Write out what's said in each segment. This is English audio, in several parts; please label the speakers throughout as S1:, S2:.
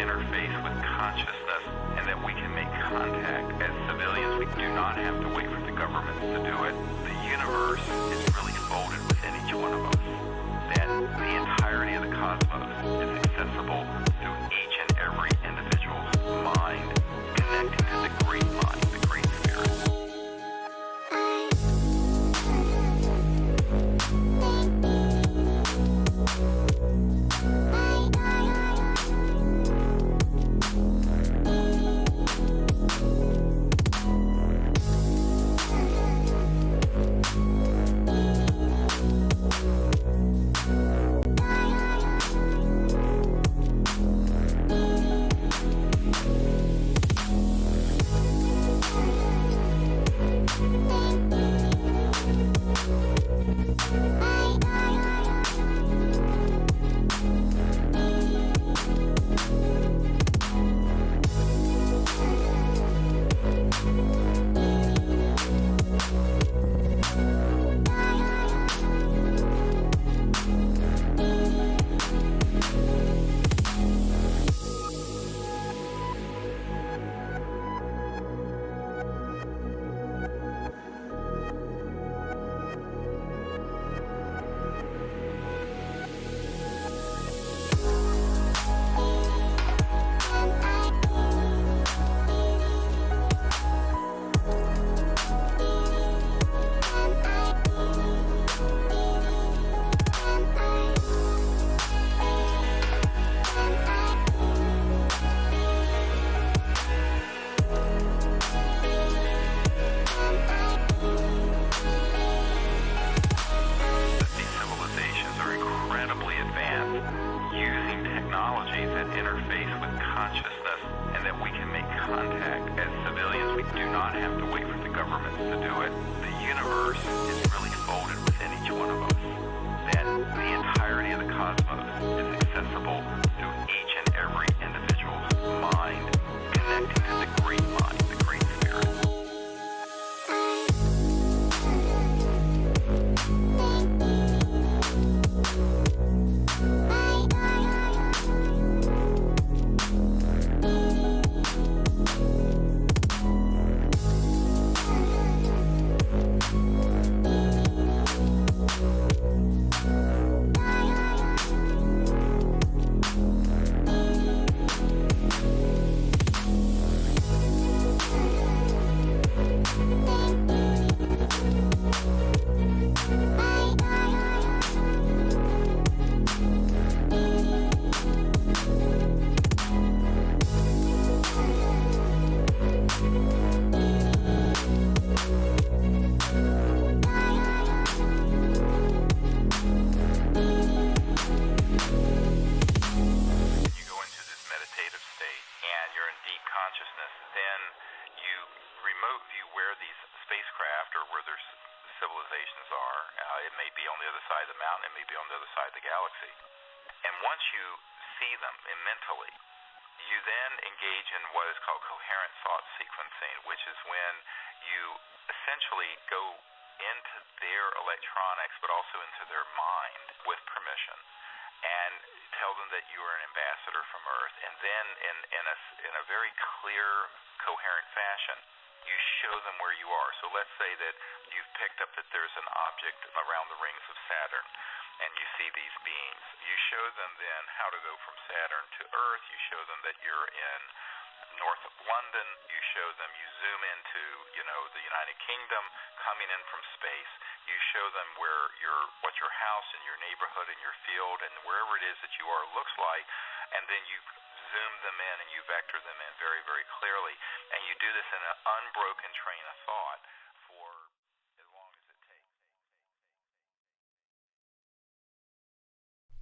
S1: interface with consciousness and that we can make contact. As civilians, we do not have to wait for the government to do it. The universe is really folded within each one of us. That the entirety of the cosmos is accessible through each and every individual's mind, connecting to the great mind, the great spirit.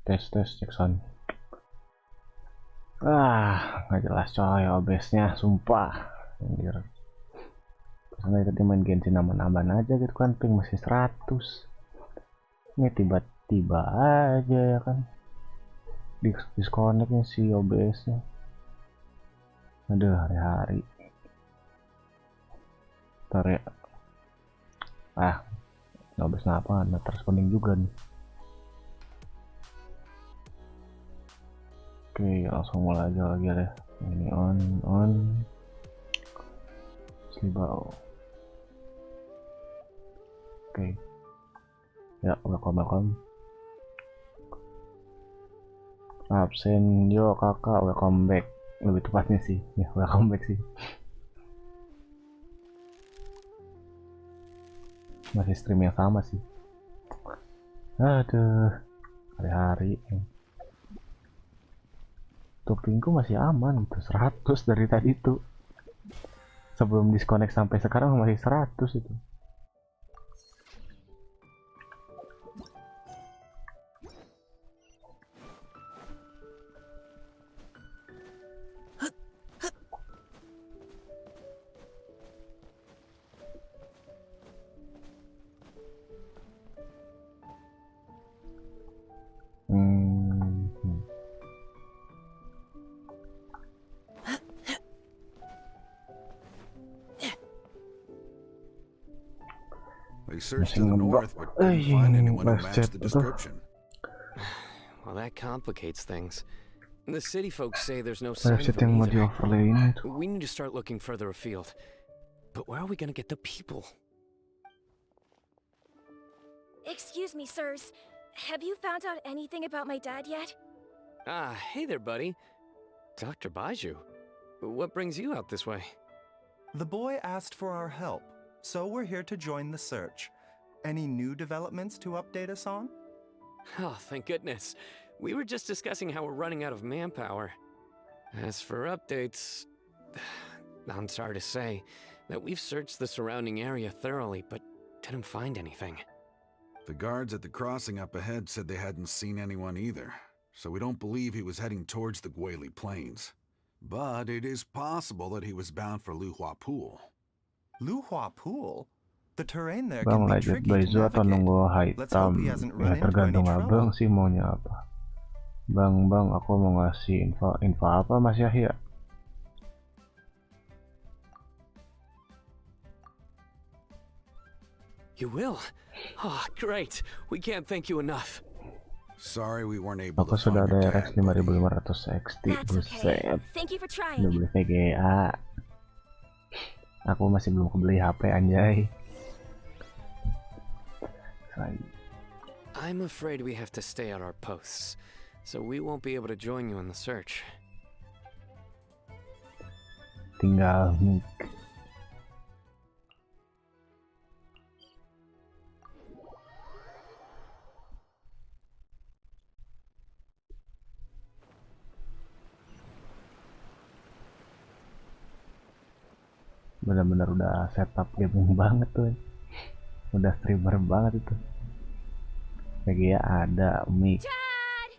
S2: Tes cek sound. Nggak jelas coy OBSnya, sumpah anjir. Karena tadi main GENSIN nambah-nambahan aja gitu kan, ping masih 100. Ini tiba-tiba aja ya kan disconnectnya si OBSnya. Aduh, hari-hari ntar ya. OBS apa, nggak responding juga nih. Oke, langsung mulai aja lagi deh. Ini on Slibau. Oke. Ya, welcome. Absen, yo kakak, welcome back. Lebih tepatnya sih, ya welcome back sih. Masih stream yang sama sih. Aduh, hari-hari. Topingku masih aman gitu, 100 dari tadi tuh. Sebelum disconnect sampai sekarang masih 100 itu.
S3: They searched to the north, but couldn't find anyone who matched the description.
S4: Well, that complicates things. The city folks say there's no sign of
S2: Website
S4: them
S2: yang mau
S4: either.
S2: di-overlayin itu.
S4: We need to start looking further afield. But where are we gonna get the people?
S5: Excuse me, sirs. Have you found out anything about my dad yet?
S4: Ah, hey there, buddy. Dr. Baiju. What brings you out this way?
S6: The boy asked for our help, so we're here to join the search. Any new developments to update us on?
S4: Oh, thank goodness. We were just discussing how we're running out of manpower. As for updates, I'm sorry to say that we've searched the surrounding area thoroughly, but didn't find anything.
S3: The guards at the crossing up ahead said they hadn't seen anyone either, so we don't believe he was heading towards the Gwali Plains. But it is possible that he was bound for Luhua Pool.
S6: Luhua Pool? The terrain there
S2: Bang,
S6: can be
S2: lanjut
S6: tricky to
S2: Baizu atau nunggu
S6: navigate. Let's hope
S2: hitam?
S6: he hasn't
S2: Ya
S6: run into any
S2: tergantung abang
S6: trouble.
S2: sih maunya apa. Bang, aku mau ngasih info apa Mas Yahya?
S4: You will? Oh, great. We can't thank you enough.
S3: Sorry we weren't able
S2: Aku
S3: to
S2: sudah
S3: find your
S2: ada
S3: dad,
S2: RX
S3: buddy.
S2: 5500 XT.
S5: That's okay.
S2: Buset.
S5: Thank you for
S2: Udah
S5: trying.
S2: beli VGA. Aku masih belum kebeli HP anjay.
S4: I'm afraid we have to stay at our posts, so we won't be able to join you in the search.
S2: Tinggal mic. Bener-bener udah setup gaming banget tuh. Udah streamer banget itu. VGA ada, mic.
S5: Dad!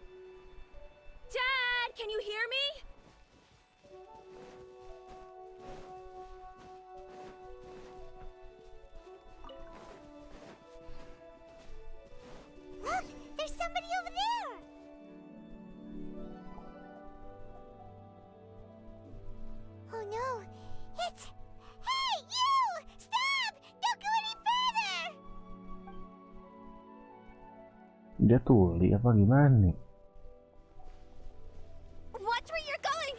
S5: Dad, can you hear me?
S7: Look, there's somebody over there. Oh no, it's... Hey, you! Stop! Don't go any further!
S2: Dia tuli apa gimana nih?
S5: Watch where you're going!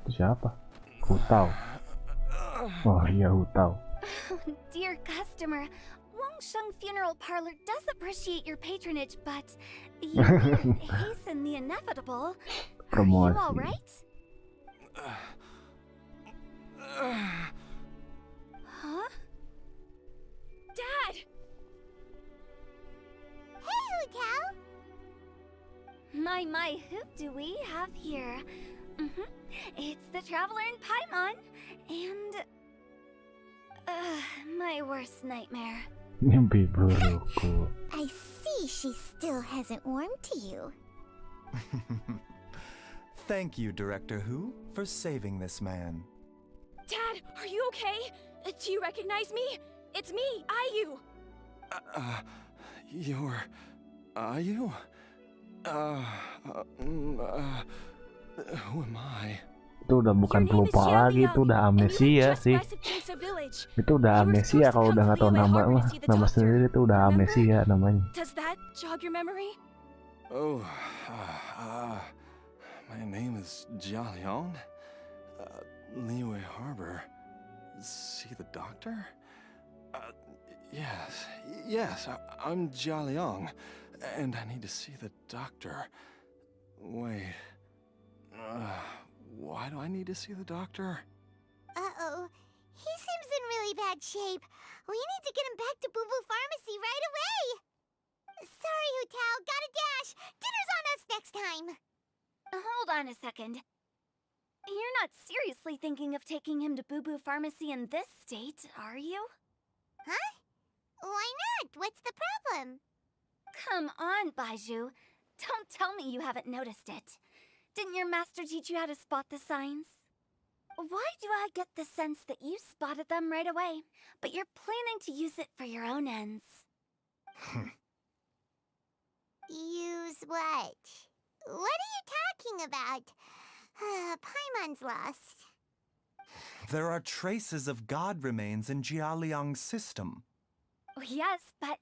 S2: Itu siapa? Hutau. Oh iya, Hutau.
S7: Dear customer, Wangsheng Funeral Parlor does appreciate your patronage, but you needn't hasten the inevitable. Are you
S2: Promosi.
S7: all right? Huh?
S5: Dad!
S7: Hey, Hutao! My, who do we have here? It's the Traveler in Paimon, and... my worst nightmare.
S2: Mimpi burukku.
S7: I see she still hasn't warmed to you.
S6: Thank you, Director Who, for saving this man.
S5: Dad, are you okay? Do you recognize me? It's me, Ayu.
S6: You're... Ayu? Who am I?
S2: Itu udah bukan
S5: Your name is
S2: pelupa
S5: Xiao
S2: lagi,
S5: Liang,
S2: itu udah
S5: and you live
S2: amnesia
S5: just
S2: sih.
S5: west of Jinsu Village.
S2: Itu udah
S5: You were
S2: amnesia
S5: supposed to
S2: kalau
S5: come
S2: udah
S5: to
S2: nggak tahu
S5: Liyue
S2: nama
S5: Harbor to
S2: mah.
S5: see the
S2: Nama
S5: doctor.
S2: sendiri itu udah
S5: Remember?
S2: amnesia namanya.
S5: Does that jog your memory?
S8: Oh, my name is Jialiang. Liyue Harbor. See the doctor? Yes, I'm Jialiang, and I need to see the doctor. Wait, why do I need to see the doctor?
S9: Uh-oh. He seems in really bad shape. We need to get him back to Boo Boo Pharmacy right away. Sorry, Hu Tao. Gotta dash. Dinner's on us next time.
S7: Hold on a second. You're not seriously thinking of taking him to Boo Boo Pharmacy in this state, are you?
S9: Huh? Why not? What's the problem?
S7: Come on, Baizhu. Don't tell me you haven't noticed it. Didn't your master teach you how to spot the signs? Why do I get the sense that you spotted them right away, but you're planning to use it for your own ends?
S9: Use what? What are you talking about? Paimon's lost.
S6: There are traces of God remains in Jialiang's system.
S7: Yes, but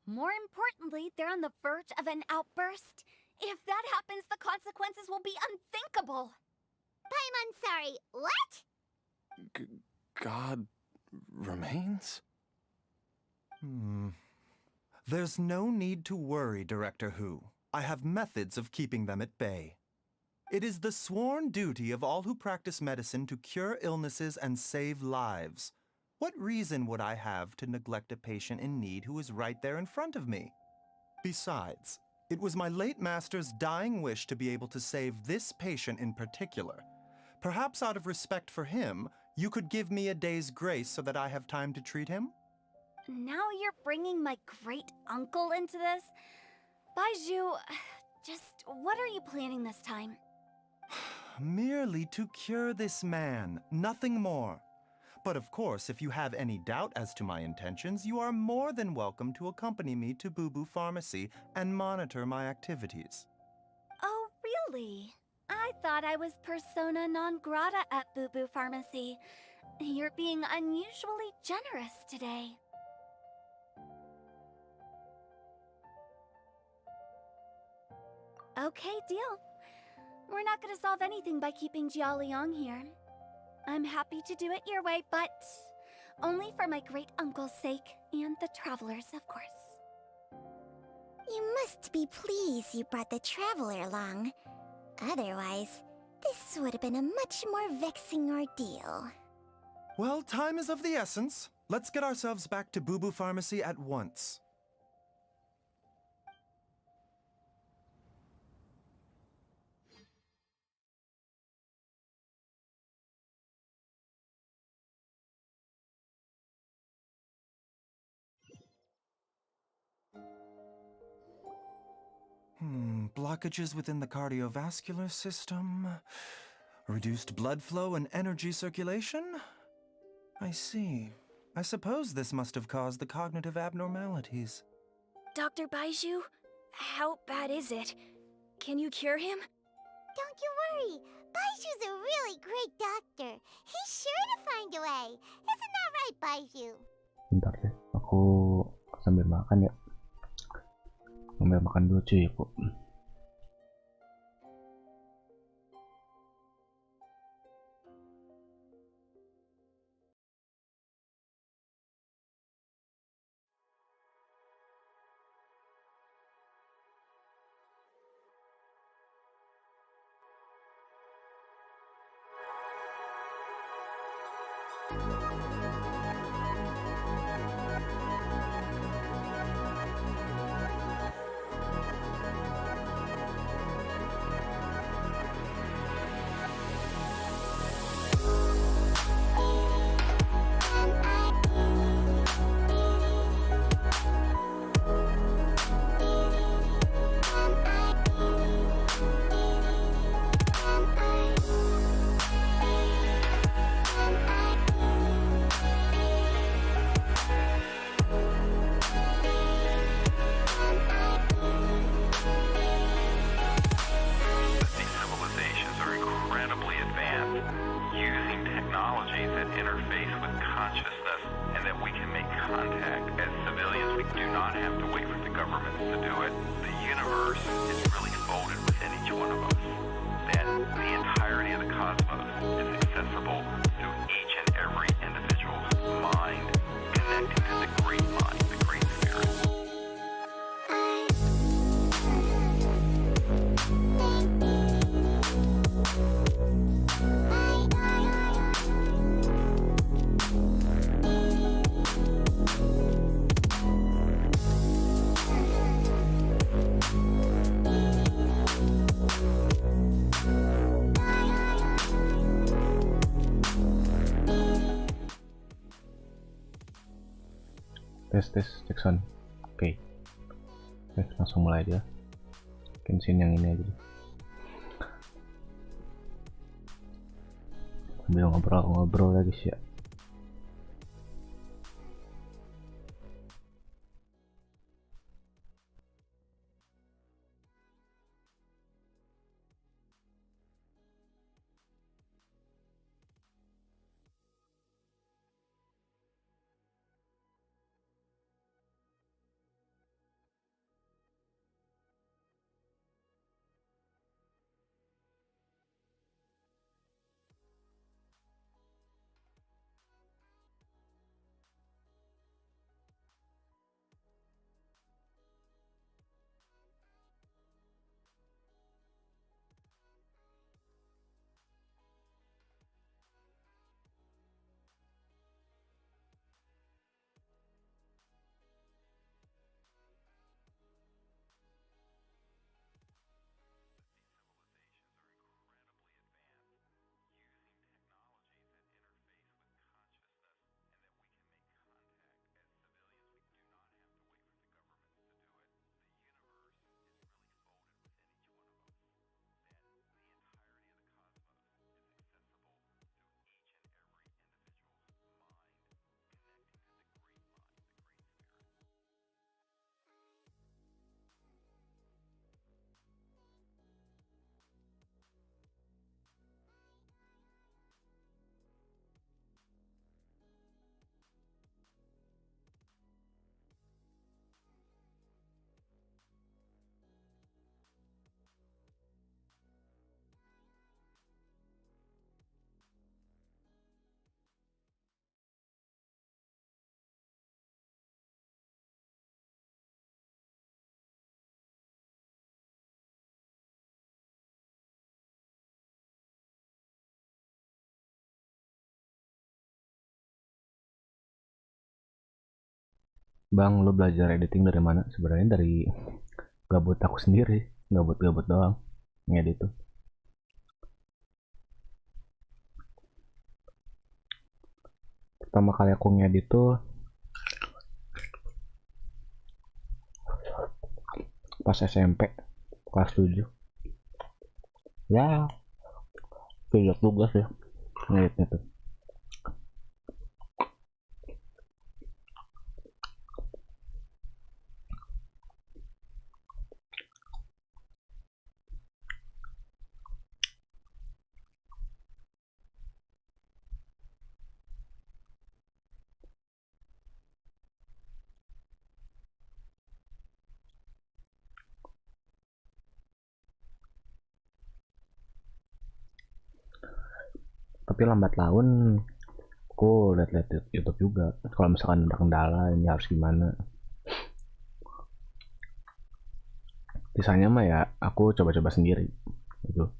S7: more importantly, they're on the verge of an outburst. If that happens, the consequences will be unthinkable.
S9: Paimon, sorry. What?
S8: God remains?
S6: There's no need to worry, Director Hu. I have methods of keeping them at bay. It is the sworn duty of all who practice medicine to cure illnesses and save lives. What reason would I have to neglect a patient in need who is right there in front of me? Besides, it was my late master's dying wish to be able to save this patient in particular. Perhaps out of respect for him, you could give me a day's grace so that I have time to treat him?
S7: Now you're bringing my great-uncle into this? Baizhu, just what are you planning this time?
S6: Merely to cure this man, nothing more. But of course, if you have any doubt as to my intentions, you are more than welcome to accompany me to Boo Boo Pharmacy and monitor my activities.
S7: Oh, really? I thought I was persona non grata at Boo Boo Pharmacy. You're being unusually generous today. Okay, deal. We're not gonna solve anything by keeping Jialiang here. I'm happy to do it your way, but only for my great-uncle's sake and the travelers, of course.
S9: You must be pleased you brought the traveler along. Otherwise, this would have been a much more vexing ordeal.
S6: Well, time is of the essence. Let's get ourselves back to Boo Boo Pharmacy at once. Blockages within the cardiovascular system, reduced blood flow and energy circulation? I see. I suppose this must have caused the cognitive abnormalities.
S5: Dr. Baizhu, how bad is it? Can you cure him?
S9: Don't you worry. Baiju's a really great doctor. He's sure to find a way. Isn't that right, Baizhu?
S2: Bentar deh, aku sambil makan ya. Sambil makan dulu cuy, Bu.
S1: Contact. As civilians, we do not have to wait for the governments to do it. The universe universe is really folded within each one of us. That the entirety of the cosmos is accessible through each and every individual's mind, connecting to the great mind, the great spirit.
S2: Tes cek sound. Oke, langsung mulai aja. GENSIN yang ini aja. Sambil ngobrol lagi sih ya. Bang, lu belajar editing dari mana? Sebenarnya dari gabut aku sendiri, gabut doang ngedit tuh. Pertama kali aku ngedit tuh pas SMP kelas 7. Ya, kerja tugas ya ngeditnya tuh. Tapi lambat laun aku lihat YouTube juga. Kalau misalkan ada kendala ini harus gimana. Sisanya mah ya aku coba-coba sendiri gitu.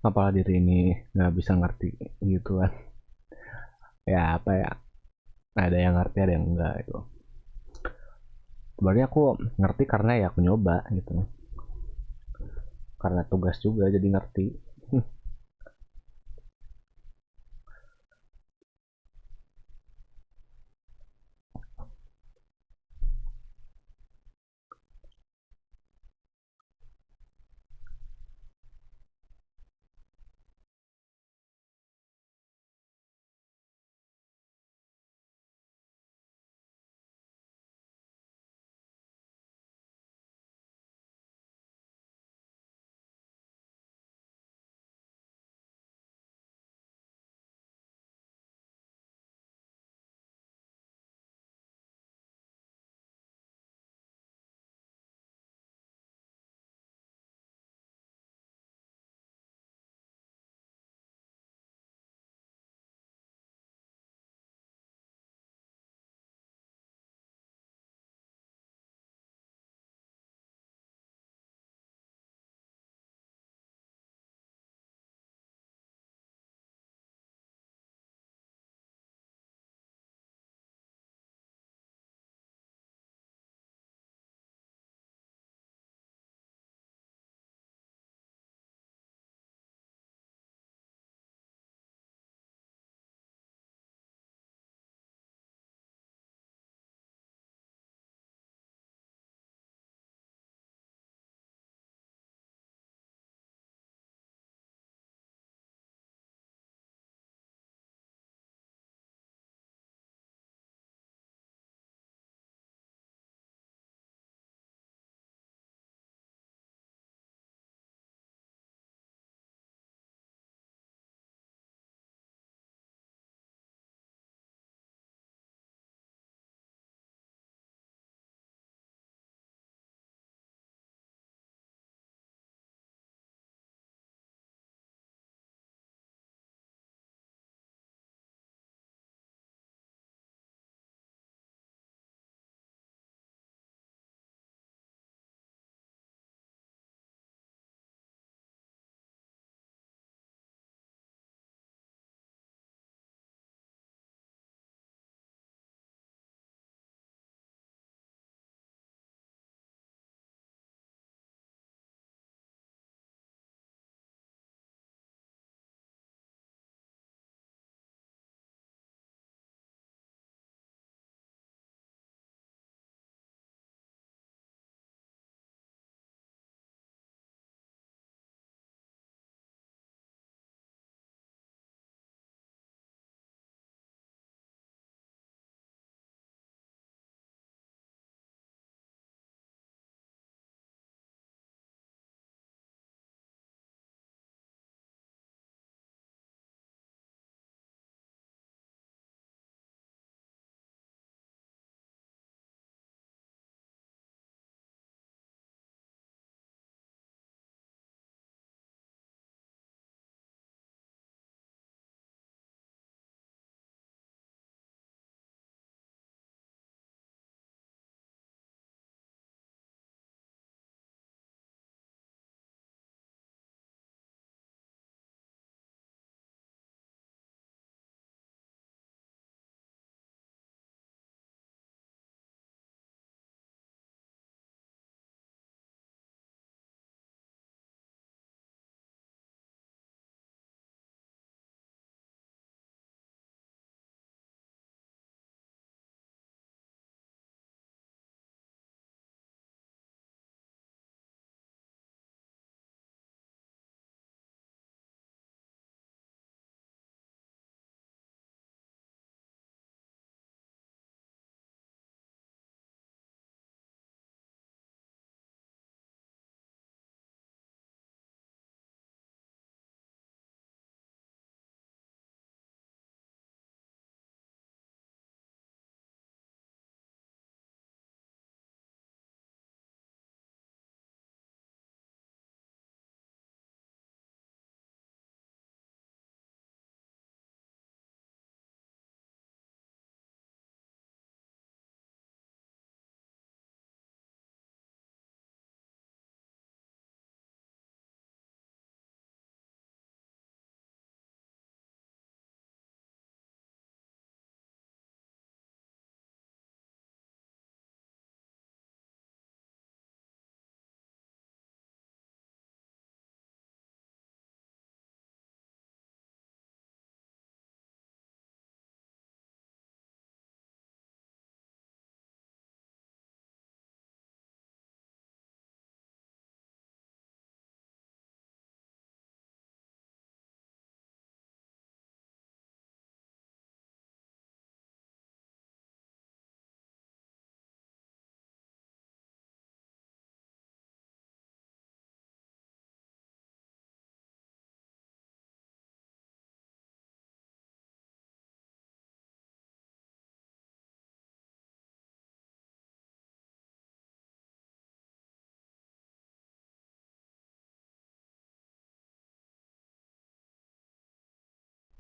S2: apalah diri ini nggak bisa ngerti gitu kan. Ya apa ya, ada yang ngerti ada yang enggak gitu. Sebenarnya aku ngerti karena ya aku nyoba gitu, karena tugas juga jadi ngerti.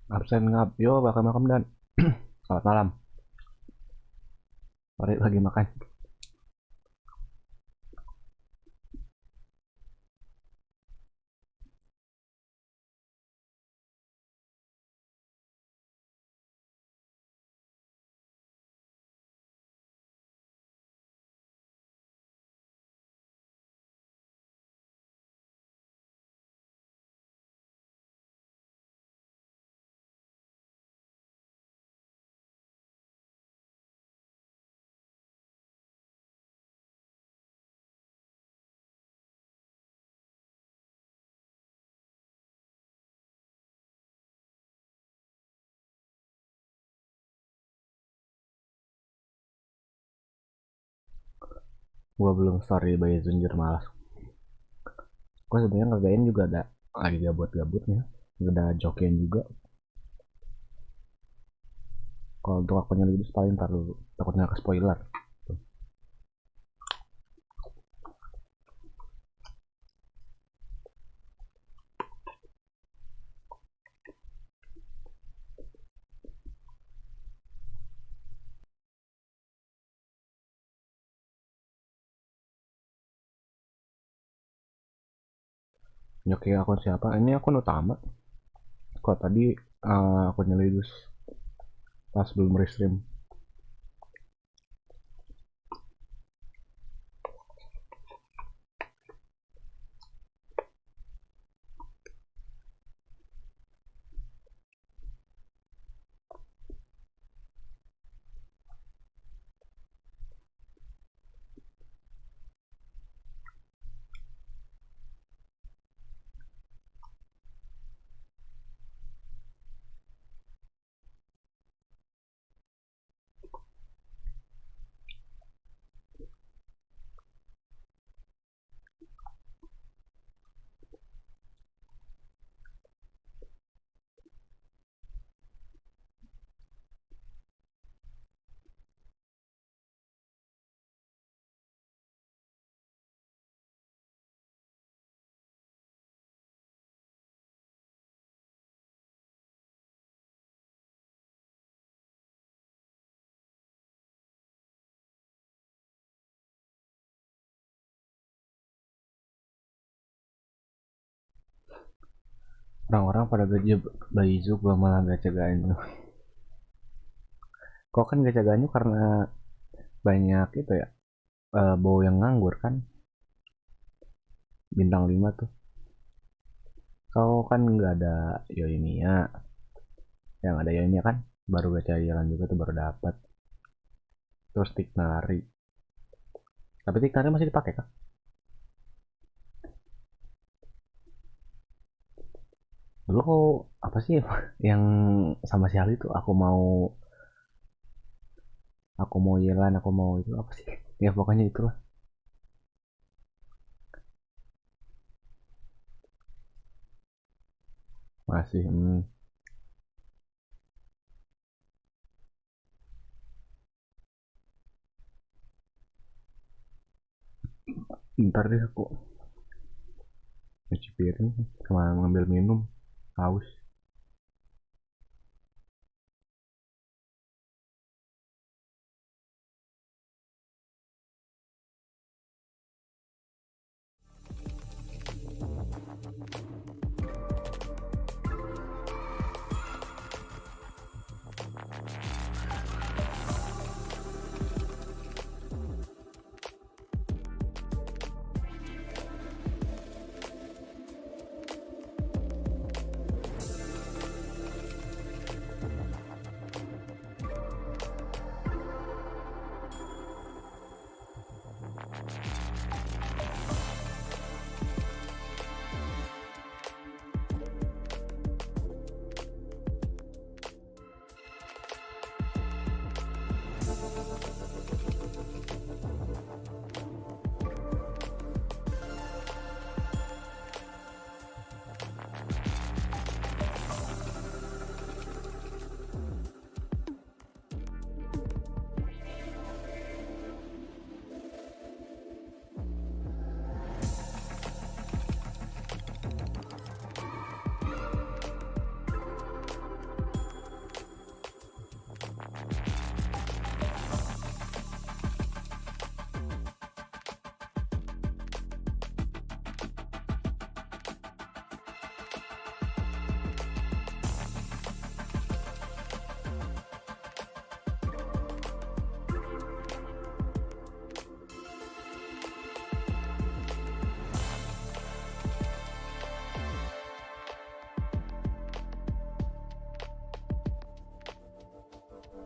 S2: Absen ngap, yo bakal makan dan selamat malam. Sorry lagi makan. Gua belum story by Zunjir, malas. Gua sebenarnya ngerjain juga ada lagi gabut-gabutnya, udah jokin juga. Kalau untuk akunnya lebih paling ntar dulu, takutnya ke spoiler. Joki akun siapa? Ini akun utama. Kok tadi akunnya Lidus pas belum restream. Orang-orang pada gaji Baizu, gua malah gacha ganyu. Kok kan gacha ganyu karena banyak itu ya, bow yang nganggur kan, bintang 5 tuh. Kau kan nggak ada Yoimiya, yang ada Yoimiya kan baru gacha jalan juga tuh, baru dapat. Terus Tiknari, tapi Tiknari masih dipakai kan? Dulu apa sih yang sama si Ali tuh, aku mau jalan, aku mau itu apa sih ya, pokoknya itulah. Masih ntar deh aku cuci piring sama ngambil minum, haus.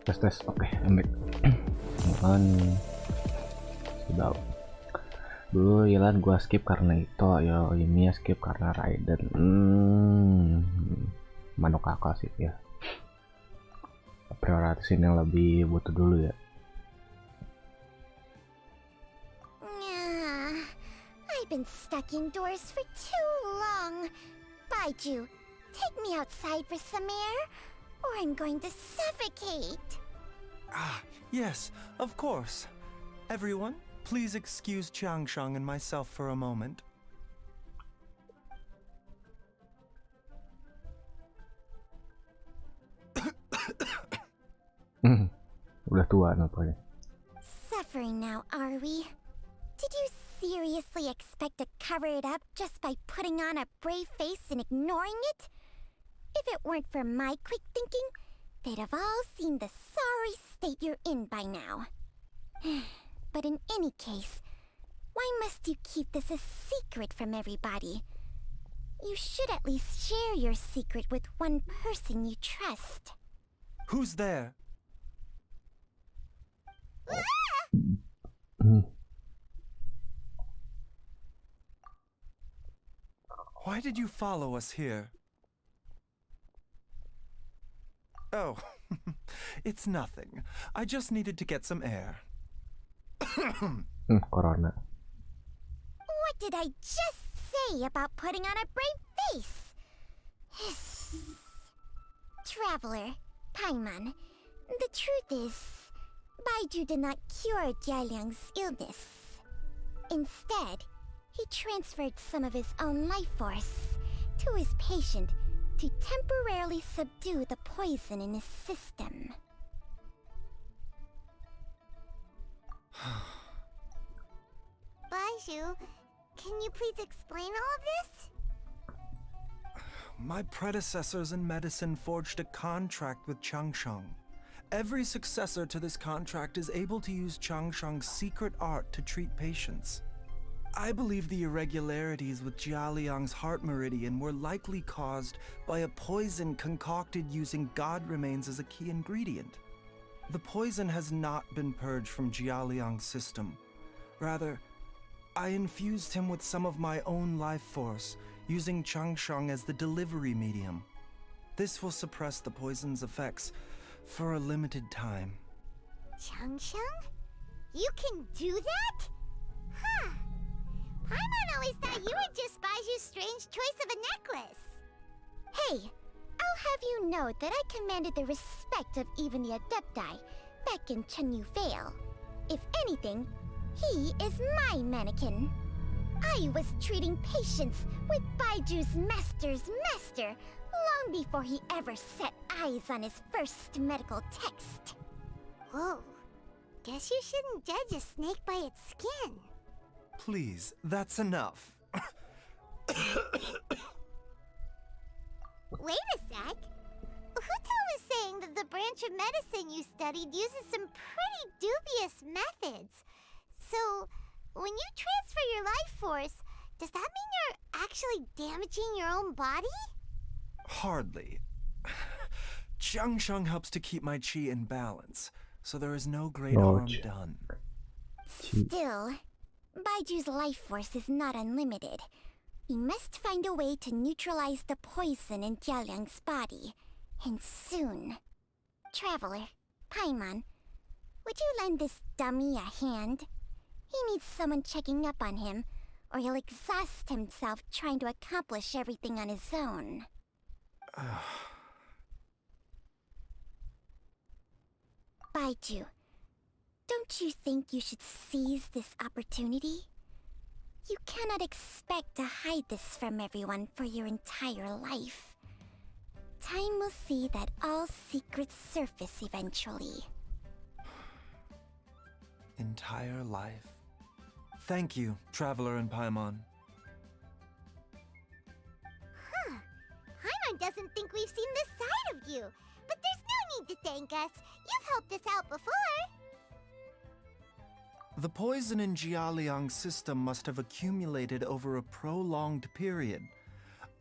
S2: tes oke ambil kan sudah dulu Ilan gua skip karena itu ya ini ya skip karena Raiden manuk akal sih ya, prioritasin yang lebih butuh dulu ya.
S9: I've been stuck indoors for too long. Baiju, take me outside for some air, or I'm going to suffocate.
S6: Ah, yes, of course. Everyone, please excuse Changsheng and myself for a moment.
S2: Udah tua nampaknya.
S9: Suffering now, are we? Did you seriously expect to cover it up just by putting on a brave face and ignoring it? If it weren't for my quick thinking, they'd have all seen the sorry state you're in by now. But in any case, why must you keep this a secret from everybody? You should at least share your secret with one person you trust.
S6: Who's there? Why did you follow us here? Oh, it's nothing. I just needed to get some air.
S2: Corona.
S9: What did I just say about putting on a brave face? Traveler, Paimon, the truth is, Baiju did not cure Jialiang's illness. Instead, he transferred some of his own life force to his patient to temporarily subdue the poison in his system. Baiju, can you please explain all of this?
S6: My predecessors in medicine forged a contract with Changsheng. Every successor to this contract is able to use Changsheng's secret art to treat patients. I believe the irregularities with Jialiang's heart meridian were likely caused by a poison concocted using god remains as a key ingredient. The poison has not been purged from Jialiang's system. Rather, I infused him with some of my own life force, using Changsheng as the delivery medium. This will suppress the poison's effects for a limited time.
S9: Changsheng? You can do that? Huh. Paimon always thought you were just Baiju's strange choice of a necklace. Hey, I'll have you know that I commanded the respect of even the Adepti back in Chenyu Vale. If anything, he is my mannequin. I was treating patients with Baiju's master's master long before he ever set eyes on his first medical text. Whoa. Guess you shouldn't judge a snake by its skin.
S6: Please, that's enough.
S9: Wait a sec. Huto was saying that the branch of medicine you studied uses some pretty dubious methods. So, when you transfer your life force, does that mean you're actually damaging your own body?
S6: Hardly. Changsheng helps to keep my chi in balance, so there is no great harm done.
S9: Still, Baiju's life force is not unlimited. We must find a way to neutralize the poison in Jialiang's body, and soon. Traveler, Paimon, would you lend this dummy a hand? He needs someone checking up on him, or he'll exhaust himself trying to accomplish everything on his own. Baiju, don't you think you should seize this opportunity? You cannot expect to hide this from everyone for your entire life. Time will see that all secrets surface eventually.
S6: Entire life. Thank you, Traveler and Paimon.
S9: Huh. Paimon doesn't think we've seen this side of you. But there's no need to thank us. You've helped us out before.
S6: The poison in Jialiang's system must have accumulated over a prolonged period.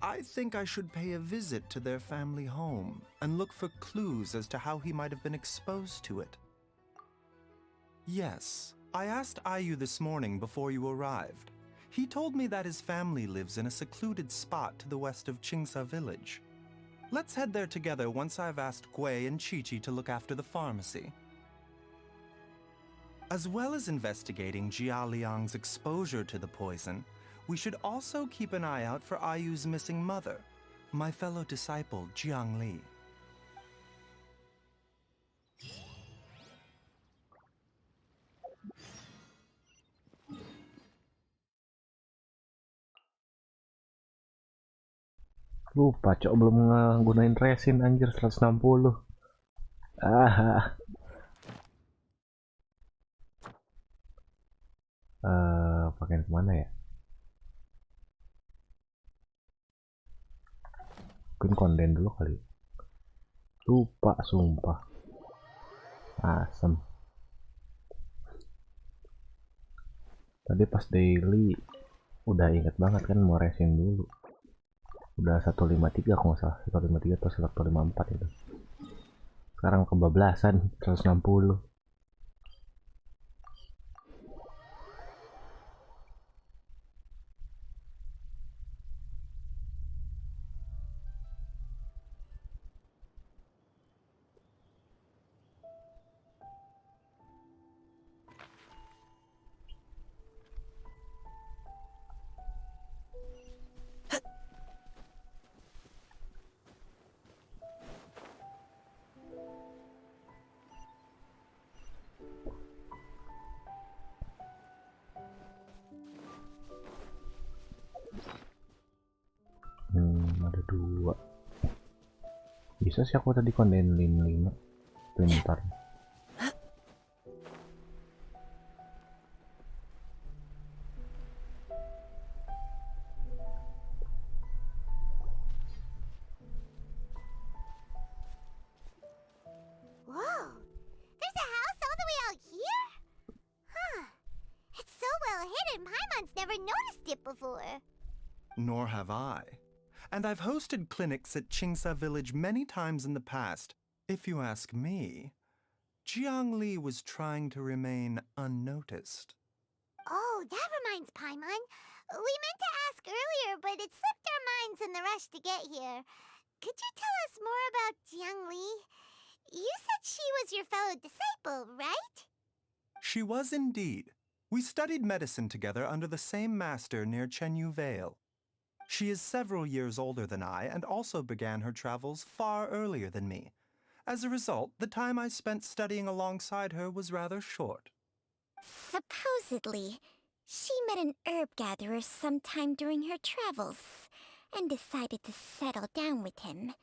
S6: I think I should pay a visit to their family home and look for clues as to how he might have been exposed to it. Yes, I asked Ayu this morning before you arrived. He told me that his family lives in a secluded spot to the west of Chingsa village. Let's head there together once I've asked Gui and Chi-Chi to look after the pharmacy. As well as investigating Jia Liang's exposure to the poison, we should also keep an eye out for Ayu's missing mother, my fellow disciple Jiang Li.
S2: Lupa, cok, belum nggunain resin anjir 160. Pakai kemana ya? Mungkin konden dulu kali. Lupa, sumpah. Asem. Tadi pas daily udah inget banget kan mau resin dulu. Udah 153 kalau nggak salah, 153 atau 154 itu. Sekarang kebablasan 160. Ada 2. Bisa sih aku tadi kondenin 5. Bentar.
S9: Whoa! There's a house all the way out here? Huh. It's so well hidden, Paimon's never noticed it before.
S6: Nor have I. And I've hosted clinics at Chingsa village many times in the past. If you ask me, Jiang Li was trying to remain unnoticed.
S9: Oh, that reminds Paimon. We meant to ask earlier, but it slipped our minds in the rush to get here. Could you tell us more about Jiang Li? You said she was your fellow disciple, right?
S6: She was indeed. We studied medicine together under the same master near Chenyu Vale. She is several years older than I and also began her travels far earlier than me. As a result, the time I spent studying alongside her was rather short.
S7: Supposedly, she met an herb gatherer sometime during her travels and decided to settle down with him.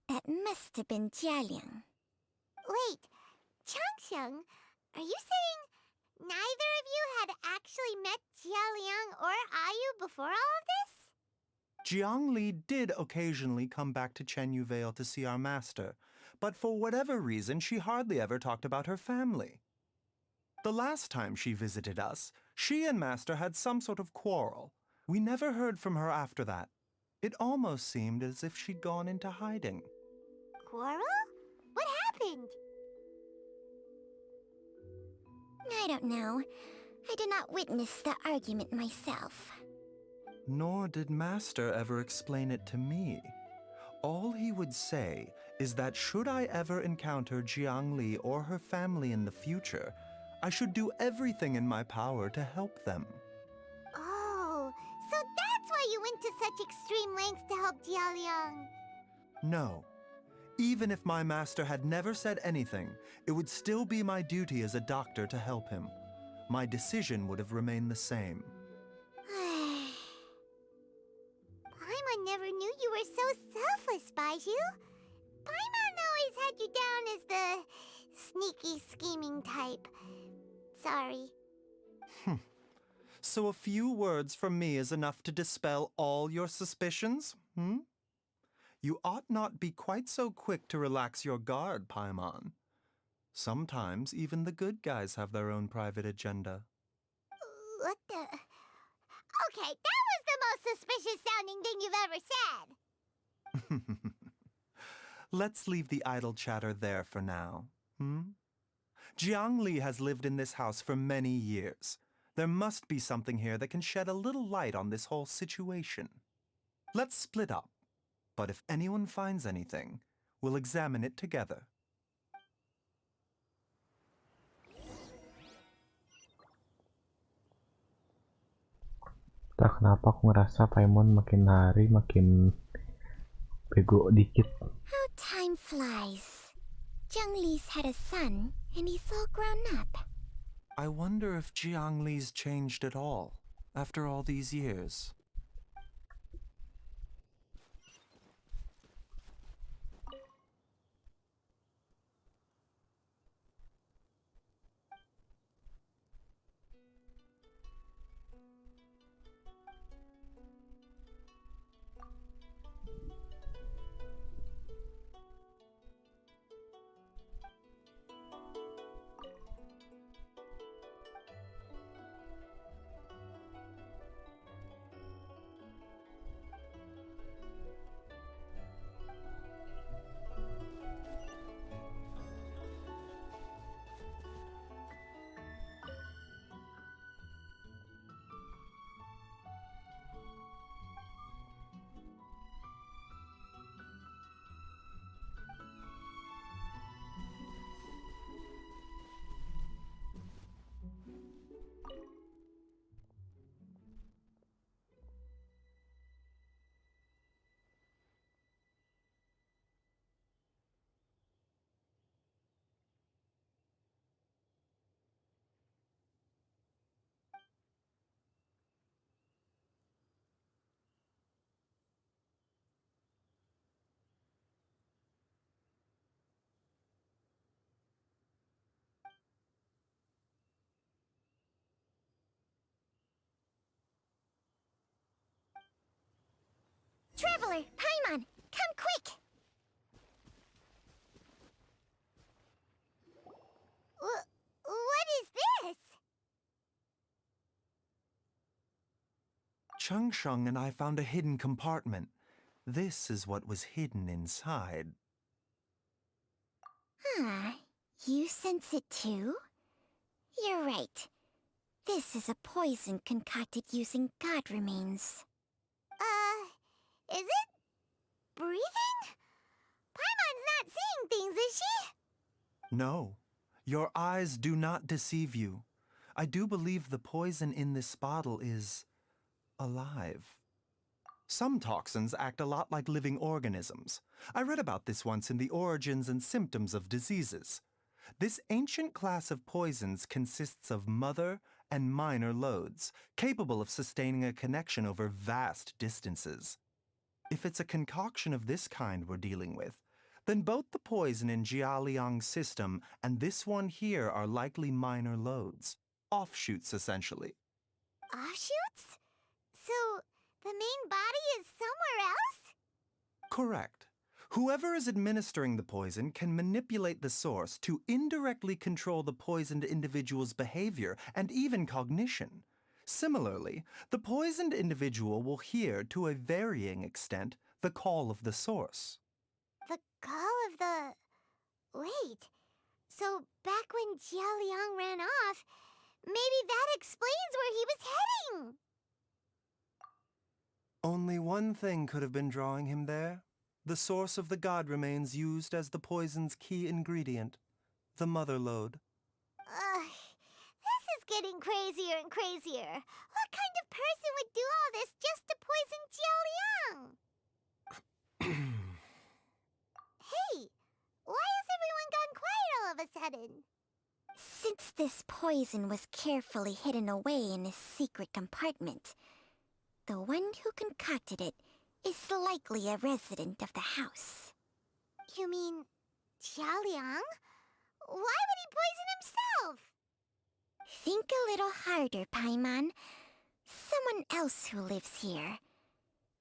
S7: That must have been Jialiang.
S9: Wait, Changxiang, are you saying neither of you had actually met Jialiang or Ayu before all of this?
S6: Jiang Li did occasionally come back to Chenyu Vale to see our master, but for whatever reason she hardly ever talked about her family. The last time she visited us, she and master had some sort of quarrel. We never heard from her after that. It almost seemed as if she'd gone into hiding.
S9: Quarrel? What happened?
S7: I don't know. I did not witness the argument myself.
S6: Nor did master ever explain it to me. All he would say is that should I ever encounter Jiang Li or her family in the future, I should do everything in my power to help them.
S9: Oh, so that's why you went to such extreme lengths to help Jialiang.
S6: No. Even if my master had never said anything, it would still be my duty as a doctor to help him. My decision would have remained the same.
S9: Paimon never knew you were so selfless, Baiju. Paimon always had you down as the sneaky, scheming type. Sorry.
S6: So a few words from me is enough to dispel all your suspicions, You ought not be quite so quick to relax your guard, Paimon. Sometimes even the good guys have their own private agenda.
S9: What the... Okay, that was the most suspicious sounding thing you've ever said.
S6: Let's leave the idle chatter there for now. Jiang Li has lived in this house for many years. There must be something here that can shed a little light on this whole situation. Let's split up, but if anyone finds anything, we'll examine it together.
S2: Entah kenapa aku ngerasa Paimon makin hari makin bego dikit.
S9: How time flies. Jiang Li's had a son, and he's all grown up.
S6: I wonder if Jiang Li's changed at all, after all these years.
S9: Traveler, Paimon, come quick! What is this?
S6: Changsheng and I found a hidden compartment. This is what was hidden inside.
S9: You sense it too? You're right. This is a poison concocted using god remains. Is it breathing? Paimon's not seeing things, is she?
S6: No, your eyes do not deceive you. I do believe the poison in this bottle is alive. Some toxins act a lot like living organisms. I read about this once in the Origins and Symptoms of Diseases. This ancient class of poisons consists of mother and minor loads, capable of sustaining a connection over vast distances. If it's a concoction of this kind we're dealing with, then both the poison in Jialiang's system and this one here are likely minor loads. Offshoots, essentially.
S9: Offshoots? So, the main body is somewhere else?
S6: Correct. Whoever is administering the poison can manipulate the source to indirectly control the poisoned individual's behavior and even cognition. Similarly, the poisoned individual will hear, to a varying extent, the call of the source.
S9: The call of the... Wait. So, back when Jialiang ran off, maybe that explains where he was heading!
S6: Only one thing could have been drawing him there. The source of the god remains used as the poison's key ingredient, the mother lode.
S9: This is getting crazier and crazier. What kind of person would do all this just to poison Jialiang? Hey, why has everyone gone quiet all of a sudden? Since this poison was carefully hidden away in a secret compartment, the one who concocted it is likely a resident of the house. You mean Jialiang? Why would he poison himself? Think a little harder, Paimon. Someone else who lives here,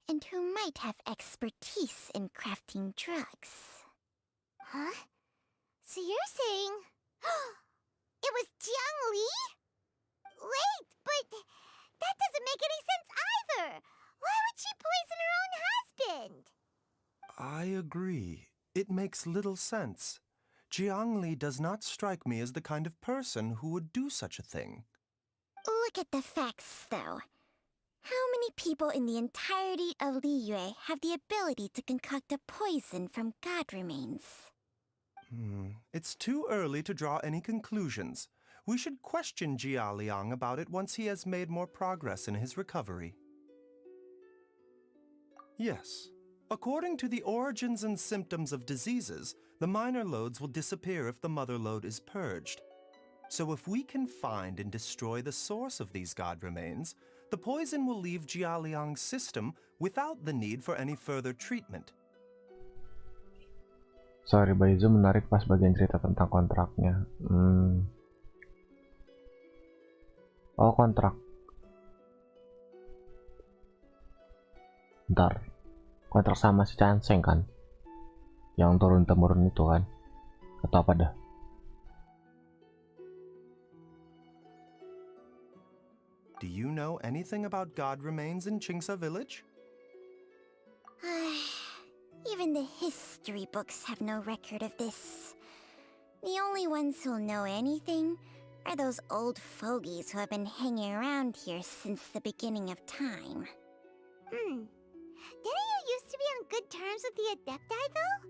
S9: and who might have expertise in crafting drugs. Huh? So you're saying... it was Jiang Li? Wait, but that doesn't make any sense either! Why would she poison her own husband?
S6: I agree. It makes little sense. Jiangli does not strike me as the kind of person who would do such a thing.
S9: Look at the facts, though. How many people in the entirety of Liyue have the ability to concoct a poison from god remains?
S6: It's too early to draw any conclusions. We should question Jia Liang about it once he has made more progress in his recovery. Yes. According to the origins and symptoms of diseases, the minor loads will disappear if the mother load is purged. So if we can find and destroy the source of these god remains, the poison will leave Jia Liang's system without the need for any further treatment.
S2: Sorry, Baizu menarik pas bagian cerita tentang kontraknya. Oh, kontrak. Bentar. Kontrak sama si Chanseng kan? Yang turun-temurun itu kan? Atau apa dah?
S6: Do you know anything about god remains in Qingsa village?
S9: Even the history books have no record of this. The only ones who'll know anything are those old fogies who have been hanging around here since the beginning of time. Didn't you used to be on good terms with the Adepti, though?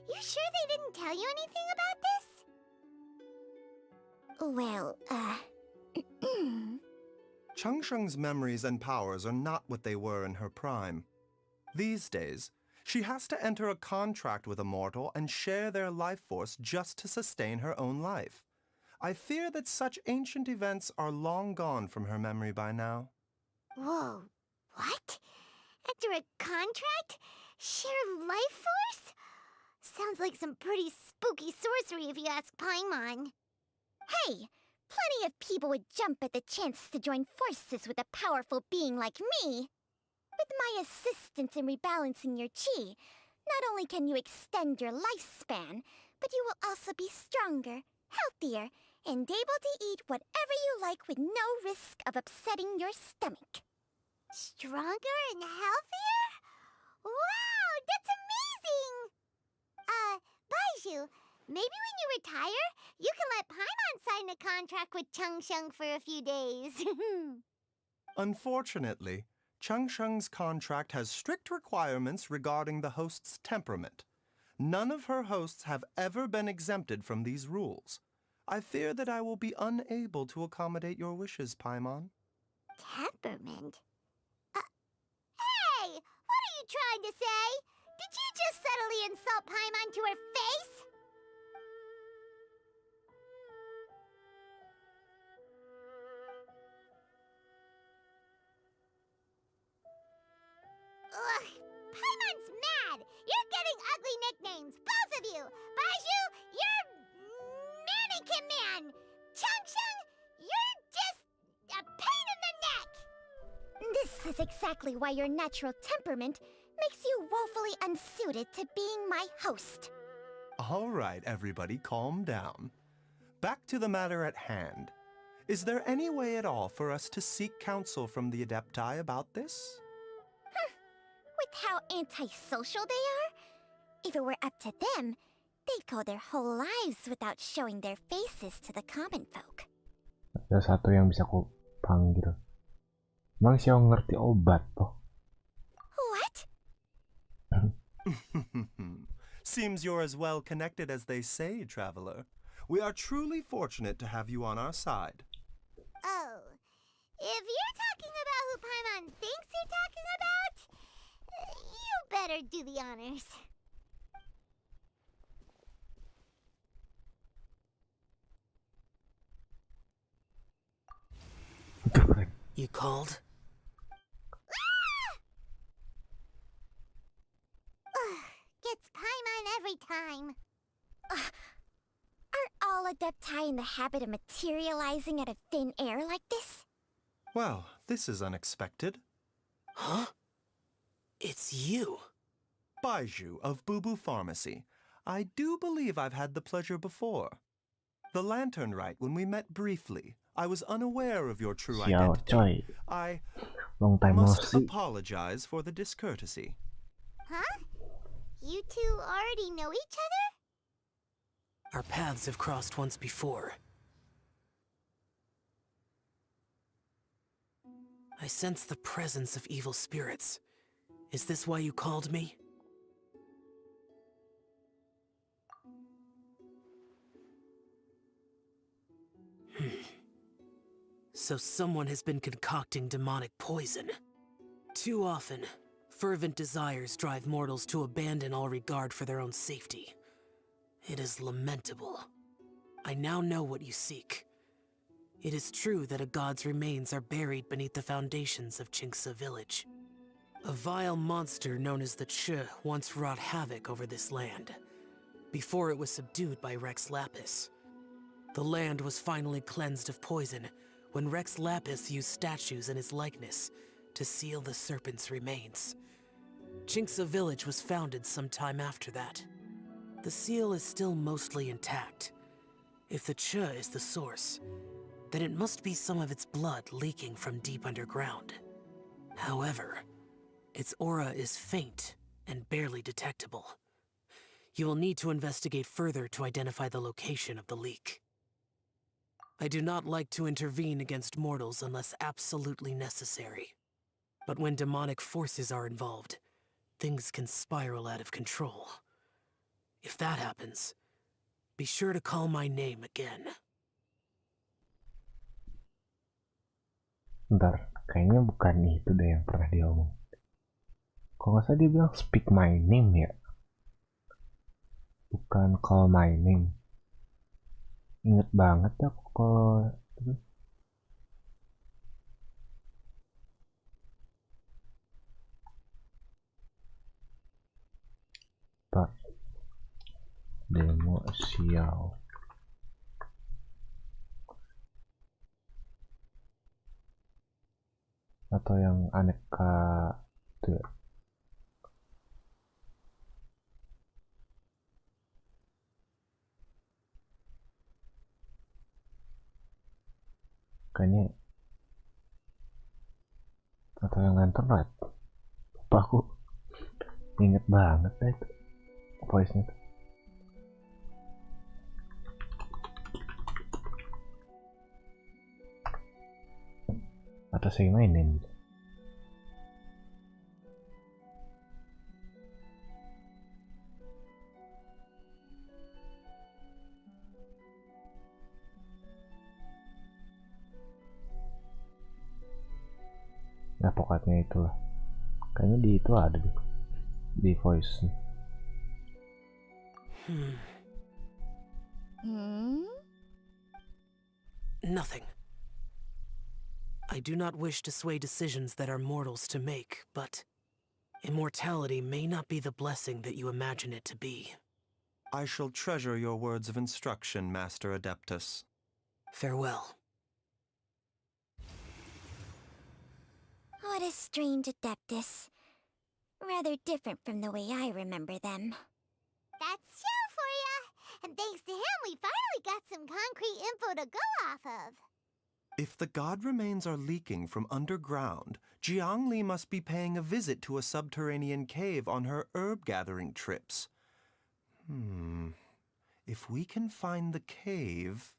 S9: You sure they didn't tell you anything about this? Well,
S6: Changsheng's memories and powers are not what they were in her prime. These days, she has to enter a contract with a mortal and share their life force just to sustain her own life. I fear that such ancient events are long gone from her memory by now.
S9: Whoa, what? Enter a contract? Share life force? Sounds like some pretty spooky sorcery if you ask Paimon. Hey, plenty of people would jump at the chance to join forces with a powerful being like me. With my assistance in rebalancing your chi, not only can you extend your lifespan, but you will also be stronger, healthier, and able to eat whatever you like with no risk of upsetting your stomach. Stronger and healthier? Wow, that's amazing! Baiju, maybe when you retire, you can let Paimon sign a contract with Changsheng for a few days.
S6: Unfortunately, Changsheng's contract has strict requirements regarding the host's temperament. None of her hosts have ever been exempted from these rules. I fear that I will be unable to accommodate your wishes, Paimon.
S9: Temperament? Hey! What are you trying to say? Did you just subtly insult Paimon to her face? Ugh, Paimon's mad! You're getting ugly nicknames, both of you! Baiju, you're Mannequin Man! Changsheng, you're just a pain in the neck! This is exactly why your natural temperament makes you woefully unsuited to being my host.
S6: All right, everybody, calm down. Back to the matter at hand. Is there any way at all for us to seek counsel from the Adepti about this?
S9: With how antisocial they are? If it were up to them, they'd go their whole lives without showing their faces to the common folk.
S2: Ada satu yang bisa ku panggil. Emang siapa ngerti obat toh?
S9: What?
S6: Seems you're as well connected as they say, traveler. We are truly fortunate to have you on our side.
S9: Oh, if you're talking about who Paimon thinks you're talking about, you better do the honors.
S4: You called?
S9: Gets Paimon every time. Are all Adepti in the habit of materializing out of thin air like this?
S6: Well, this is unexpected.
S4: Huh? It's you.
S6: Baiju of Boo Boo Pharmacy. I do believe I've had the pleasure before. The Lantern Rite, when we met briefly, I was unaware of your true
S2: Xiao
S6: identity.
S2: coy.
S6: I...
S2: Long time no
S6: Must
S2: see.
S6: apologize for the discourtesy.
S9: Huh? You two already know each other?
S10: Our paths have crossed once before. I sense the presence of evil spirits. Is this why you called me? So someone has been concocting demonic poison. Too often, fervent desires drive mortals to abandon all regard for their own safety. It is lamentable. I now know what you seek. It is true that a god's remains are buried beneath the foundations of Chinksa village. A vile monster known as the Ch once wrought havoc over this land, before it was subdued by Rex Lapis. The land was finally cleansed of poison when Rex Lapis used statues in his likeness to seal the serpent's remains. Chinksa village was founded some time after that. The seal is still mostly intact. If the Ch is the source, then it must be some of its blood leaking from deep underground. However, its aura is faint and barely detectable. You will need to investigate further to identify the location of the leak. I do not like to intervene against mortals unless absolutely necessary. But when demonic forces are involved, things can spiral out of control. If that happens, be sure to call my name again.
S2: Bentar, kayaknya bukan itu deh yang pernah dia omong. Kok nggak salah dia bilang speak my name ya? Bukan call my name. Ingat banget aku kalau itu. Bentar. Demo sial. Atau yang aneka itu ya. Kayaknya atau yang internet. Lupa aku. Ingat banget deh itu voice-nya tuh. Atau saya mainin gitu. Ya pokoknya itulah. Kayaknya di itu ada deh. Di voice.
S10: Nothing. I do not wish to sway decisions that are mortals to make, but immortality may not be the blessing that you imagine it to be.
S6: I shall treasure your words of instruction, Master Adeptus.
S10: Farewell.
S9: What a strange Adeptus. Rather different from the way I remember them. That's Shell for ya! And thanks to him, we finally got some concrete info to go off of.
S6: If the god remains are leaking from underground, Jiangli must be paying a visit to a subterranean cave on her herb-gathering trips. If we can find the cave...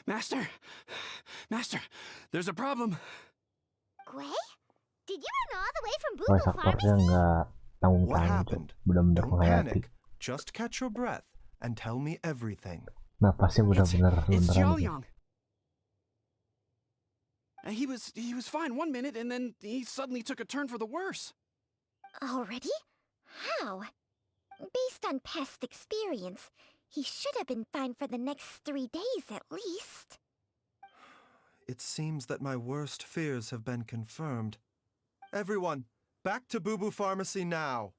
S8: Master, there's a problem.
S9: Gwei? Did you run all the way from
S2: Voice
S9: Bubu
S2: actornya
S9: Pharmacy?
S2: nggak tanggung
S6: What
S2: tanggung,
S6: happened?
S2: benar-benar
S6: Don't
S2: menghayati.
S6: panic. Just catch your breath and tell me everything.
S2: Napasnya benar-benar
S8: It's
S2: beneran gitu.
S8: Xiaoyang. He was fine one minute, and then he suddenly took a turn for the worse.
S9: Already? How? Based on past experience, he should have been fine for the next 3 days at least.
S6: It seems that my worst fears have been confirmed. Everyone, back to Bubu Pharmacy now.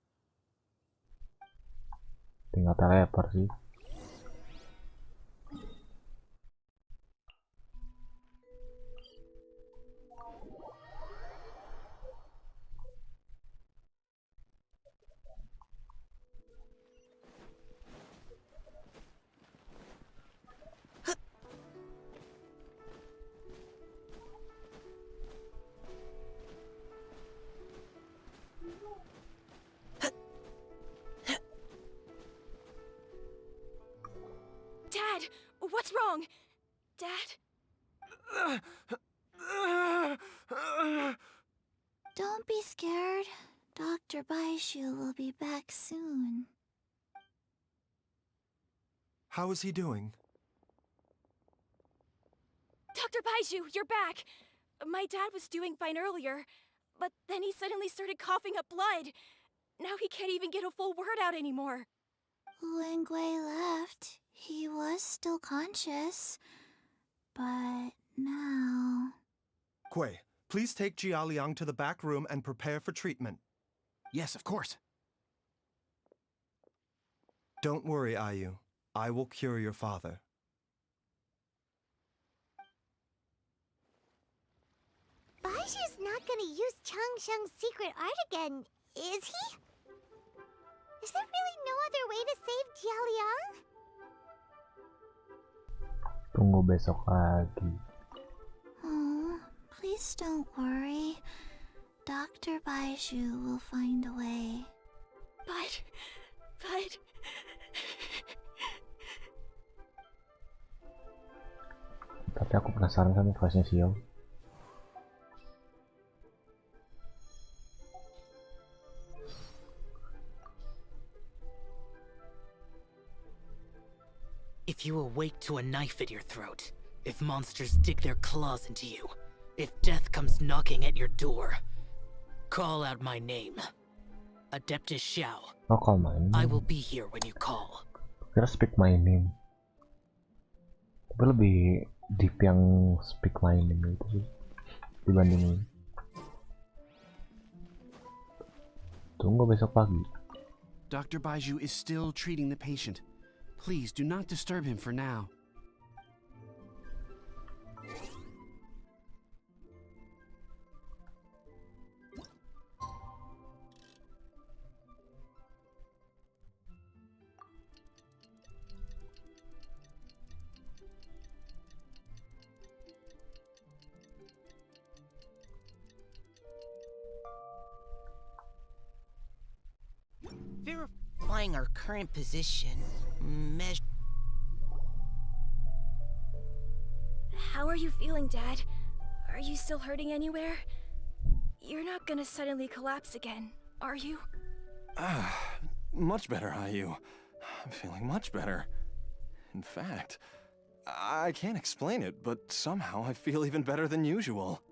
S2: Tinggal teleport sih.
S5: Dad, what's wrong? Dad?
S9: Don't be scared. Dr. Baishu will be back soon.
S6: How is he doing?
S5: Dr. Baishu, you're back! My dad was doing fine earlier, but then he suddenly started coughing up blood. Now he can't even get a full word out anymore.
S9: When Gui left, he was still conscious. But now...
S6: Gui, please take Jia Liang to the back room and prepare for treatment.
S11: Yes, of course.
S6: Don't worry, Ayu. I will cure your father.
S9: Baishu's not gonna use Changsheng's secret art again, is he? Is there really no other way to save Jia Liang?
S2: Tunggu besok lagi.
S9: Oh, please don't worry. Dr. Baishu will find a way.
S5: But...
S2: Tapi aku penasaran sama voice-nya Xiao.
S10: If you awake to a knife at your throat, if monsters dig their claws into you, if death comes knocking at your door, call out my name. Adeptus Xiao.
S2: Oh, call my name.
S10: I will be here when you call.
S2: Kira speak my name. Tapi lebih deep yang speak my name itu sih dibanding. Tunggu besok pagi.
S11: Dr. Baiju is still treating the patient. Please do not disturb him for now.
S12: Verifying our current position.
S5: How are you feeling, Dad? Are you still hurting anywhere? You're not gonna suddenly collapse again, are you?
S8: Much better, Ayu. I'm feeling much better. In fact, I can't explain it, but somehow I feel even better than usual.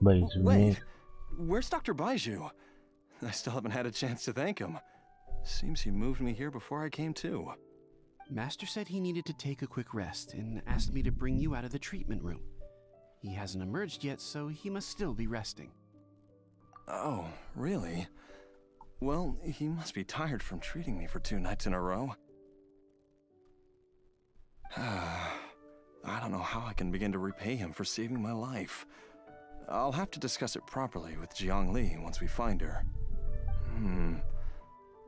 S8: Wait, where's Dr. Baiju? I still haven't had a chance to thank him. Seems he moved me here before I came to.
S11: Master said he needed to take a quick rest and asked me to bring you out of the treatment room. He hasn't emerged yet, so he must still be resting.
S8: Oh, really? Well, he must be tired from treating me for 2 nights in a row. I don't know how I can begin to repay him for saving my life. I'll have to discuss it properly with Jiang Li once we find her.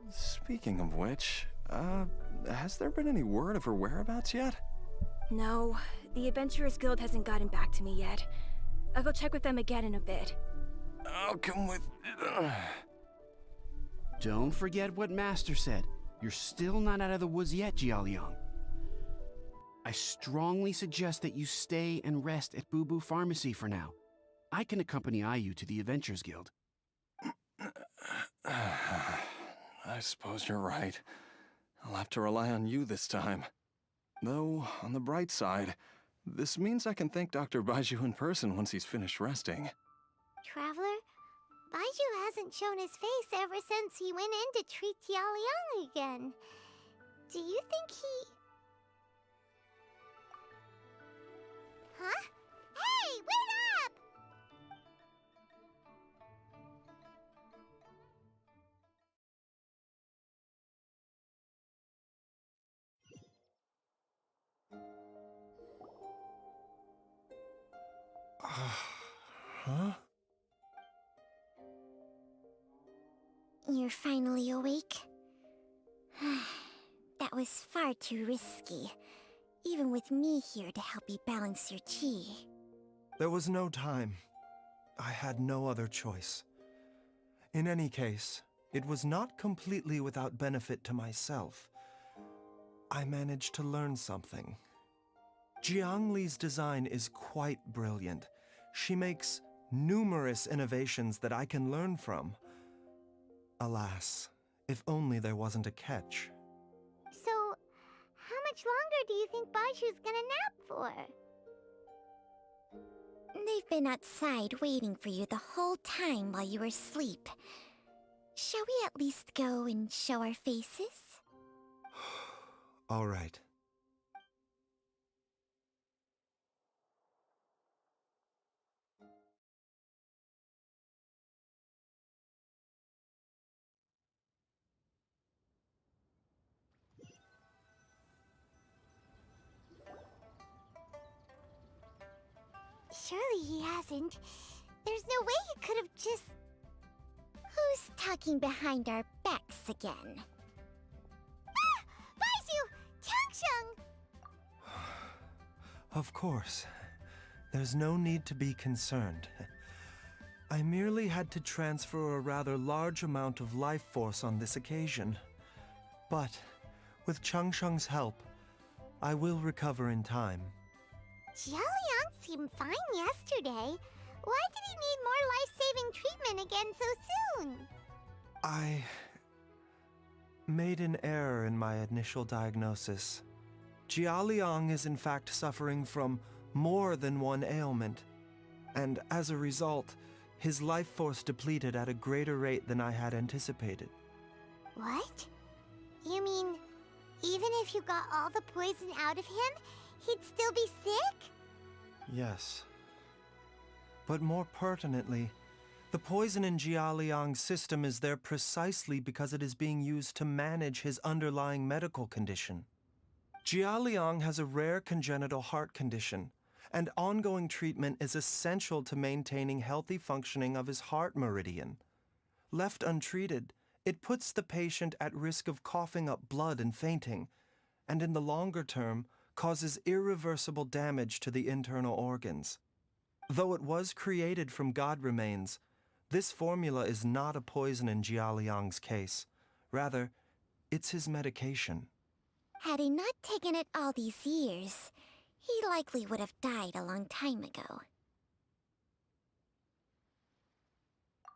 S8: Speaking of which, has there been any word of her whereabouts yet?
S5: No, the Adventurers Guild hasn't gotten back to me yet. I'll go check with them again in a bit.
S8: I'll come with...
S11: Don't forget what Master said. You're still not out of the woods yet, Jialiang. I strongly suggest that you stay and rest at Boo Boo Pharmacy for now. I can accompany Ayu to the Adventurers Guild.
S8: I suppose you're right. I'll have to rely on you this time. Though, on the bright side, this means I can thank Dr. Baiju in person once he's finished resting.
S9: Traveler, Baiju hasn't shown his face ever since he went in to treat Jialiang again. Do you think he... Huh? Hey, wait up!
S6: Huh?
S9: You're finally awake? That was far too risky. Even with me here to help you balance your chi.
S6: There was no time. I had no other choice. In any case, it was not completely without benefit to myself. I managed to learn something. Jiang Li's design is quite brilliant. She makes numerous innovations that I can learn from. Alas, if only there wasn't a catch.
S9: So, how much longer do you think Baju's gonna nap for?
S7: They've been outside waiting for you the whole time while you were asleep. Shall we at least go and show our faces?
S6: All right.
S9: Surely he hasn't. There's no way he could have just...
S7: Who's talking behind our backs again?
S9: Ah! Baizu! Changsheng!
S6: Of course. There's no need to be concerned. I merely had to transfer a rather large amount of life force on this occasion. But, with Changsheng's help, I will recover in time.
S9: Jialiang seemed fine yesterday. Why did he need more life-saving treatment again so soon?
S6: I made an error in my initial diagnosis. Jialiang is in fact suffering from more than one ailment, and as a result, his life force depleted at a greater rate than I had anticipated.
S9: What? You mean, even if you got all the poison out of him, he'd still be sick?
S6: Yes. But more pertinently, the poison in Jialiang's system is there precisely because it is being used to manage his underlying medical condition. Jialiang has a rare congenital heart condition, and ongoing treatment is essential to maintaining healthy functioning of his heart meridian. Left untreated, it puts the patient at risk of coughing up blood and fainting, and in the longer term, causes irreversible damage to the internal organs. Though it was created from God remains, this formula is not a poison in Jialiang's case. Rather, it's his medication.
S7: Had he not taken it all these years, he likely would have died a long time ago.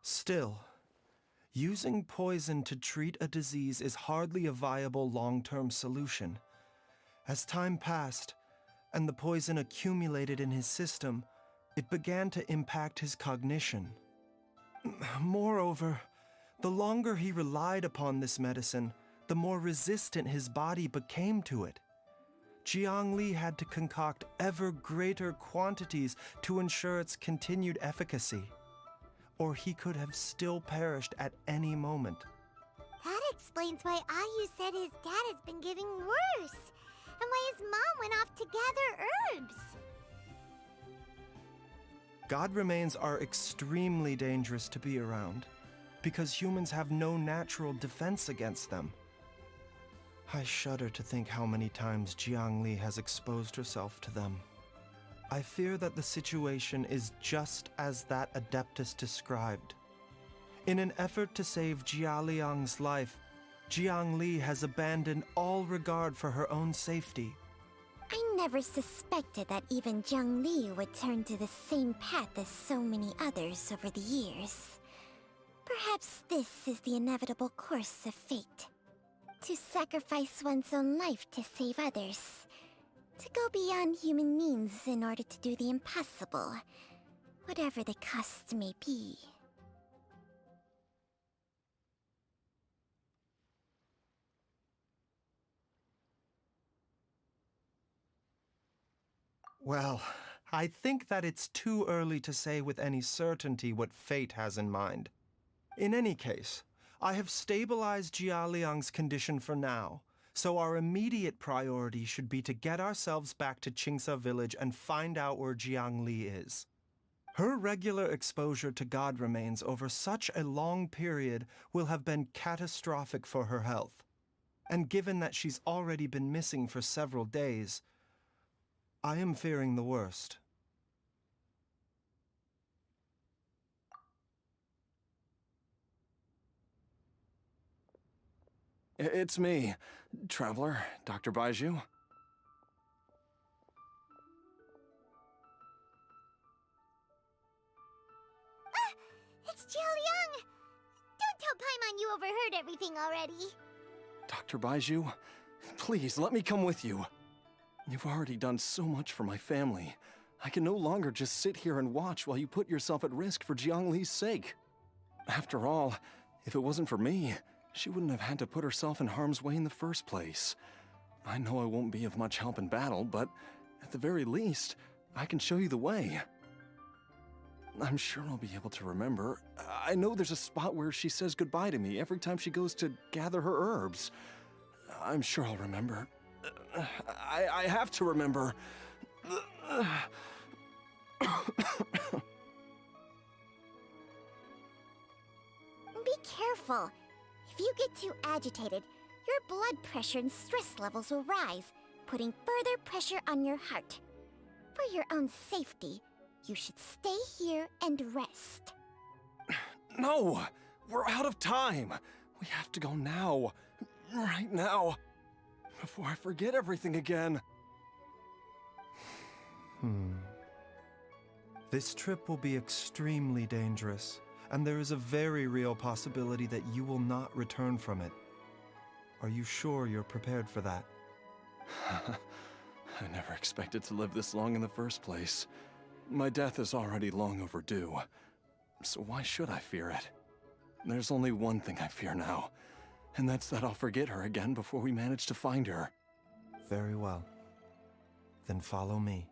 S6: Still, using poison to treat a disease is hardly a viable long-term solution. As time passed, and the poison accumulated in his system, it began to impact his cognition. Moreover, the longer he relied upon this medicine, the more resistant his body became to it. Jiang Li had to concoct ever greater quantities to ensure its continued efficacy, or he could have still perished at any moment.
S9: That explains why Ayu said his dad has been getting worse, and why his mom went off to gather herbs.
S6: God remains are extremely dangerous to be around, because humans have no natural defense against them. I shudder to think how many times Jiang Li has exposed herself to them. I fear that the situation is just as that Adeptus described. In an effort to save Jialiang's life, Jiang Li has abandoned all regard for her own safety.
S7: I never suspected that even Jiang Li would turn to the same path as so many others over the years. Perhaps this is the inevitable course of fate. To sacrifice one's own life to save others. To go beyond human means in order to do the impossible, whatever the cost may be.
S6: Well, I think that it's too early to say with any certainty what fate has in mind. In any case, I have stabilized Jialiang's condition for now, so our immediate priority should be to get ourselves back to Qingsa village and find out where Jiang Li is. Her regular exposure to God remains over such a long period will have been catastrophic for her health. And given that she's already been missing for several days, I am fearing the worst.
S8: It's me, Traveler, Dr. Baiju.
S9: It's Jialiang! Don't tell Paimon you overheard everything already.
S8: Dr. Baiju, please let me come with you. You've already done so much for my family. I can no longer just sit here and watch while you put yourself at risk for Jiangli's sake. After all, if it wasn't for me, she wouldn't have had to put herself in harm's way in the first place. I know I won't be of much help in battle, but at the very least, I can show you the way. I'm sure I'll be able to remember. I know there's a spot where she says goodbye to me every time she goes to gather her herbs. I'm sure I'll remember. I have to remember.
S9: Be careful. If you get too agitated, your blood pressure and stress levels will rise, putting further pressure on your heart. For your own safety, you should stay here and rest.
S8: No! We're out of time! We have to go now. Right now. Before I forget everything again.
S6: This trip will be extremely dangerous, and there is a very real possibility that you will not return from it. Are you sure you're prepared for that?
S8: I never expected to live this long in the first place. My death is already long overdue. So why should I fear it? There's only one thing I fear now, and that's that I'll forget her again before we manage to find her.
S6: Very well. Then follow me.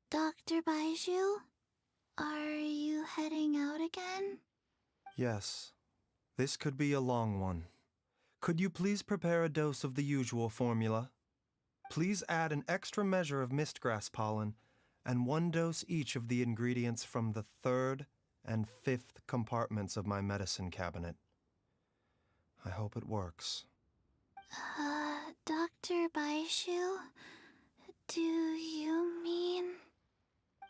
S9: Dr. Baiju, are you heading out again?
S6: Yes. This could be a long one. Could you please prepare a dose of the usual formula? Please add an extra measure of mistgrass pollen and 1 dose each of the ingredients from the 3rd and 5th compartments of my medicine cabinet. I hope it works.
S9: Dr. Baiju, do you mean...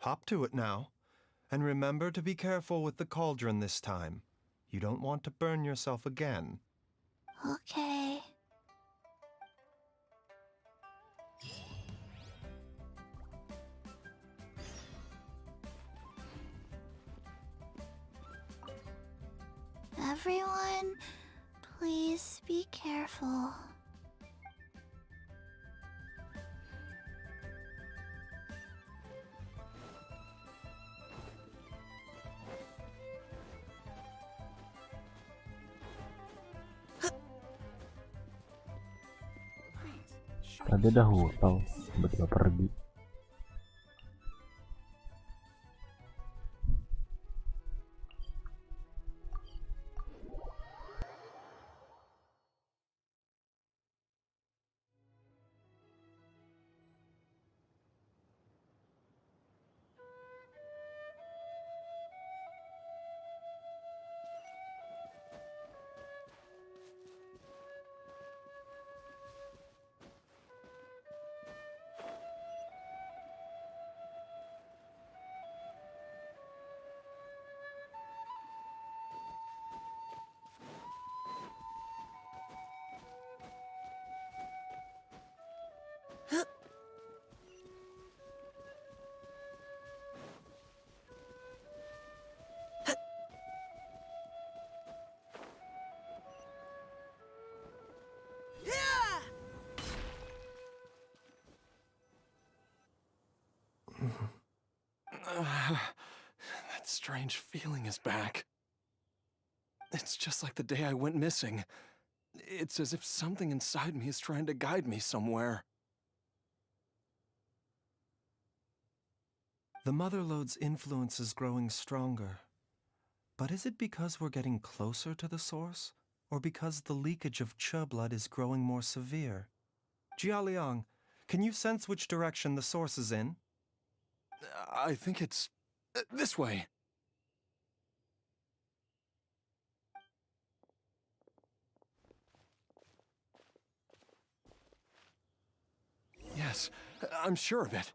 S6: Hop to it now, and remember to be careful with the cauldron this time. You don't want to burn yourself again.
S9: Okay. Everyone, please be careful.
S2: Tadi udah hutang, tiba-tiba pergi.
S8: That strange feeling is back. It's just like the day I went missing. It's as if something inside me is trying to guide me somewhere.
S6: The Motherlode's influence is growing stronger. But is it because we're getting closer to the source, or because the leakage of Che blood is growing more severe? Jialiang, can you sense which direction the source is in?
S8: I think it's this way. I'm sure of it.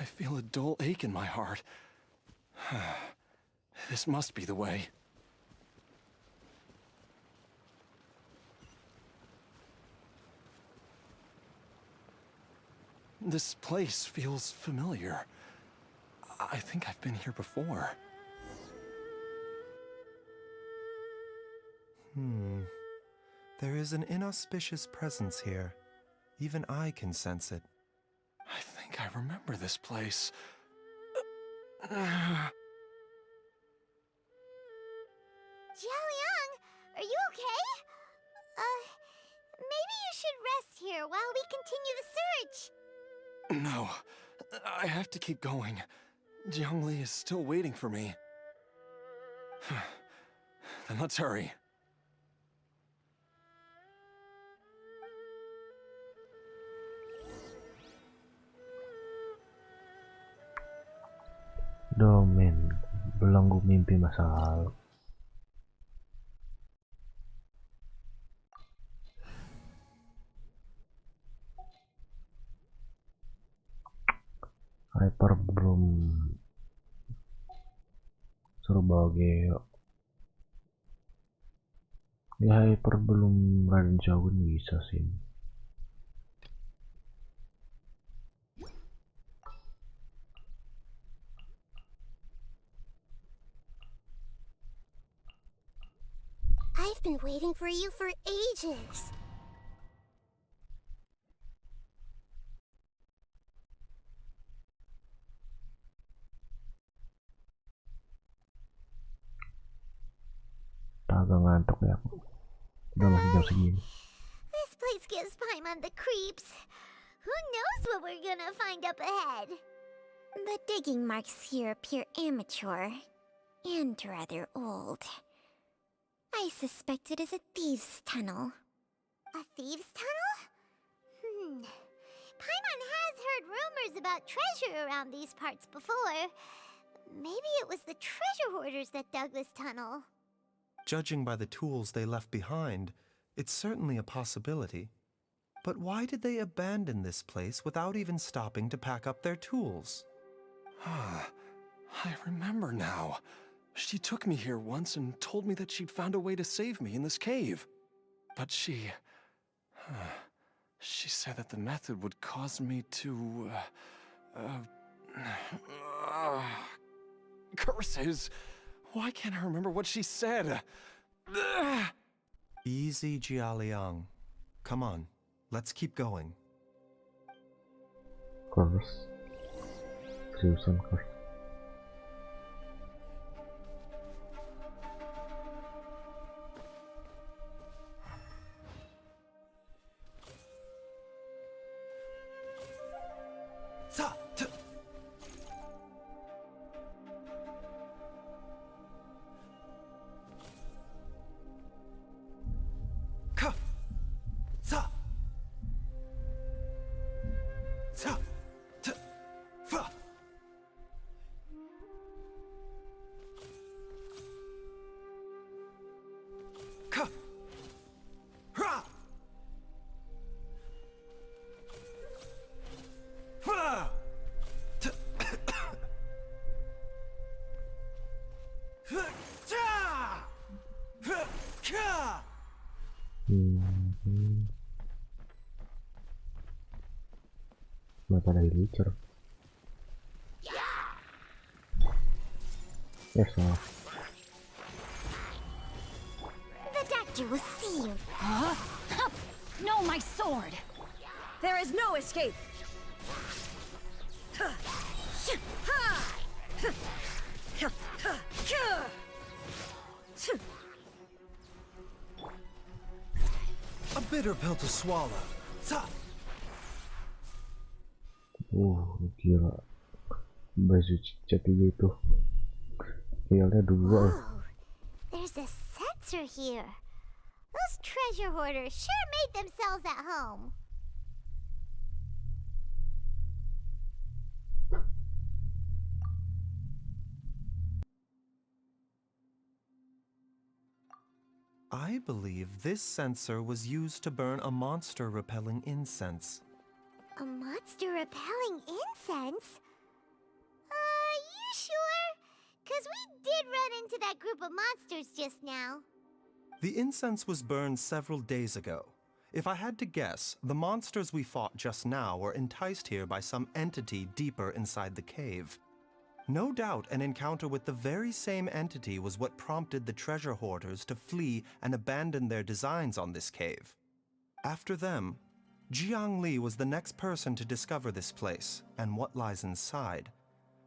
S8: I feel a dull ache in my heart. This must be the way. This place feels familiar. I think I've been here before.
S6: There is an inauspicious presence here. Even I can sense it.
S8: I think I remember this place.
S9: Jialiang, are you okay? Maybe you should rest here while we continue the search.
S8: No, I have to keep going. Jiangli is still waiting for me. Then let's hurry.
S2: Domain belenggu mimpi masa lalu. Hyper belum suruh bawa Geo. Ya Hyper belum Raden Shogun bisa sih.
S9: I've been waiting for you for ages.
S2: Agak ngantuk ya aku. Udah masih jam segini.
S9: This place gives Paimon the creeps. Who knows what we're gonna find up ahead? The digging marks here appear amateur and rather old. I suspect it is a thieves' tunnel. A thieves' tunnel? Paimon has heard rumors about treasure around these parts before. Maybe it was the treasure hoarders that dug this tunnel.
S6: Judging by the tools they left behind, it's certainly a possibility. But why did they abandon this place without even stopping to pack up their tools?
S8: I remember now. She took me here once and told me that she'd found a way to save me in this cave. But she said that the method would cause me to, curses! Why can't I remember what she said?
S6: Easy, Jialiang. Come on, let's keep going.
S2: Curse. Seriusan curse. Kenapa ada lucer? Yes, salah.
S9: The doctor will see you.
S5: Huh? No, my sword! There is no escape!
S6: A bitter pill to swallow.
S2: Gila. Baju ketiga itu. Healnya 2.
S9: Whoa, there's a sensor here. Those treasure hoarders sure made themselves at home.
S6: I believe this sensor was used to burn a monster-repelling incense.
S9: A monster repelling incense? You sure? 'Cause we did run into that group of monsters just now.
S6: The incense was burned several days ago. If I had to guess, the monsters we fought just now were enticed here by some entity deeper inside the cave. No doubt an encounter with the very same entity was what prompted the treasure hoarders to flee and abandon their designs on this cave. After them, Jiang Li was the next person to discover this place and what lies inside.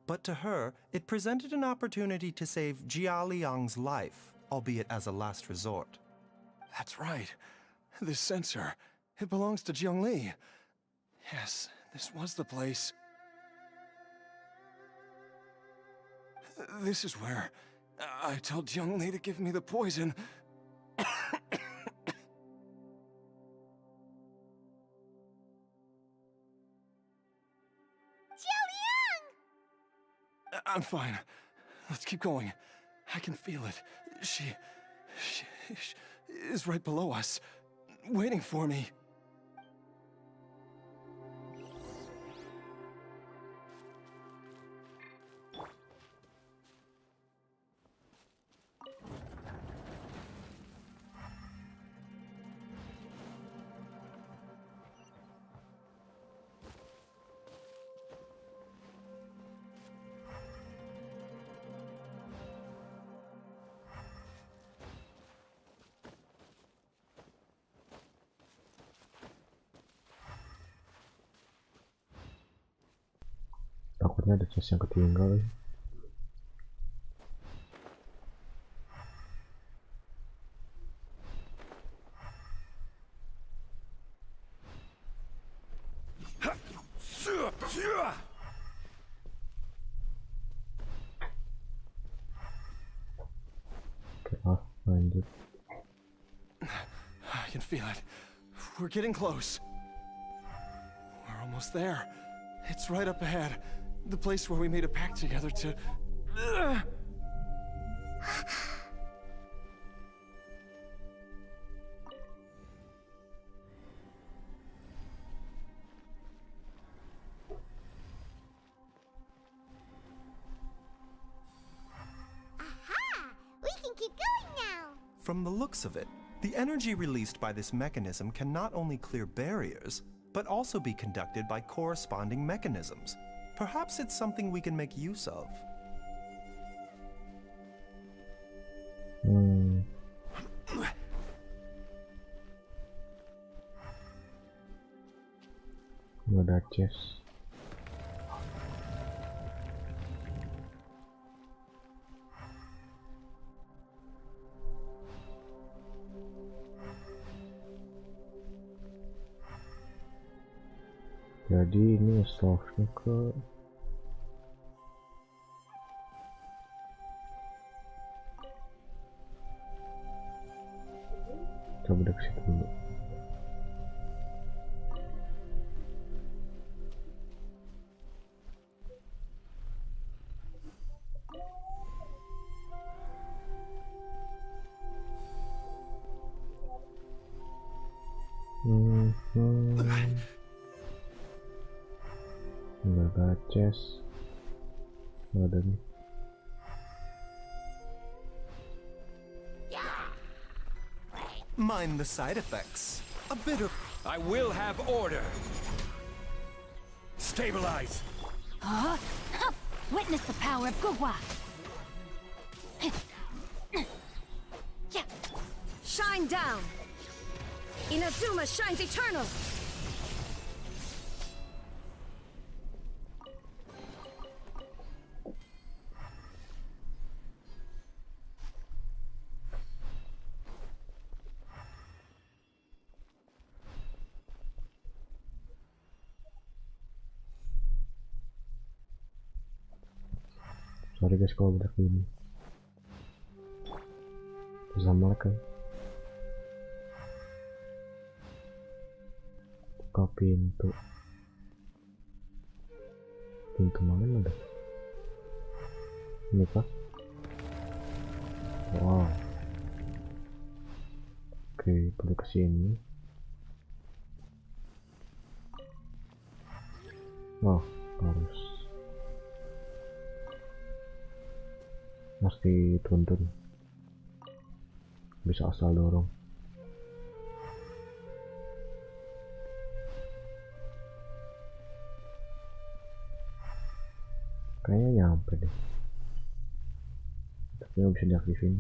S6: But to her, it presented an opportunity to save Jia Liang's life, albeit as a last resort.
S8: That's right. This sensor, it belongs to Jiang Li. Yes, this was the place. This is where I told Jiang Li to give me the poison. I'm fine. Let's keep going. I can feel it. She is right below us, waiting for me.
S2: Takutnya ada chest yang ketinggal. Oke, lanjut.
S8: I can feel it. We're getting close. We're almost there. It's right up ahead. The place where we made a pact together to...
S9: Aha! We can keep going now!
S6: From the looks of it, the energy released by this mechanism can not only clear barriers, but also be conducted by corresponding mechanisms. Perhaps it's something we can make use of.
S2: Ada chest. Jadi ini staffnya ke coba dari situ dulu. Nggak ada chest, nggak ada nih.
S6: Mind the side effects. A bit of...
S13: I will have order. Stabilize.
S7: Witness the power of Gugwa.
S5: Shine down! Inazuma shines eternal!
S2: Sorry guys kalau udah ini bersama kan buka pintu mana dah ini kah? Wow, Oke, balik ke sini. Oh, harus dituntun. Bisa asal dorong. Kayaknya nyampe deh. Tapi nggak bisa diaktifin.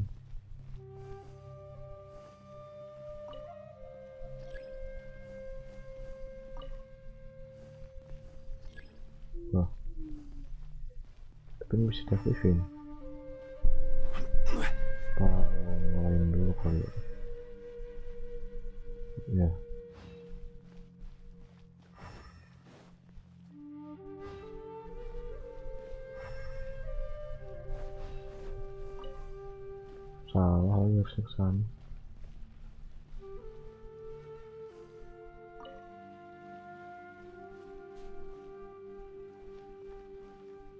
S2: Wah. Tapi nggak bisa diaktifin. Lain dulu kali ya. Ya. Salah, harus ke sana.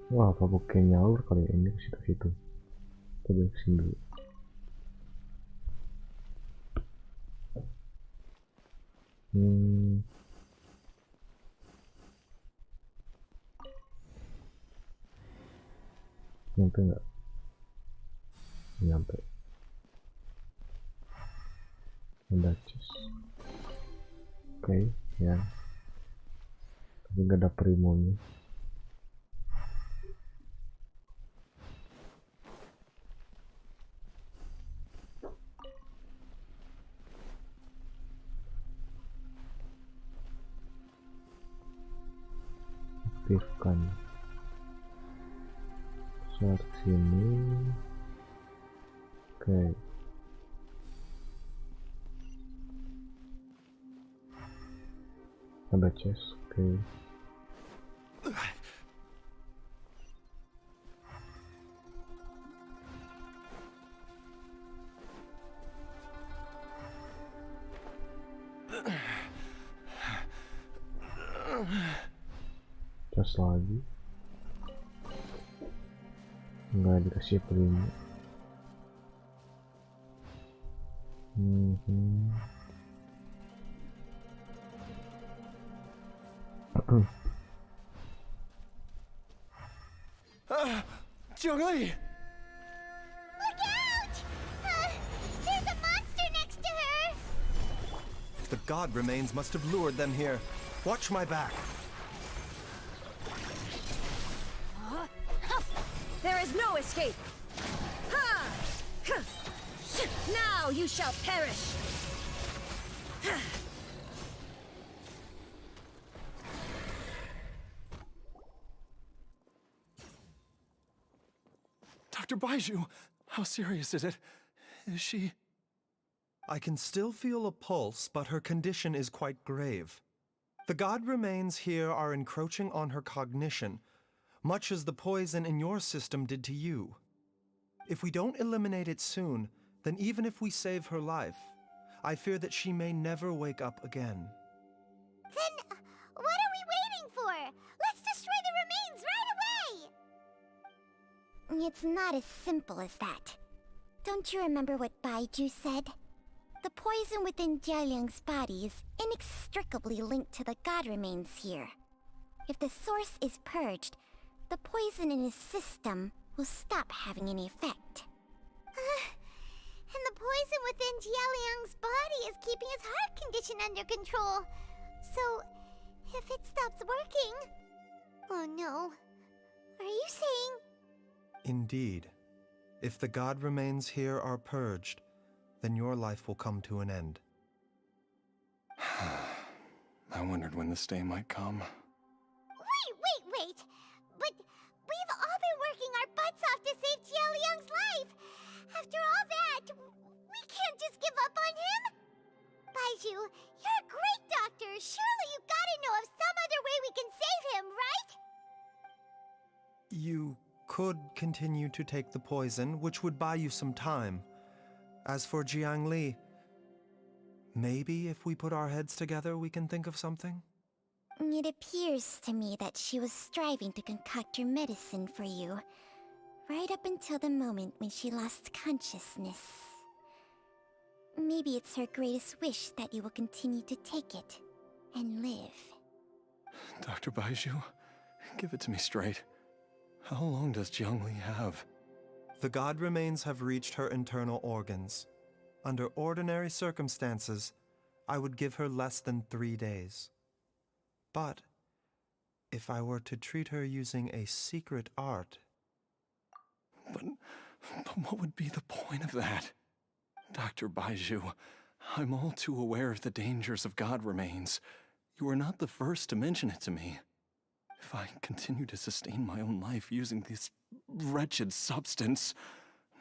S2: Wah, apa bukan nyaur kali ya, ini ke situ-situ. Coba kesini dulu. Nyampe nggak? Nyampe. Udah cus. Oke, ya. Tapi nggak ada primonya. Aktifkan. Soal sini. Oke. Ada chest. Oke. Chest lagi. Nggak dikasih primo.
S8: Jiangli!
S9: Look out! There's a monster next to her!
S6: The god remains must have lured them here. Watch my back.
S5: There is no escape! Now you shall perish!
S8: Dr. Baiju, how serious is it? Is she...
S6: I can still feel a pulse, but her condition is quite grave. The god remains here are encroaching on her cognition, much as the poison in your system did to you. If we don't eliminate it soon, then even if we save her life, I fear that she may never wake up again.
S9: Then, what are we waiting for? Let's destroy the remains right away! It's not as simple as that. Don't you remember what Baiju said? The poison within Jialiang's body is inextricably linked to the god remains here. If the source is purged, the poison in his system will stop having any effect. And the poison within Jialiang's body is keeping his heart condition under control. So, if it stops working... Oh no. Are you saying...
S6: Indeed. If the god remains here are purged, then your life will come to an end.
S8: I wondered when this day might come.
S9: Wait! But we've all been working our butts off to save Jialiang's life! After all that, we can't just give up on him! Baiju, you're a great doctor! Surely you gotta know of some other way we can save him, right?
S6: You could continue to take the poison, which would buy you some time. As for Jiangli, maybe if we put our heads together we can think of something?
S9: It appears to me that she was striving to concoct your medicine for you, right up until the moment when she lost consciousness. Maybe it's her greatest wish that you will continue to take it and live.
S8: Dr. Baizhu, give it to me straight. How long does Jiangli have?
S6: The god remains have reached her internal organs. Under ordinary circumstances, I would give her less than 3 days. But if I were to treat her using a secret art...
S8: But what would be the point of that? Dr. Baizhu, I'm all too aware of the dangers of god remains. You are not the first to mention it to me. If I continue to sustain my own life using this wretched substance,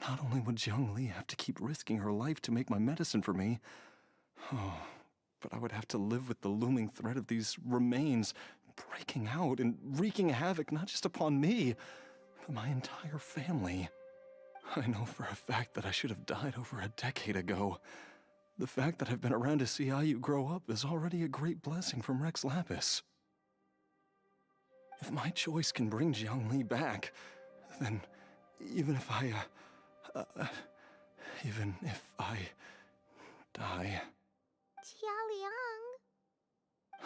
S8: not only would Jiangli have to keep risking her life to make my medicine for me, but I would have to live with the looming threat of these remains breaking out and wreaking havoc not just upon me, but my entire family. I know for a fact that I should have died over a decade ago. The fact that I've been around to see how you grow up is already a great blessing from Rex Lapis. If my choice can bring Jiangli back, then even if I die...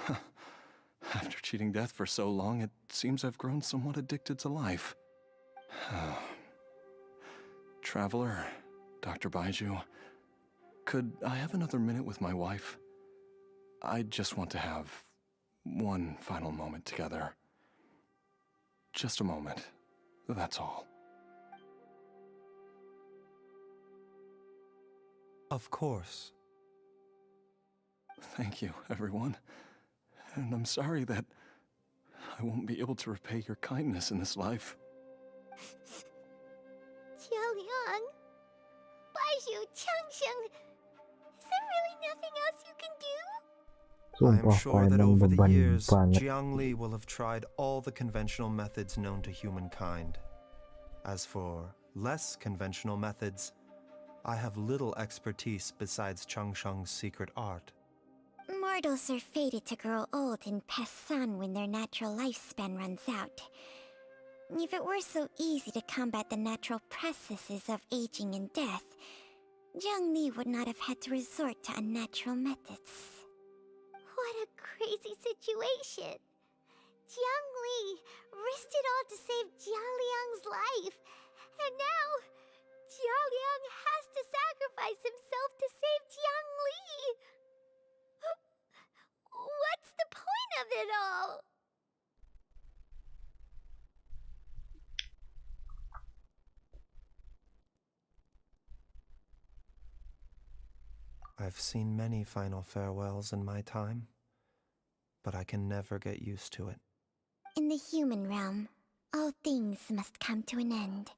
S9: Jialiang.
S8: After cheating death for so long, it seems I've grown somewhat addicted to life. Traveler, Dr. Baizhu, could I have another minute with my wife? I just want to have one final moment together. Just a moment, that's all.
S6: Of course.
S8: Thank you, everyone. And I'm sorry that I won't be able to repay your kindness in this life.
S9: Jialiang. Baizhu, Changsheng. Is there really nothing else you can do?
S6: I am
S2: Sumpah,
S6: sure that
S2: emang
S6: over the
S2: beban
S6: years,
S2: banget.
S6: Jiangli will have tried all the conventional methods known to humankind. As for less conventional methods, I have little expertise besides Changsheng's secret art.
S9: Mortals are fated to grow old and pass on when their natural lifespan runs out. If it were so easy to combat the natural processes of aging and death, Jiangli would not have had to resort to unnatural methods. What a crazy situation! Jiangli risked it all to save Jialiang's life, and now Jialiang has to sacrifice himself to save Jiangli! What's the point of it all?
S6: I've seen many final farewells in my time, but I can never get used to it.
S9: In the human realm, all things must come to an end.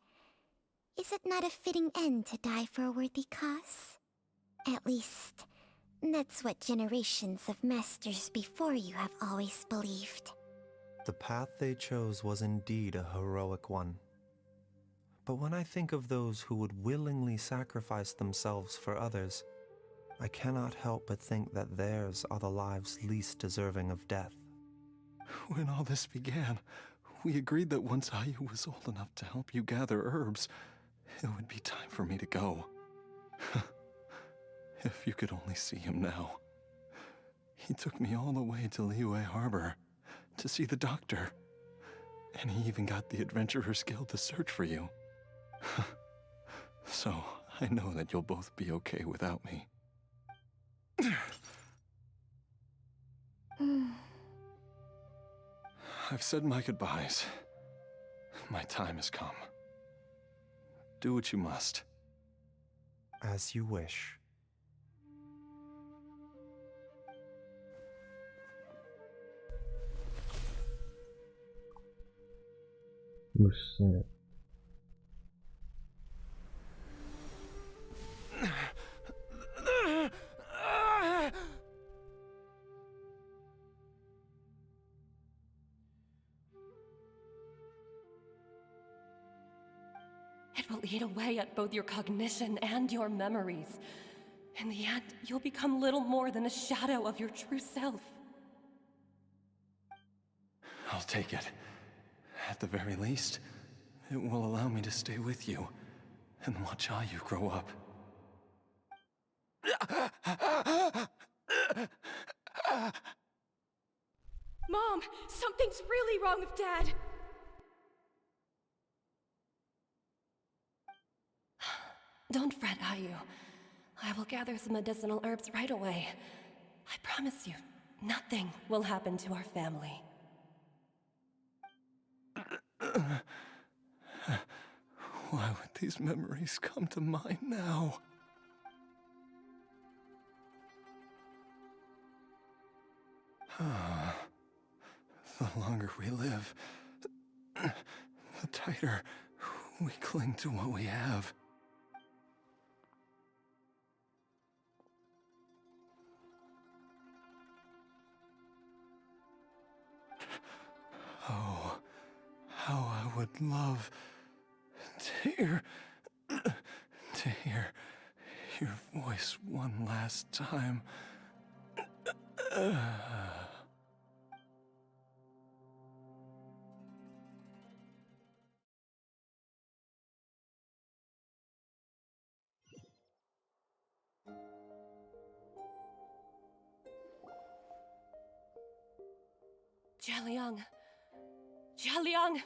S9: Is it not a fitting end to die for a worthy cause? At least, that's what generations of masters before you have always believed.
S6: The path they chose was indeed a heroic one. But when I think of those who would willingly sacrifice themselves for others, I cannot help but think that theirs are the lives least deserving of death.
S8: When all this began, we agreed that once Ayu was old enough to help you gather herbs, it would be time for me to go. If you could only see him now. He took me all the way to Liyue Harbor to see the doctor. And he even got the Adventurers Guild to search for you. So, I know that you'll both be okay without me. I've said my goodbyes. My time has come. Do what you must.
S6: As you wish.
S2: Buset.
S14: It will eat away at both your cognition and your memories. In the end, you'll become little more than a shadow of your true self.
S8: I'll take it. At the very least, it will allow me to stay with you and watch Ayu grow up.
S5: Mom, something's really wrong with Dad.
S14: Don't fret, Ayu. I will gather some medicinal herbs right away. I promise you, nothing will happen to our family.
S8: Why would these memories come to mind now? The longer we live, the tighter we cling to what we have. Oh, how I would love to hear your voice one last time.
S14: Jialiang! Jialiang!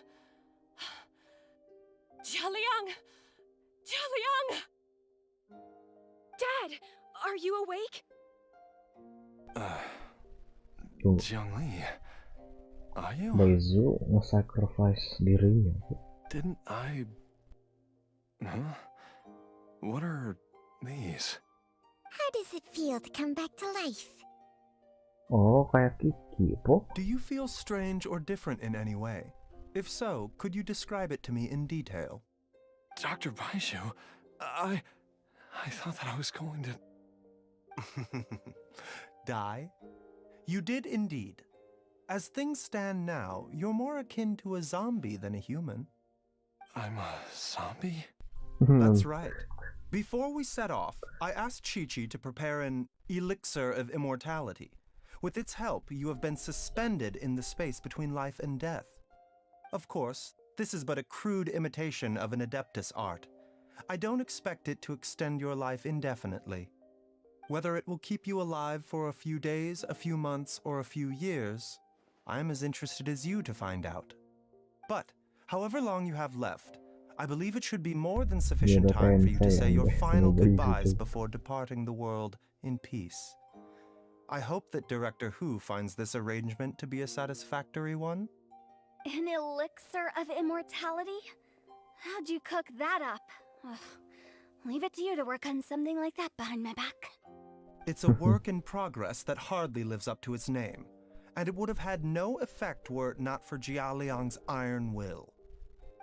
S14: Jialiang! Jialiang!
S5: Dad, are you awake?
S8: Jiangli, are you?
S2: Baizu nge-sacrifice dirinya.
S8: Didn't I... Huh? What are these?
S9: How does it feel to come back to life?
S2: Oh, kayak Kiki, po?
S6: Do you feel strange or different in any way? If so, could you describe it to me in detail?
S8: Dr. Baiju, I thought that I was going to...
S6: Die? You did indeed. As things stand now, you're more akin to a zombie than a human.
S8: I'm a zombie?
S6: That's right. Before we set off, I asked Chi-Chi to prepare an elixir of immortality. With its help, you have been suspended in the space between life and death. Of course, this is but a crude imitation of an Adeptus art. I don't expect it to extend your life indefinitely. Whether it will keep you alive for a few days, a few months, or a few years, I'm as interested as you to find out. But, however long you have left, I believe it should be more than sufficient time for you to say your final goodbyes before departing the world in peace. I hope that Director Who finds this arrangement to be a satisfactory one.
S7: An elixir of immortality? How'd you cook that up? Ugh. Leave it to you to work on something like that behind my back.
S6: It's a work in progress that hardly lives up to its name, and it would have had no effect were it not for Jialiang's iron will.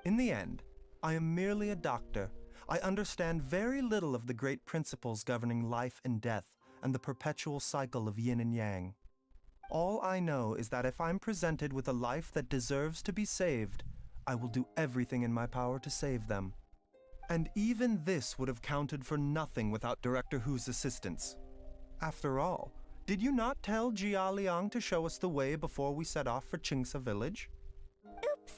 S6: In the end, I am merely a doctor. I understand very little of the great principles governing life and death and the perpetual cycle of yin and yang. All I know is that if I'm presented with a life that deserves to be saved, I will do everything in my power to save them. And even this would have counted for nothing without Director Who's assistance. After all, did you not tell Jialiang to show us the way before we set off for Qingsa village?
S7: Oops.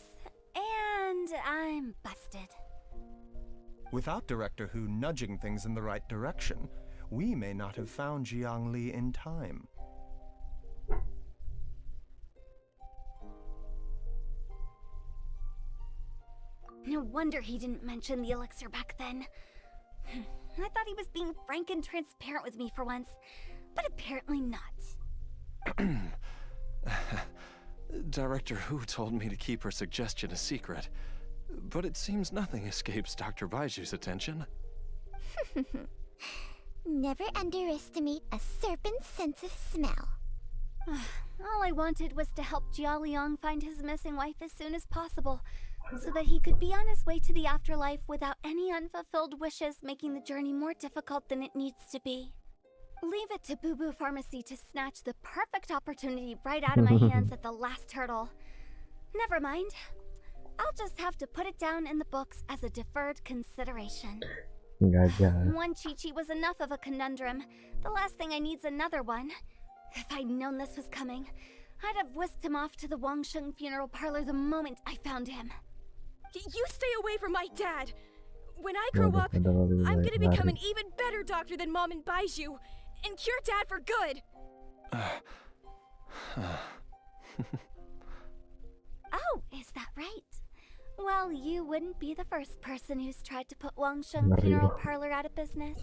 S7: And I'm busted.
S6: Without Director Who nudging things in the right direction, we may not have found Jiangli in time.
S7: No wonder he didn't mention the elixir back then. I thought he was being frank and transparent with me for once, but apparently not.
S8: Director Who told me to keep her suggestion a secret, but it seems nothing escapes Dr. Baiju's attention.
S9: Never underestimate a serpent's sense of smell.
S7: All I wanted was to help Jialiang find his missing wife as soon as possible, so that he could be on his way to the afterlife without any unfulfilled wishes making the journey more difficult than it needs to be. Leave it to Boo Boo Pharmacy to snatch the perfect opportunity right out of my hands at the last hurdle. Never mind. I'll just have to put it down in the books as a deferred consideration. One Chi-Chi was enough of a conundrum. The last thing I need's another one. If I'd known this was coming, I'd have whisked him off to the Wangsheng funeral parlor the moment I found him.
S5: You stay away from my dad! When I grow up,
S2: Ada lebih
S5: I'm
S2: baik
S5: gonna become
S2: lari.
S5: an even better doctor than Mom and Baiju, and cure Dad for good.
S7: Oh, is that right? Well, you wouldn't be the first person who's tried to put Wangsheng
S2: Ngeri
S7: Funeral
S2: loh.
S7: Parlor out of business.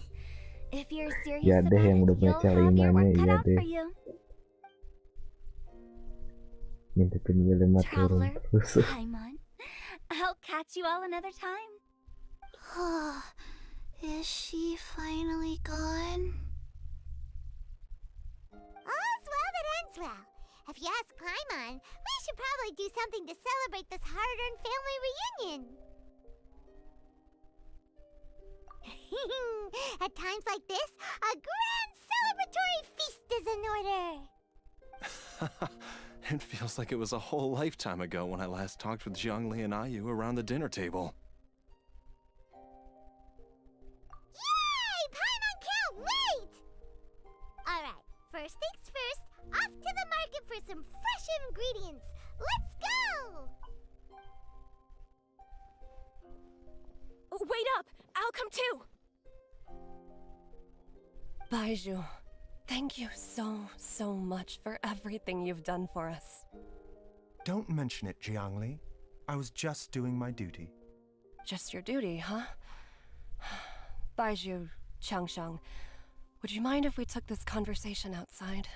S7: If you're serious
S2: Ya deh,
S7: about
S2: yang
S7: it,
S2: udah punya
S7: you'll have your
S2: celimanya,
S7: work cut
S2: iya
S7: out
S2: deh.
S7: for you.
S2: Ngintipin Yelima turun
S7: Traveler,
S2: terus.
S7: Paimon, I'll catch you all another time.
S9: Is she finally gone? All's well that ends well. If you ask Paimon, we should probably do something to celebrate this hard-earned family reunion. At times like this, a grand celebratory feast is in order.
S8: It feels like it was a whole lifetime ago when I last talked with Zhongli and Ayu around the dinner table.
S9: Yay! Paimon can't wait! Alright, first things first, off to the market for some fresh ingredients. Let's go!
S5: Wait up! I'll come too!
S14: Baiju, thank you so much for everything you've done for us.
S6: Don't mention it, Jiangli. I was just doing my duty.
S14: Just your duty, huh? Baiju, Changsheng, would you mind if we took this conversation outside?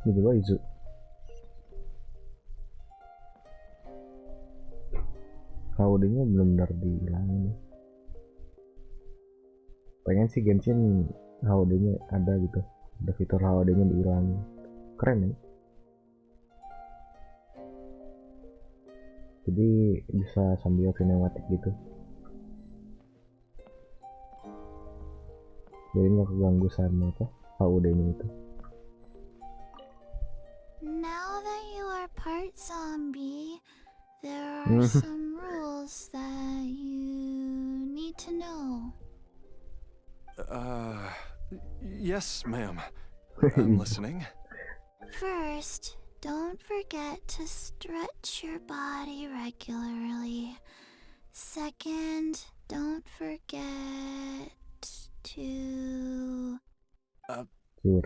S2: Jadi Baizu. Haudenya belum benar dihilangin. Pengen sih Genshin haudenya ada gitu. Ada fitur haudenya dihilangin. Keren ya. Jadi bisa sambil sinematik gitu. Jadi nggak keganggu sama apa haudenya itu.
S9: Now that you are part zombie, there are some rules that you need to know.
S8: Yes, ma'am. I'm listening.
S9: First, don't forget to stretch your body regularly. Second, don't forget to...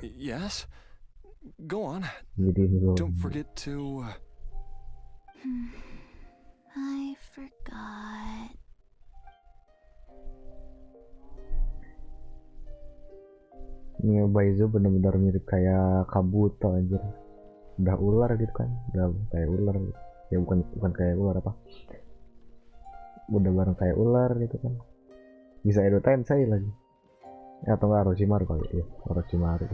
S8: Yes? Go on. Don't forget to...
S9: I forgot.
S2: Ini Baizu benar-benar mirip kayak Kabuto anjir. Udah ular gitu kan. Udah kayak ular gitu. Ya bukan kayak ular apa. Udah bareng kayak ular gitu kan. Bisa Edo Tensei lagi. Atau enggak Orochimaru kali ya. Orochimaru.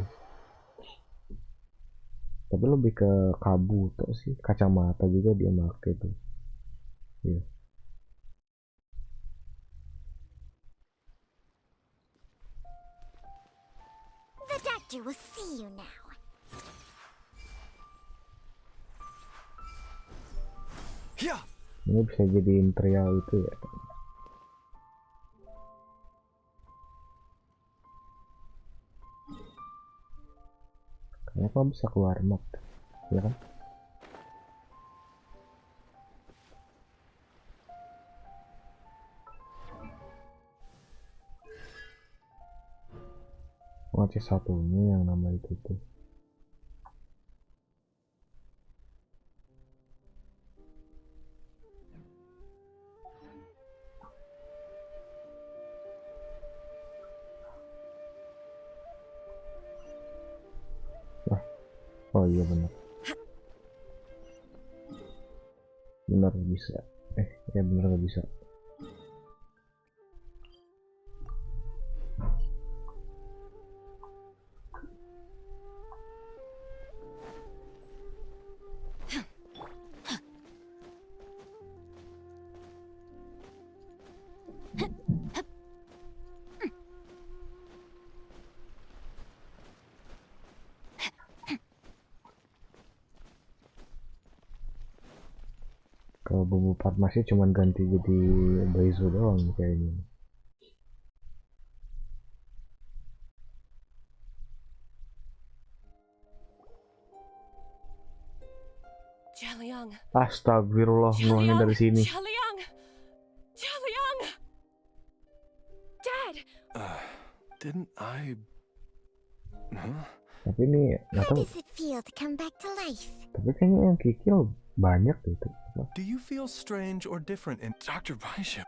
S2: Tapi lebih ke Kabuto sih. Kacamata juga dia pakai tuh. Iya.
S9: The doctor will see you now.
S2: Ini bisa jadiin trial itu ya. Kayaknya kok bisa keluar map, ya kan? Ngecek satunya yang nama itu tuh. Oh iya benar. Benar bisa. Ya benar nggak bisa. Kalau bumbu farmasi cuman ganti jadi Baizu doang kayaknya.
S14: Jialiang.
S2: Astagfirullah, ngulangin dari sini.
S14: Jialiang. Jialiang.
S5: Dad!
S8: Didn't I... Huh?
S2: Tapi ini nggak
S9: How
S2: tahu.
S9: does it feel to come back to life?
S2: Tapi kayaknya yang kikil banyak gitu.
S6: Do you feel strange or different in
S8: Dr. Baishu?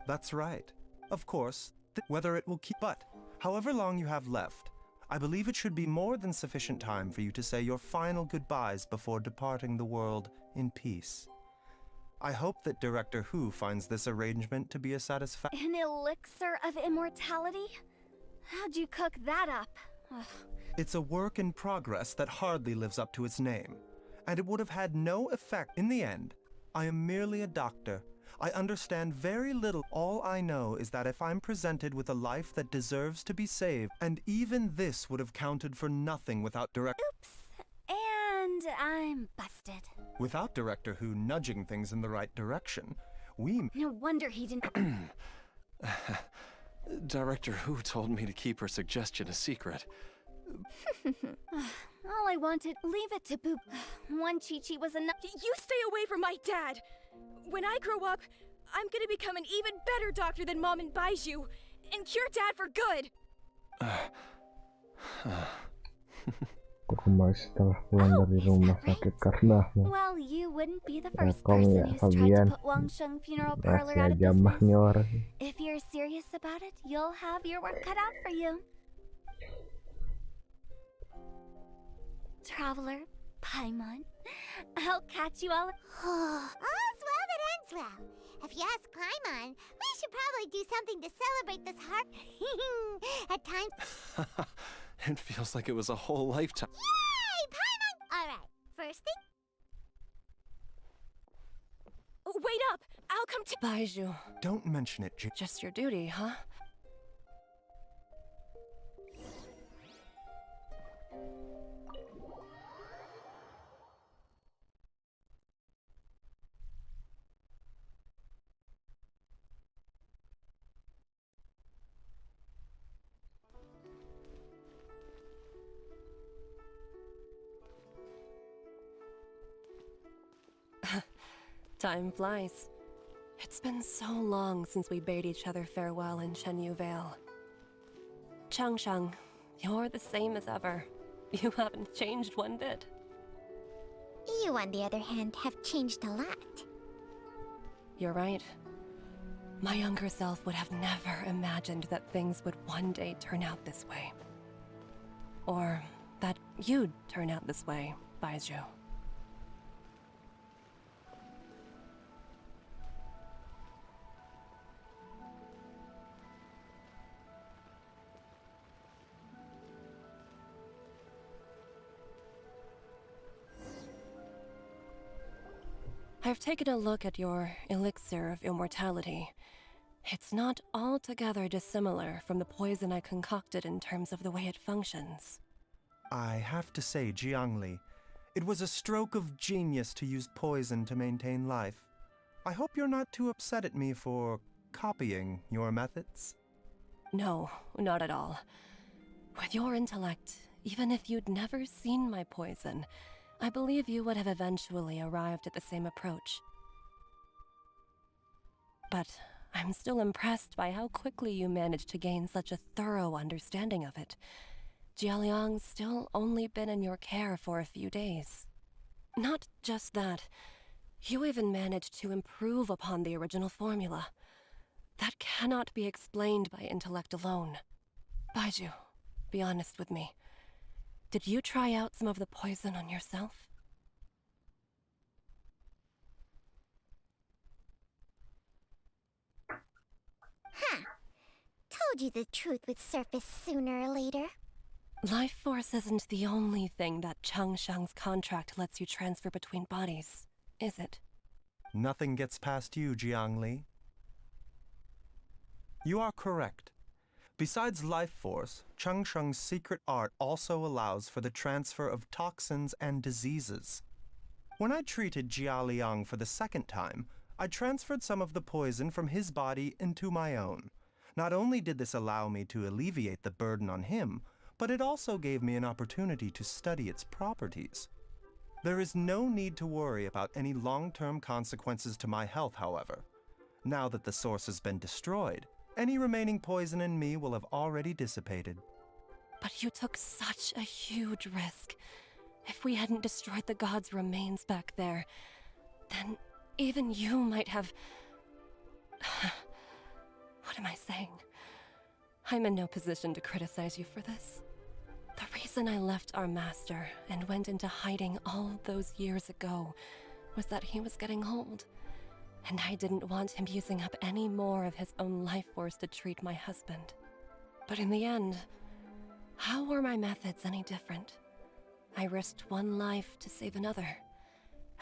S6: That's right. Of course, whether it will keep. But, however long you have left, I believe it should be more than sufficient time for you to say your final goodbyes before departing the world in peace. I hope that Director Who finds this arrangement to be a satisfactory.
S7: An elixir of immortality? How'd you cook that up? Ugh.
S6: It's a work in progress that hardly lives up to its name, and it would have had no effect. In the end, I am merely a doctor. I understand very little. All I know is that if I'm presented with a life that deserves to be saved, and even this would have counted for nothing without
S7: Oops. And I'm busted.
S6: Without Director Who nudging things in the right direction, we...
S7: No wonder he didn't...
S8: Director Who told me to keep her suggestion a secret.
S7: All I wanted, leave it to Boop. One Chi-Chi was enough.
S5: You stay away from my dad! When I grow up, I'm gonna become an even better doctor than Mom and Baiju, and cure Dad for good!
S2: Aku kemarin setelah pulang dari rumah sakit karena
S7: Well, you wouldn't be the first
S2: Kong
S7: person
S2: ya,
S7: who's tried
S2: Fabian.
S7: to put Wangsheng Funeral Parlor
S2: Rahasia
S7: out of
S2: jamahnya
S7: business.
S2: orang.
S7: If you're serious about it, you'll have your work cut out for you. Traveler, Paimon, I'll catch you all.
S9: All's well that ends well. If you ask Paimon, we should probably do something to celebrate this heart. At times.
S8: It feels like it was a whole lifetime.
S9: Yay, Paimon! Alright, first thing.
S5: Wait up! I'll come to—
S14: Baiju.
S6: Don't mention it,
S14: Just your duty, huh? Time flies. It's been so long since we bade each other farewell in Shenyu Vale. Changshang, you're the same as ever. You haven't changed one bit.
S9: You, on the other hand, have changed a lot.
S14: You're right. My younger self would have never imagined that things would one day turn out this way. Or that you'd turn out this way, Baiju. I've taken a look at your elixir of immortality. It's not altogether dissimilar from the poison I concocted in terms of the way it functions.
S6: I have to say, Jiangli, it was a stroke of genius to use poison to maintain life. I hope you're not too upset at me for copying your methods.
S14: No, not at all. With your intellect, even if you'd never seen my poison, I believe you would have eventually arrived at the same approach. But I'm still impressed by how quickly you managed to gain such a thorough understanding of it. Jialiang's still only been in your care for a few days. Not just that, you even managed to improve upon the original formula. That cannot be explained by intellect alone. Baiju, be honest with me. Did you try out some of the poison on yourself?
S9: Huh. Told you the truth would surface sooner or later.
S14: Life force isn't the only thing that Changshang's contract lets you transfer between bodies, is it?
S6: Nothing gets past you, Jiangli. You are correct. Besides life force, Changsheng's secret art also allows for the transfer of toxins and diseases. When I treated Jia Liang for the second time, I transferred some of the poison from his body into my own. Not only did this allow me to alleviate the burden on him, but it also gave me an opportunity to study its properties. There is no need to worry about any long-term consequences to my health, however. Now that the source has been destroyed, any remaining poison in me will have already dissipated.
S14: But you took such a huge risk. If we hadn't destroyed the god's remains back there, then even you might have... What am I saying? I'm in no position to criticize you for this. The reason I left our master and went into hiding all those years ago was that he was getting old, and I didn't want him using up any more of his own life force to treat my husband. But in the end, how were my methods any different? I risked one life to save another,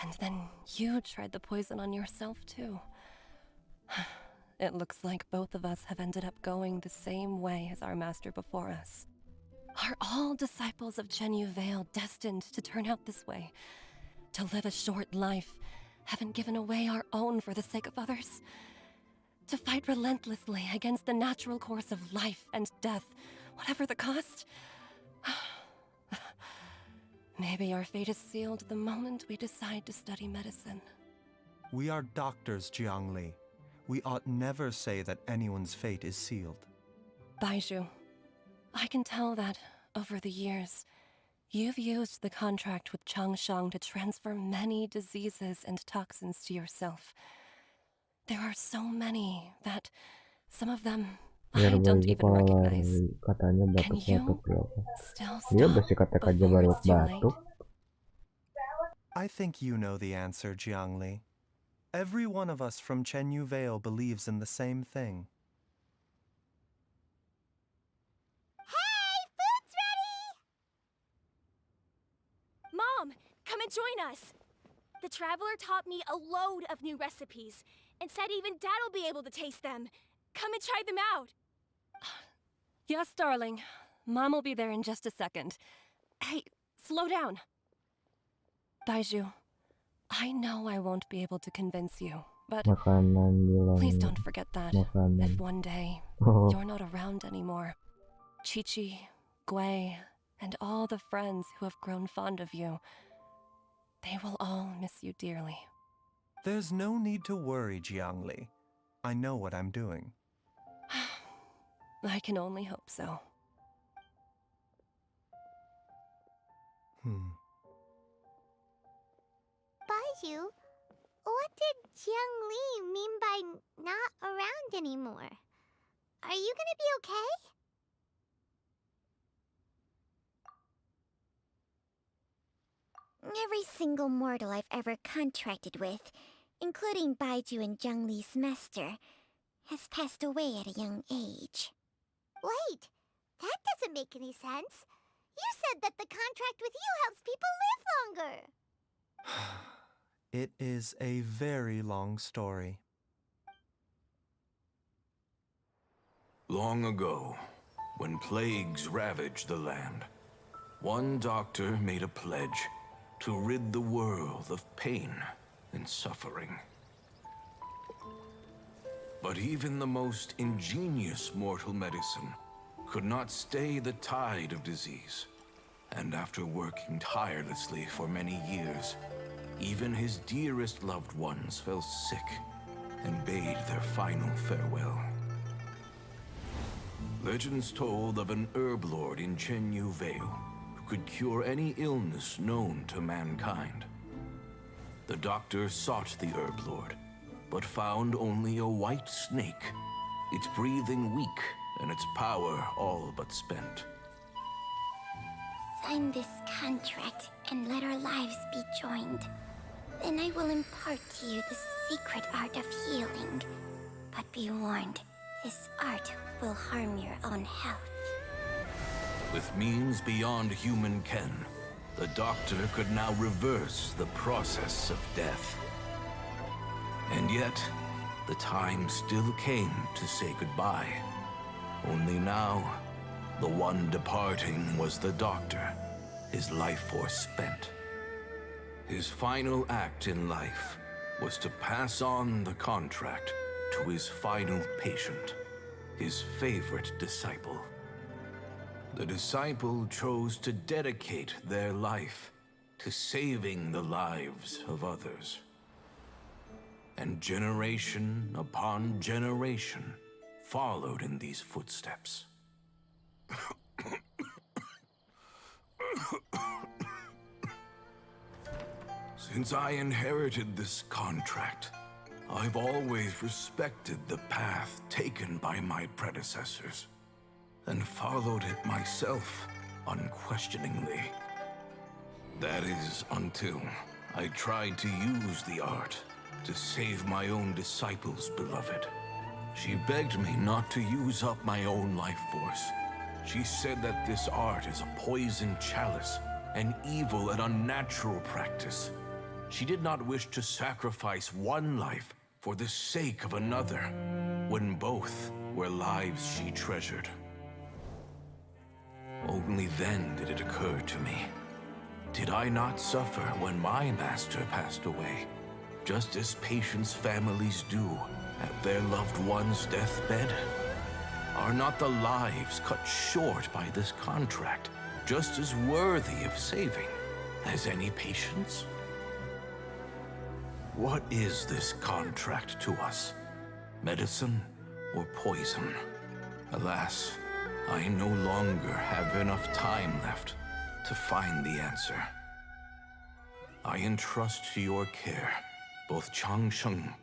S14: and then you tried the poison on yourself too. It looks like both of us have ended up going the same way as our master before us. Are all disciples of Chenyu Vale destined to turn out this way? To live a short life, having given away our own for the sake of others? To fight relentlessly against the natural course of life and death, whatever the cost? Maybe our fate is sealed the moment we decide to study medicine.
S6: We are doctors, Jiangli. We ought never say that anyone's fate is sealed.
S14: Baizhu, I can tell that, over the years, you've used the contract with Changshang to transfer many diseases and toxins to yourself. There are so many that some of them I don't even recognize.
S2: Katanya
S14: Can you
S2: batuk-batuk.
S14: still
S2: Dia
S14: stop
S2: bersikap aja
S14: before it's too late?
S2: batuk-batuk.
S6: I think you know the answer, Jiangli. Every one of us from Chenyu Vale believes in the same thing.
S9: Hey, food's ready!
S5: Mom, come and join us. The Traveler taught me a load of new recipes and said even Dad will be able to taste them. Come and try them out.
S14: Yes, darling. Mom will be there in just a second. Hey, slow down. Baizhu, I know I won't be able to convince you, but
S2: Makanan bilang.
S14: please don't forget that
S2: Makanan.
S14: if one day you're not around anymore, Chi-Chi, Gui, and all the friends who have grown fond of you, they will all miss you dearly.
S6: There's no need to worry, Jiangli. I know what I'm doing.
S14: I can only hope so.
S9: Baizhu, what did Jiangli mean by not around anymore? Are you gonna be okay? Every single mortal I've ever contracted with, including Baizhu and Zhengli's master, has passed away at a young age. Wait, that doesn't make any sense. You said that the contract with you helps people live longer.
S6: It is a very long story.
S15: Long ago, when plagues ravaged the land, one doctor made a pledge to rid the world of pain and suffering. But even the most ingenious mortal medicine could not stay the tide of disease. And after working tirelessly for many years, even his dearest loved ones fell sick and bade their final farewell. Legends told of an herb lord in Chenyu Vale who could cure any illness known to mankind. The doctor sought the herb lord, but found only a white snake, its breathing weak and its power all but spent.
S9: Sign this contract and let our lives be joined. Then I will impart to you the secret art of healing. But be warned, this art will harm your own health.
S15: With means beyond human ken, the doctor could now reverse the process of death. And yet, the time still came to say goodbye. Only now, the one departing was the doctor, his life force spent. His final act in life was to pass on the contract to his final patient, his favorite disciple. The disciple chose to dedicate their life to saving the lives of others. And generation upon generation followed in these footsteps. Since I inherited this contract, I've always respected the path taken by my predecessors, and followed it myself unquestioningly. That is, until I tried to use the art to save my own disciple's beloved. She begged me not to use up my own life force. She said that this art is a poison chalice, an evil and unnatural practice. She did not wish to sacrifice one life for the sake of another, when both were lives she treasured. Only then did it occur to me. Did I not suffer when my master passed away, just as patients' families do at their loved one's deathbed? Are not the lives cut short by this contract just as worthy of saving as any patients? What is this contract to us? Medicine or poison? Alas, I no longer have enough time left to find the answer. I entrust to your care both Changsheng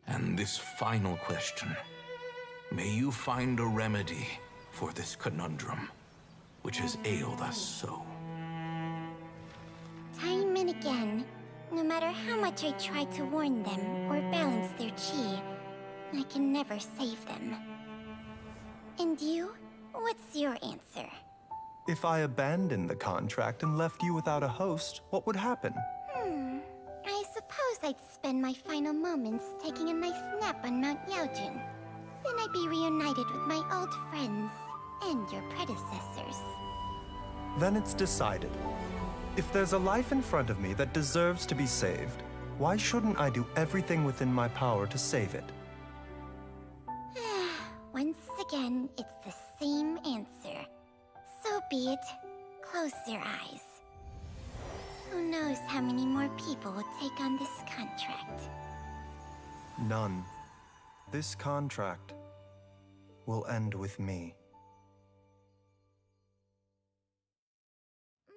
S15: and this final question. May you find a remedy for this conundrum, which has ailed us so.
S9: Time and again, no matter how much I try to warn them or balance their chi, I can never save them. And you? What's your answer?
S6: If I abandoned the contract and left you without a host, what would happen?
S9: I suppose I'd spend my final moments taking a nice nap on Mount Yaojin. Then I'd be reunited with my old friends and your predecessors.
S6: Then it's decided. If there's a life in front of me that deserves to be saved, why shouldn't I do everything within my power to save it?
S9: Once again, it's the same answer. So be it. Close your eyes. Who knows how many more people will take on this contract?
S6: None. This contract will end with me.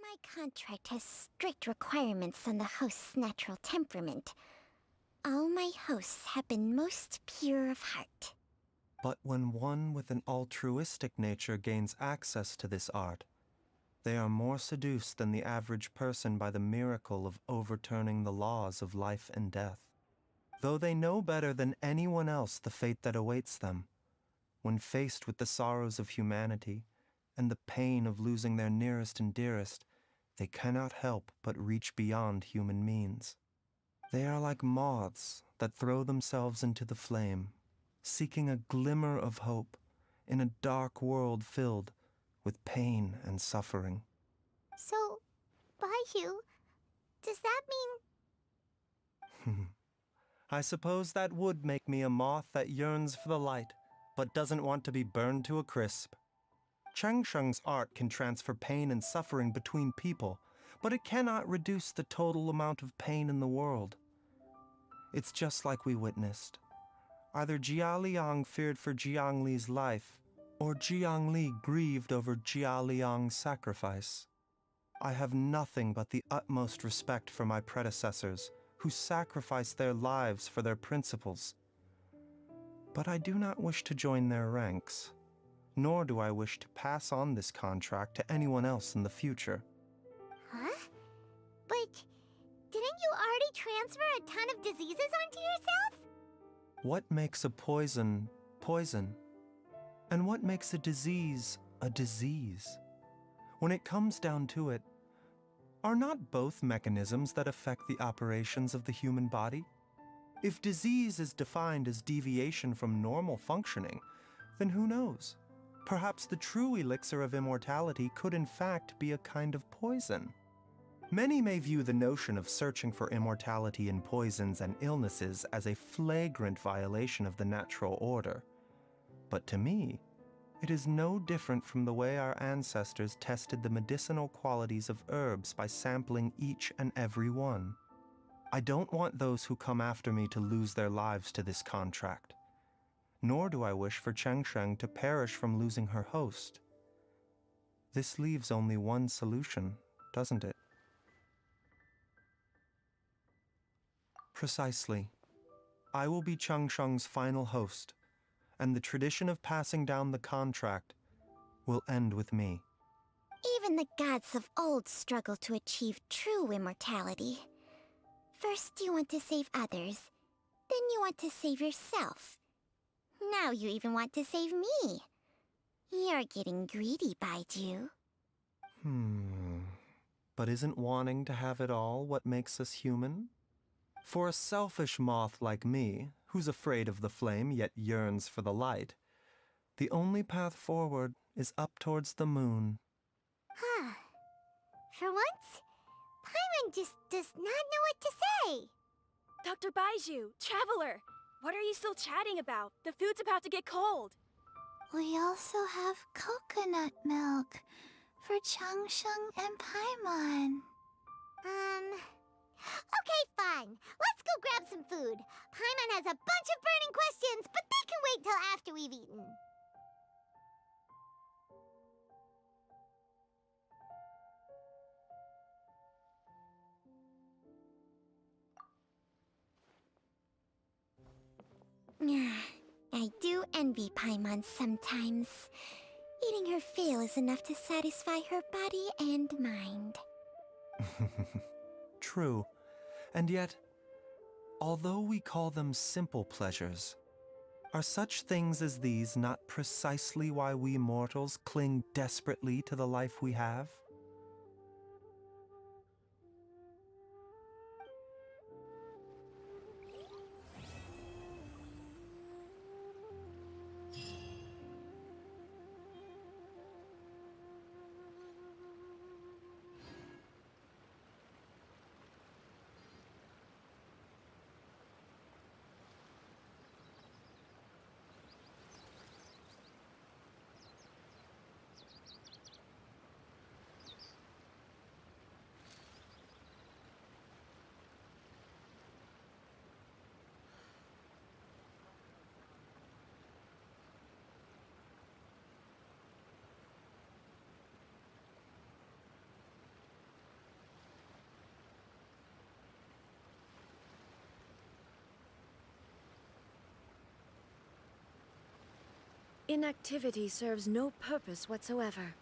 S9: My contract has strict requirements on the host's natural temperament. All my hosts have been most pure of heart.
S6: But when one with an altruistic nature gains access to this art, they are more seduced than the average person by the miracle of overturning the laws of life and death. Though they know better than anyone else the fate that awaits them, when faced with the sorrows of humanity and the pain of losing their nearest and dearest, they cannot help but reach beyond human means. They are like moths that throw themselves into the flame, seeking a glimmer of hope in a dark world filled with pain and suffering.
S9: So, Baiju, does that mean...
S6: I suppose that would make me a moth that yearns for the light, but doesn't want to be burned to a crisp. Changsheng's art can transfer pain and suffering between people, but it cannot reduce the total amount of pain in the world. It's just like we witnessed. Either Jia Liang feared for Jiang Li's life, or Jiang Li grieved over Jia Liang's sacrifice. I have nothing but the utmost respect for my predecessors, who sacrificed their lives for their principles. But I do not wish to join their ranks, nor do I wish to pass on this contract to anyone else in the future.
S9: Huh? But didn't you already transfer a ton of diseases onto yourself?
S6: What makes a poison, poison? And what makes a disease a disease? When it comes down to it, are not both mechanisms that affect the operations of the human body? If disease is defined as deviation from normal functioning, then who knows? Perhaps the true elixir of immortality could in fact be a kind of poison. Many may view the notion of searching for immortality in poisons and illnesses as a flagrant violation of the natural order. But to me, It is no different from the way our ancestors tested the medicinal qualities of herbs by sampling each and every one. I don't want those who come after me to lose their lives to this contract. Nor do I wish for Cheng Sheng to perish from losing her host. This leaves only one solution, doesn't it? Precisely. I will be Cheng Sheng's final host, and the tradition of passing down the contract will end with me.
S9: Even the gods of old struggle to achieve true immortality. First you want to save others, then you want to save yourself. Now you even want to save me. You're getting greedy, Baiju.
S6: But isn't wanting to have it all what makes us human? For a selfish moth like me, who's afraid of the flame yet yearns for the light, the only path forward is up towards the moon.
S9: For once, Paimon just does not know what to say.
S5: Dr. Baiju, Traveler, what are you still chatting about? The food's about to get cold.
S9: We also have coconut milk for Cheng Sheng and Paimon. Okay, fine. Let's go grab some food. Paimon has a bunch of burning questions, but they can wait till after we've eaten. I do envy Paimon sometimes. Eating her fill is enough to satisfy her body and mind.
S6: True. And yet, although we call them simple pleasures, are such things as these not precisely why we mortals cling desperately to the life we have?
S16: Inactivity serves no purpose whatsoever.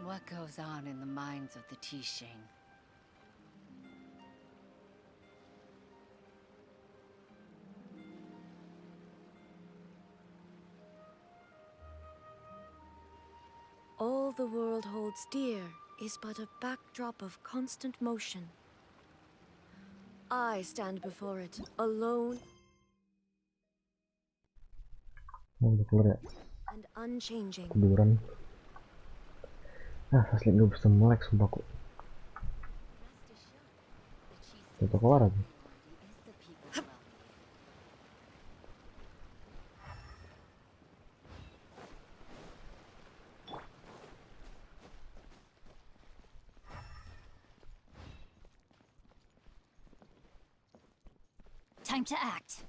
S17: What goes on in the minds of the Tixing?
S16: All the world holds dear is but a backdrop of constant motion. I stand before it, alone and unchanging.
S2: Tiduran. Asli gue bisa melek sumpah kok. Udah keluar lagi.
S7: Time to act.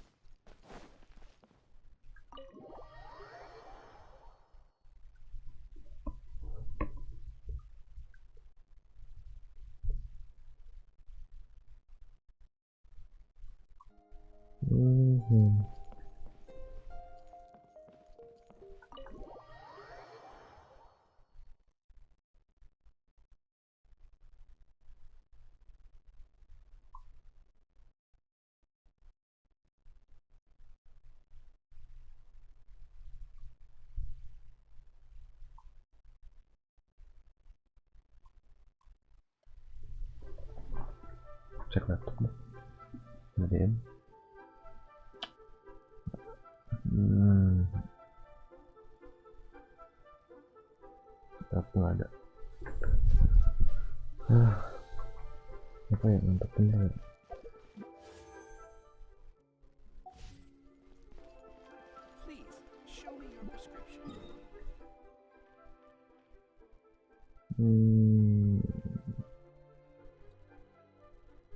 S2: Cek laptop deh. Nyariin. Tapi nggak ada. Apa ya, mantap bener ya.
S11: Please, show me your prescription.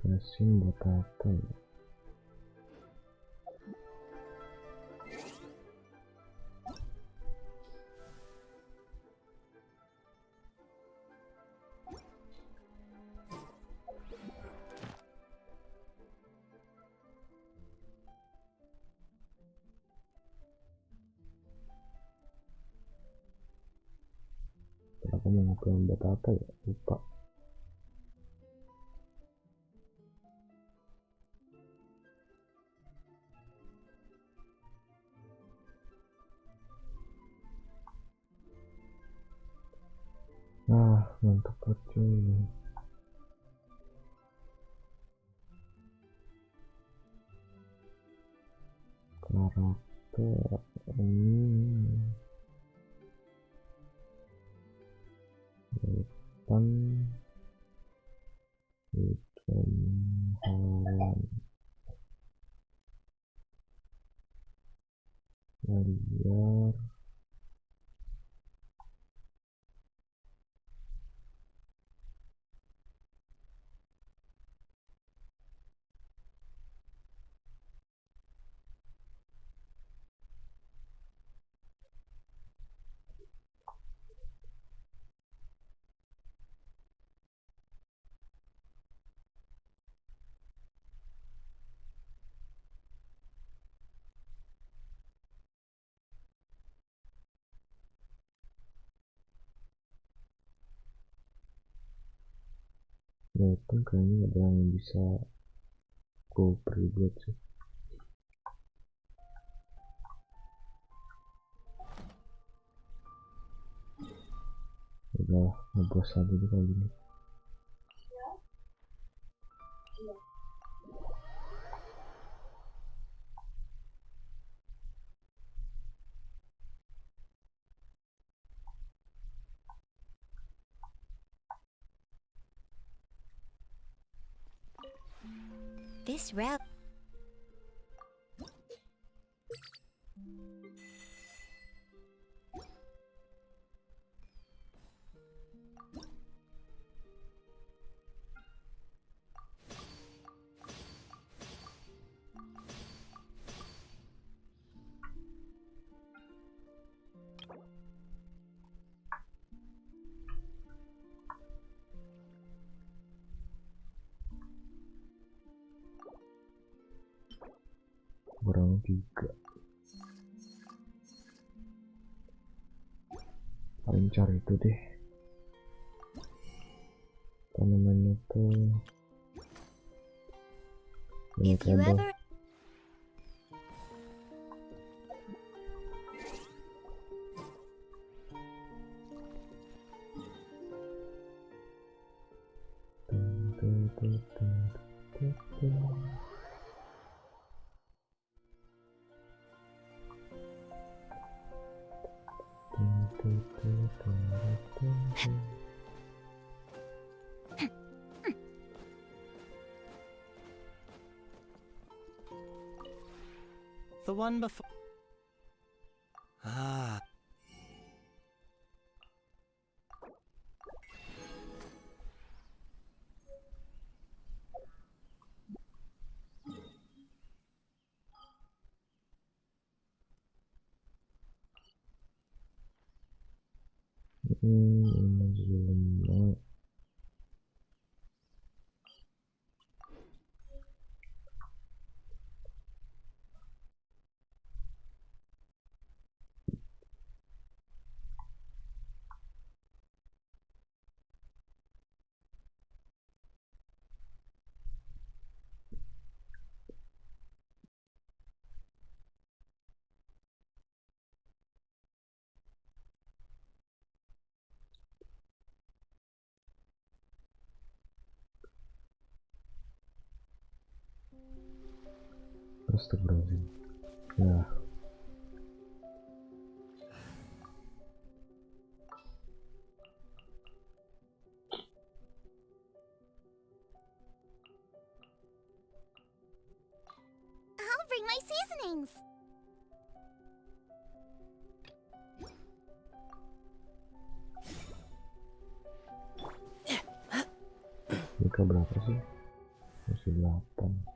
S2: Mesin buat apa ya? Aku mau ngobrol buat apa ya? Lupa. Mantap banget cuy. Karakter ini depan halan liar ya, itu kayaknya ada yang bisa go buat sih. Udah ngebos aja deh kalau gini.
S9: This route.
S2: Kurang 3. Paling cari itu deh, apa namanya tuh, ini kabel.
S6: the one before. Ah.
S2: Astagfirullahaladzim. Ya.
S9: I'll bring my seasonings.
S2: Jika berapa sih? Masih 8.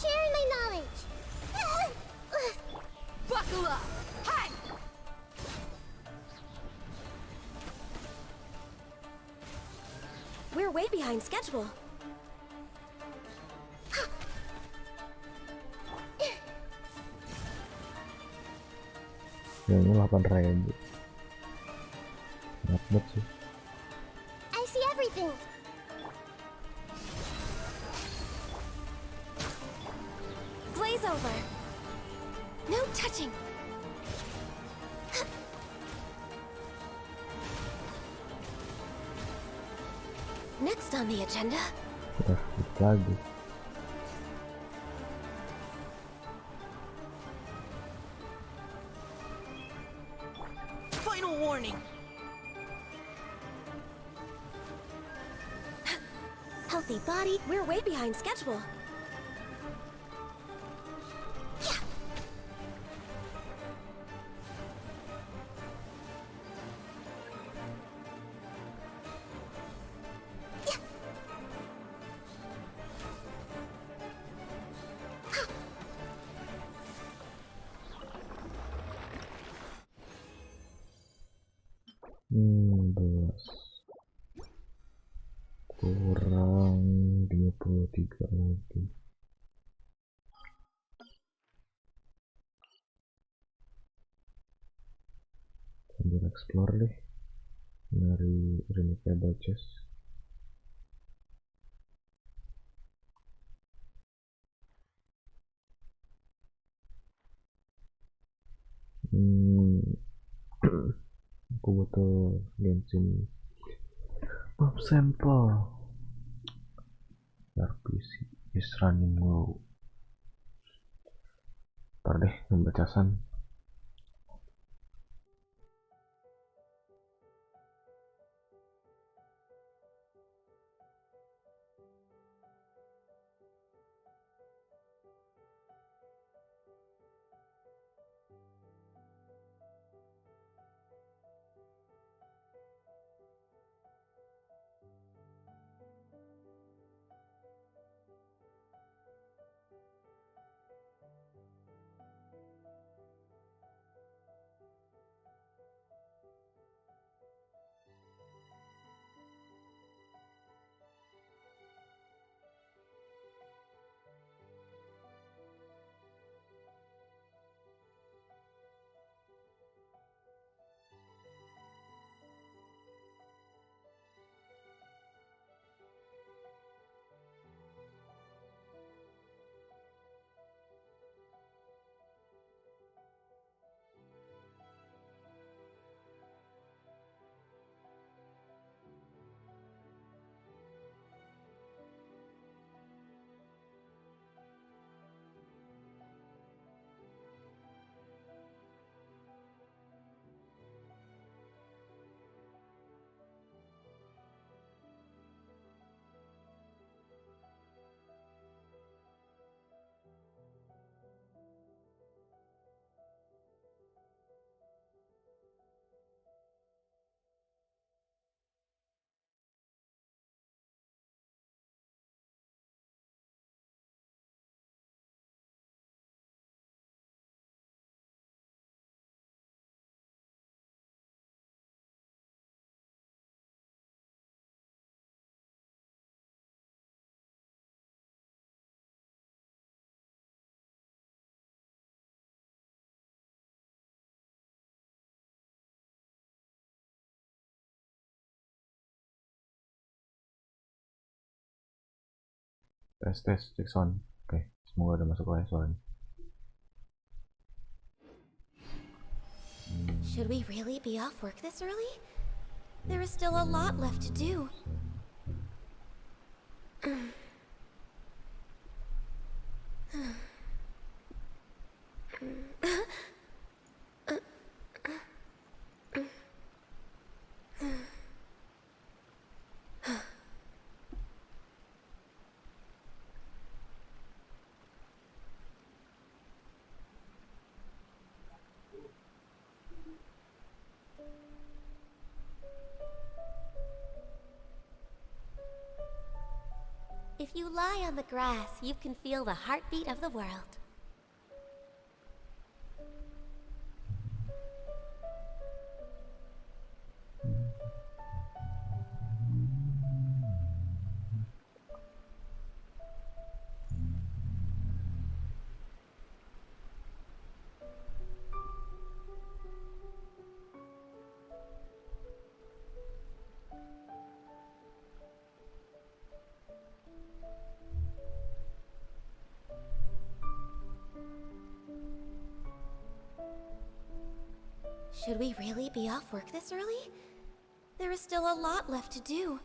S9: Sharing my knowledge.
S5: Buckle up! Hi! We're way behind schedule.
S2: Yang ini 8.000. Berat banget sih.
S9: I see everything.
S5: Glaze over. No touching. Next on the agenda.
S2: Lagi.
S12: Final warning.
S5: Healthy body. We're way behind schedule.
S2: Kurang 23 lagi. Sambil explore deh, nyari remarkable chest. Aku butuh GENSIN map sampel. RPC is running low. Ntar deh pembacasan. Tes cek sound. Oke, semoga udah masuk lah suaranya.
S5: Should we really be off work this early? There is still a lot left to do. If you lie on the grass, you can feel the heartbeat of the world. Should we really be off work this early? There is still a lot left to do.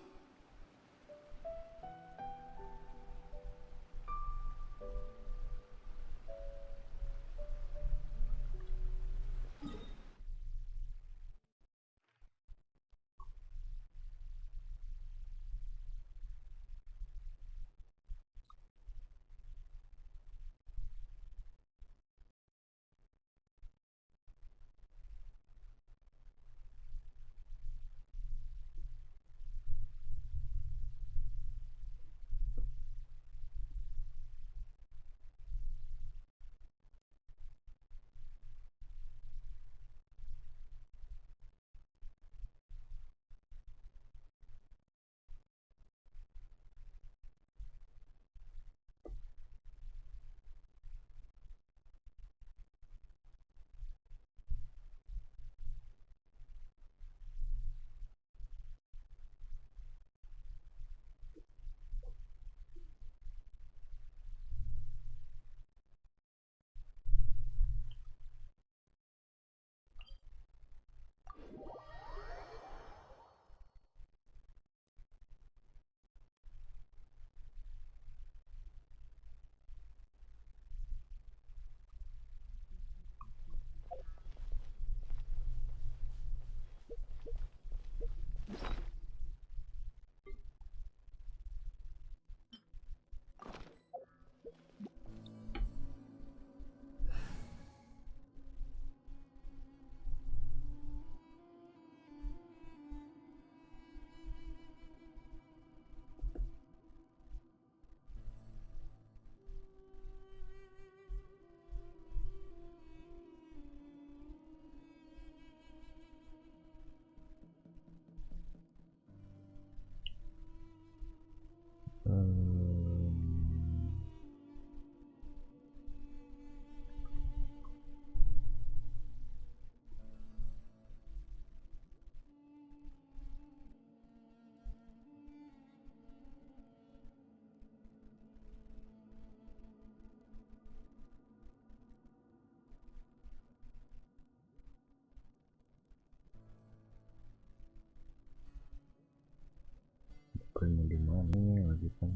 S2: Printnya di mana lagi kan?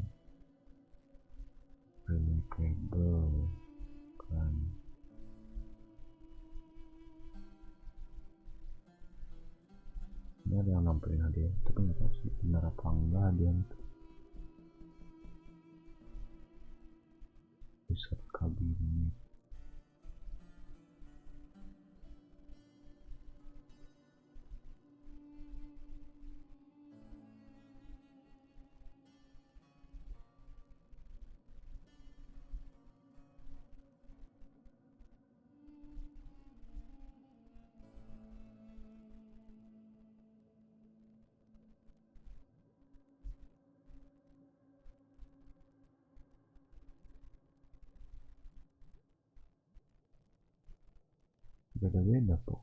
S2: Printnya kabel kan. Ini ada yang nampilin hadiah, tapi nggak tahu sih benar apa enggak hadiah itu. Pusat kabinet. Beda-beda kok.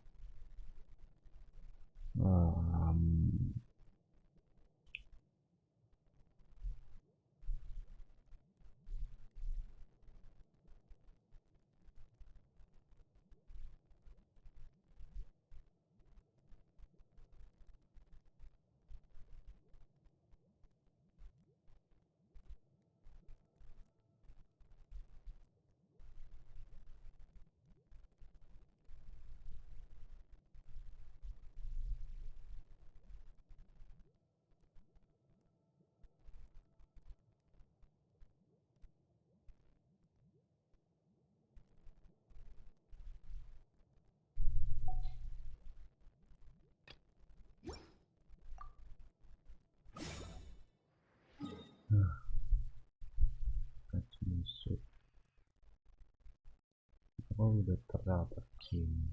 S2: Oh, udah terdapat sini.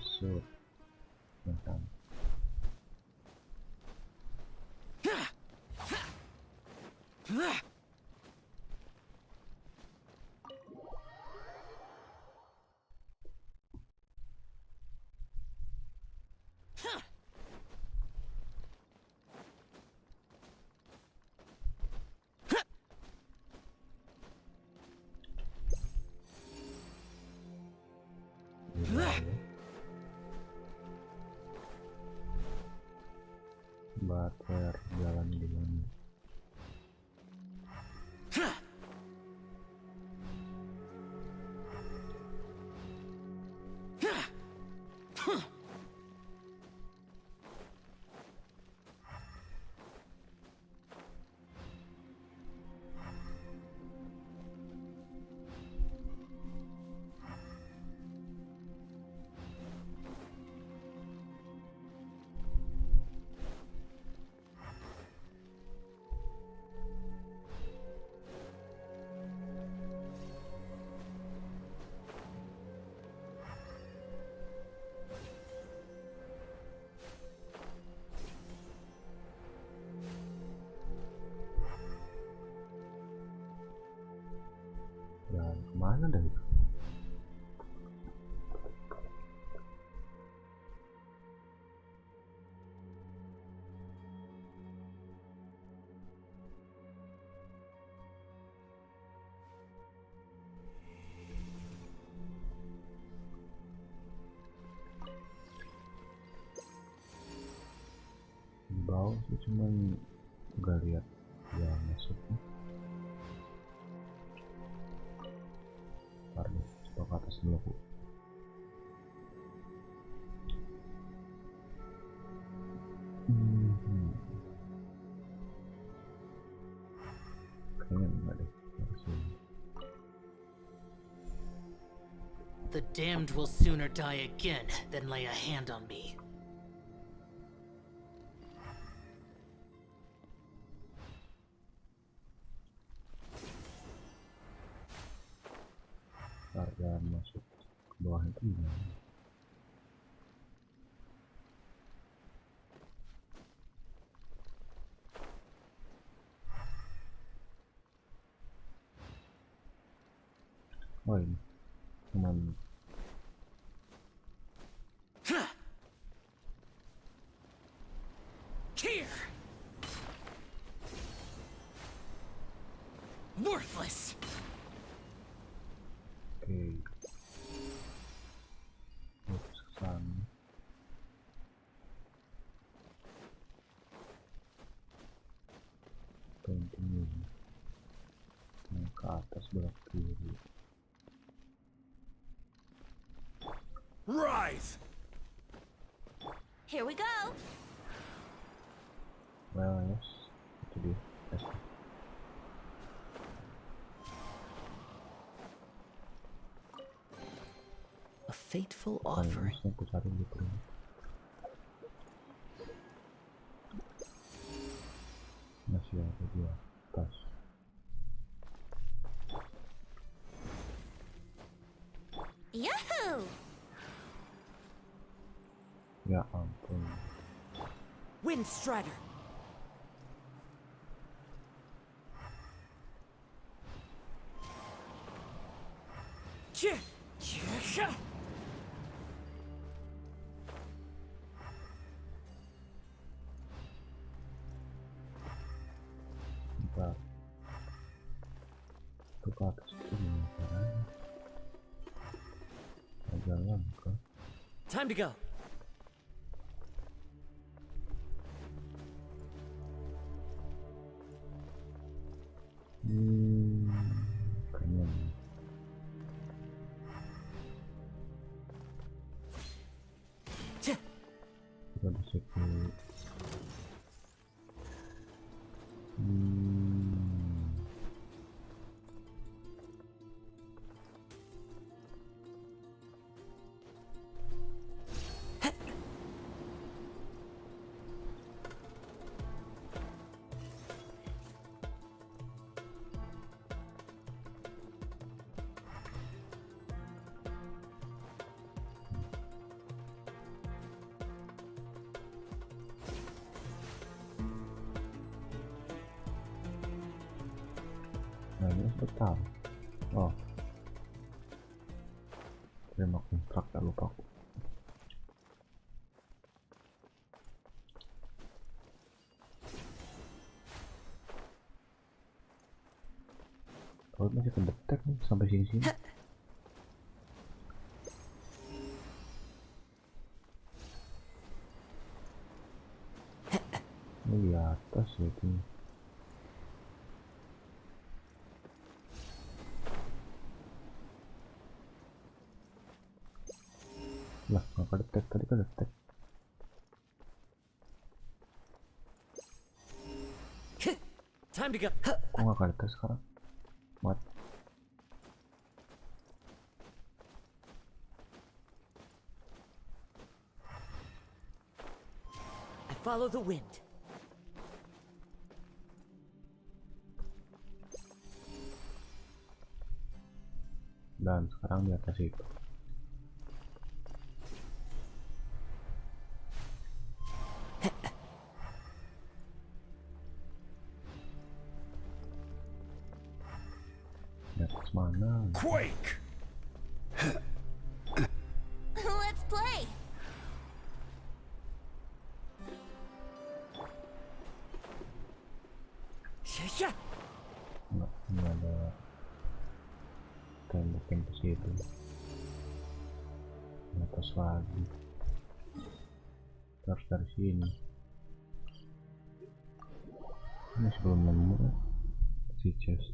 S2: Suit macam bater jalan di mana. Jalan kemana dah itu? Di bawah sih, cuman nggak lihat yang masuknya. Coba ke atas dulu, Bu. Kayaknya enggak deh.
S10: The damned will sooner die again than lay a hand on me.
S2: Harga masuk ke bawah itu gimana? Oh, ini cuman
S10: Here. Worthless.
S2: Oke. Terus ke sana. Continue. Yang ke atas belok kiri.
S13: Rise!
S5: Here we go!
S2: Well, yes. Itu dia. Yes.
S10: A fateful offering.
S2: Aku cari gitu. Masih ada di atas.
S5: Yahoo!
S2: Ya ampun.
S12: Windstrider.
S2: Bentar. Itu ke atas itu gimana caranya? Jalan ke.
S12: Time to go.
S2: Kayaknya Ada siku. Nah ini sebentar. Oh, terima kontrak, tak lupa aku. Kalau masih kedetek nih sampai sini-sini. Ini di atas ya itu. Lah, nggak kedetek, tadi kedetek.
S12: Time to go.
S2: Kok nggak kedetek sekarang? What?
S12: I follow the wind.
S2: Dan sekarang di atas itu. Di atas mana?
S13: Quake!
S5: Let's play!
S2: Nggak, ini ada tembok-tembok situ. Di atas lagi. Terus dari sini. Ini sebelum nemu si chest.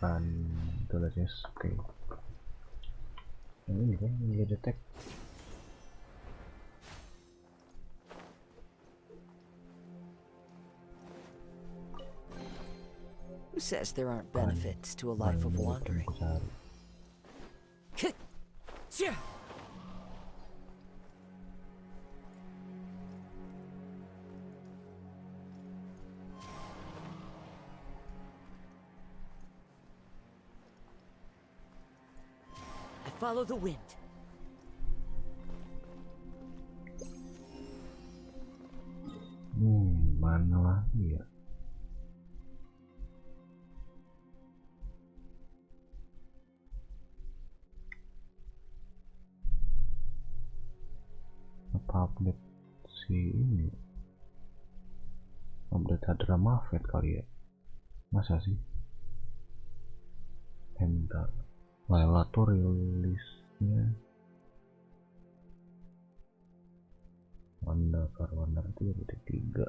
S2: Kan itu lah guys. Oke. Yang ini kan ini detect.
S12: Who says there aren't benefits to a life of wandering? I follow the wind.
S2: Mana lagi ya? Apa update si ini? Update drama Fed kali ya? Masa sih? Bentar. Layla tuh rilisnya Wanda itu ya detik 3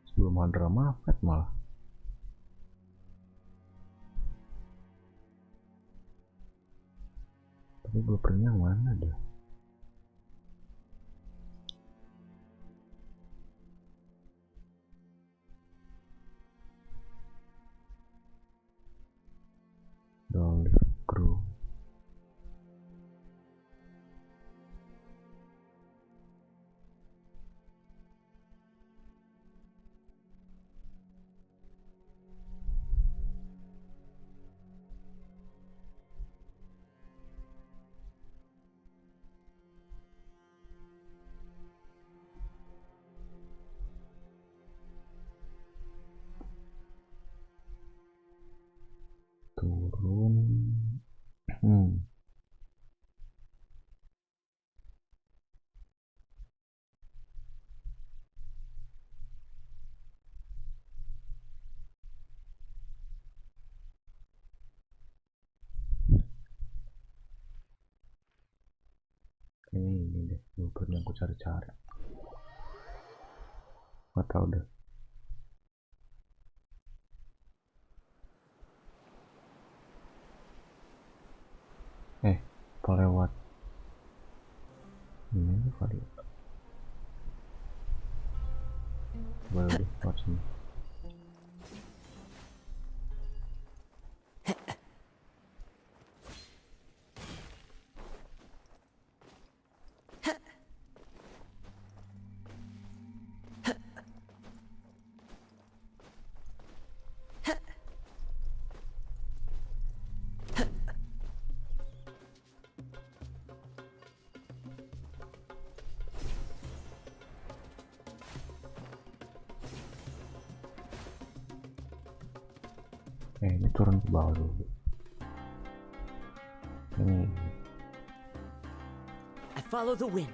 S2: sebelum ada drama Fed malah. Tapi blueprintnya mana dah? Don't leave crew. Turun blueprint yang ku cari-cari. Nggak tahu deh. Apa lewat ini kali ya? Boleh deh, lewat sini. Ini turun ke bawah dulu. Ini.
S18: I follow the wind.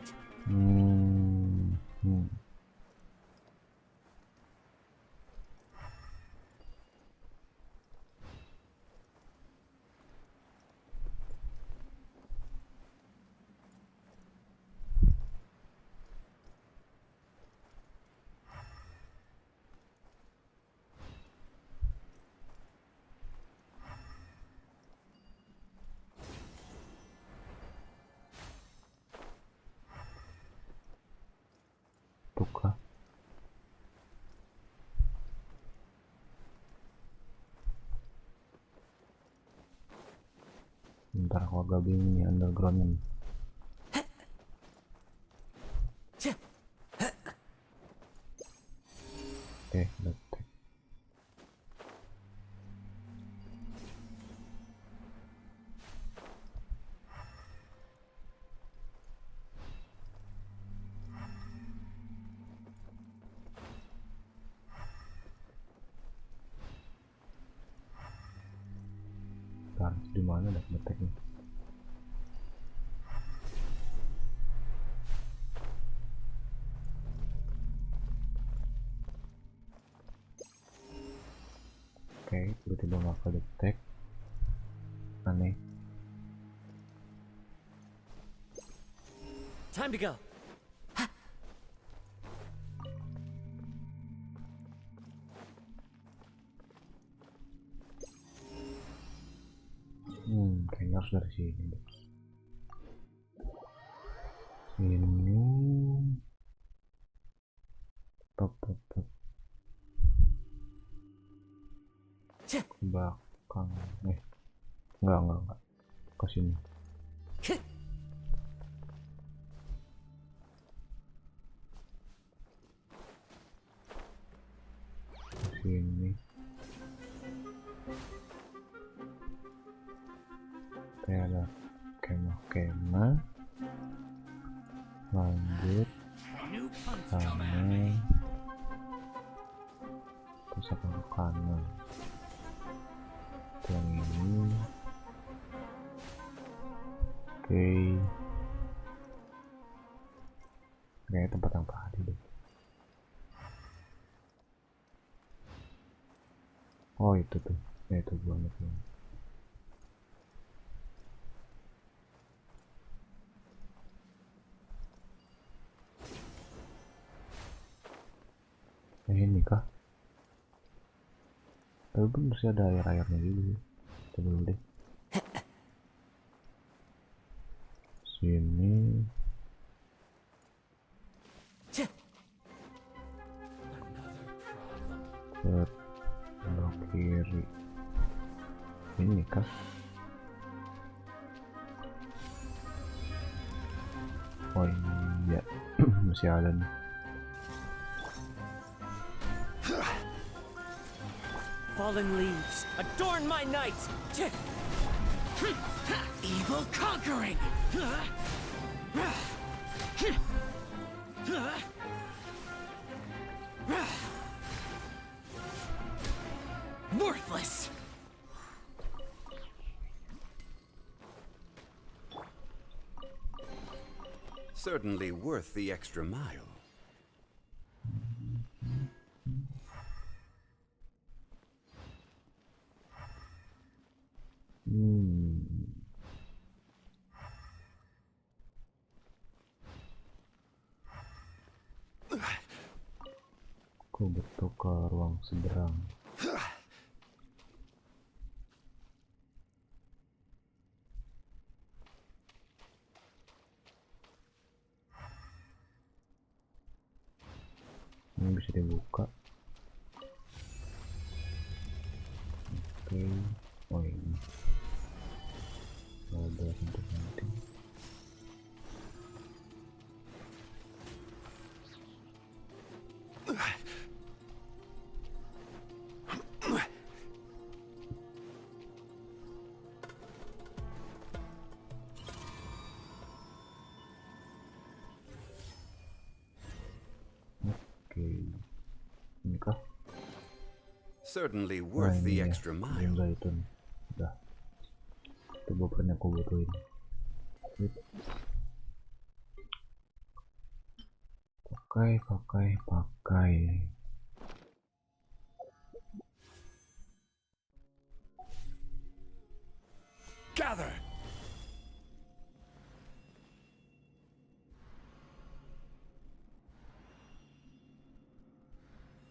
S2: Buka. Bentar, aku agak bingung nih undergroundnya nih. Detek. Di mana ada deteknya? Oke, tiba-tiba nggak ke detek. Aneh.
S18: Time to go.
S2: Kayaknya harus dari sini deh. Sini. Top. Ke belakang. Enggak. Ke sini. Ke sini. Ada kemah lanjut sana, terus akan ke kanan yang ini. Oke, kayaknya tempat yang tadi deh. Oh itu tuh, itu banget tuh. Ini kah? Tapi bener sih ada air-airnya gitu. Coba dulu deh. Sini. Belok kiri. Ini kah? Oh iya. Masih ada nih.
S18: Fallen leaves adorn my night. Evil conquering. Worthless.
S19: Certainly worth the extra mile.
S2: betul ke ruang seberang. Ini bisa dibuka. Oke. Oh ini ada untuk nanti. Ini kah?
S19: Certainly worth the extra mile.
S2: Zaitun. Udah. Itu bukan yang aku butuhin. Pakai.
S13: Gather!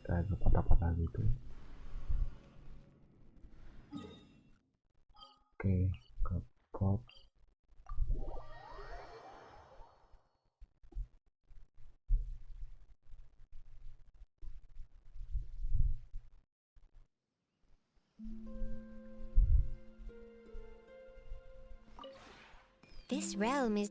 S2: Kayak patah-patah gitu. Oke, ke pot.
S9: This realm is...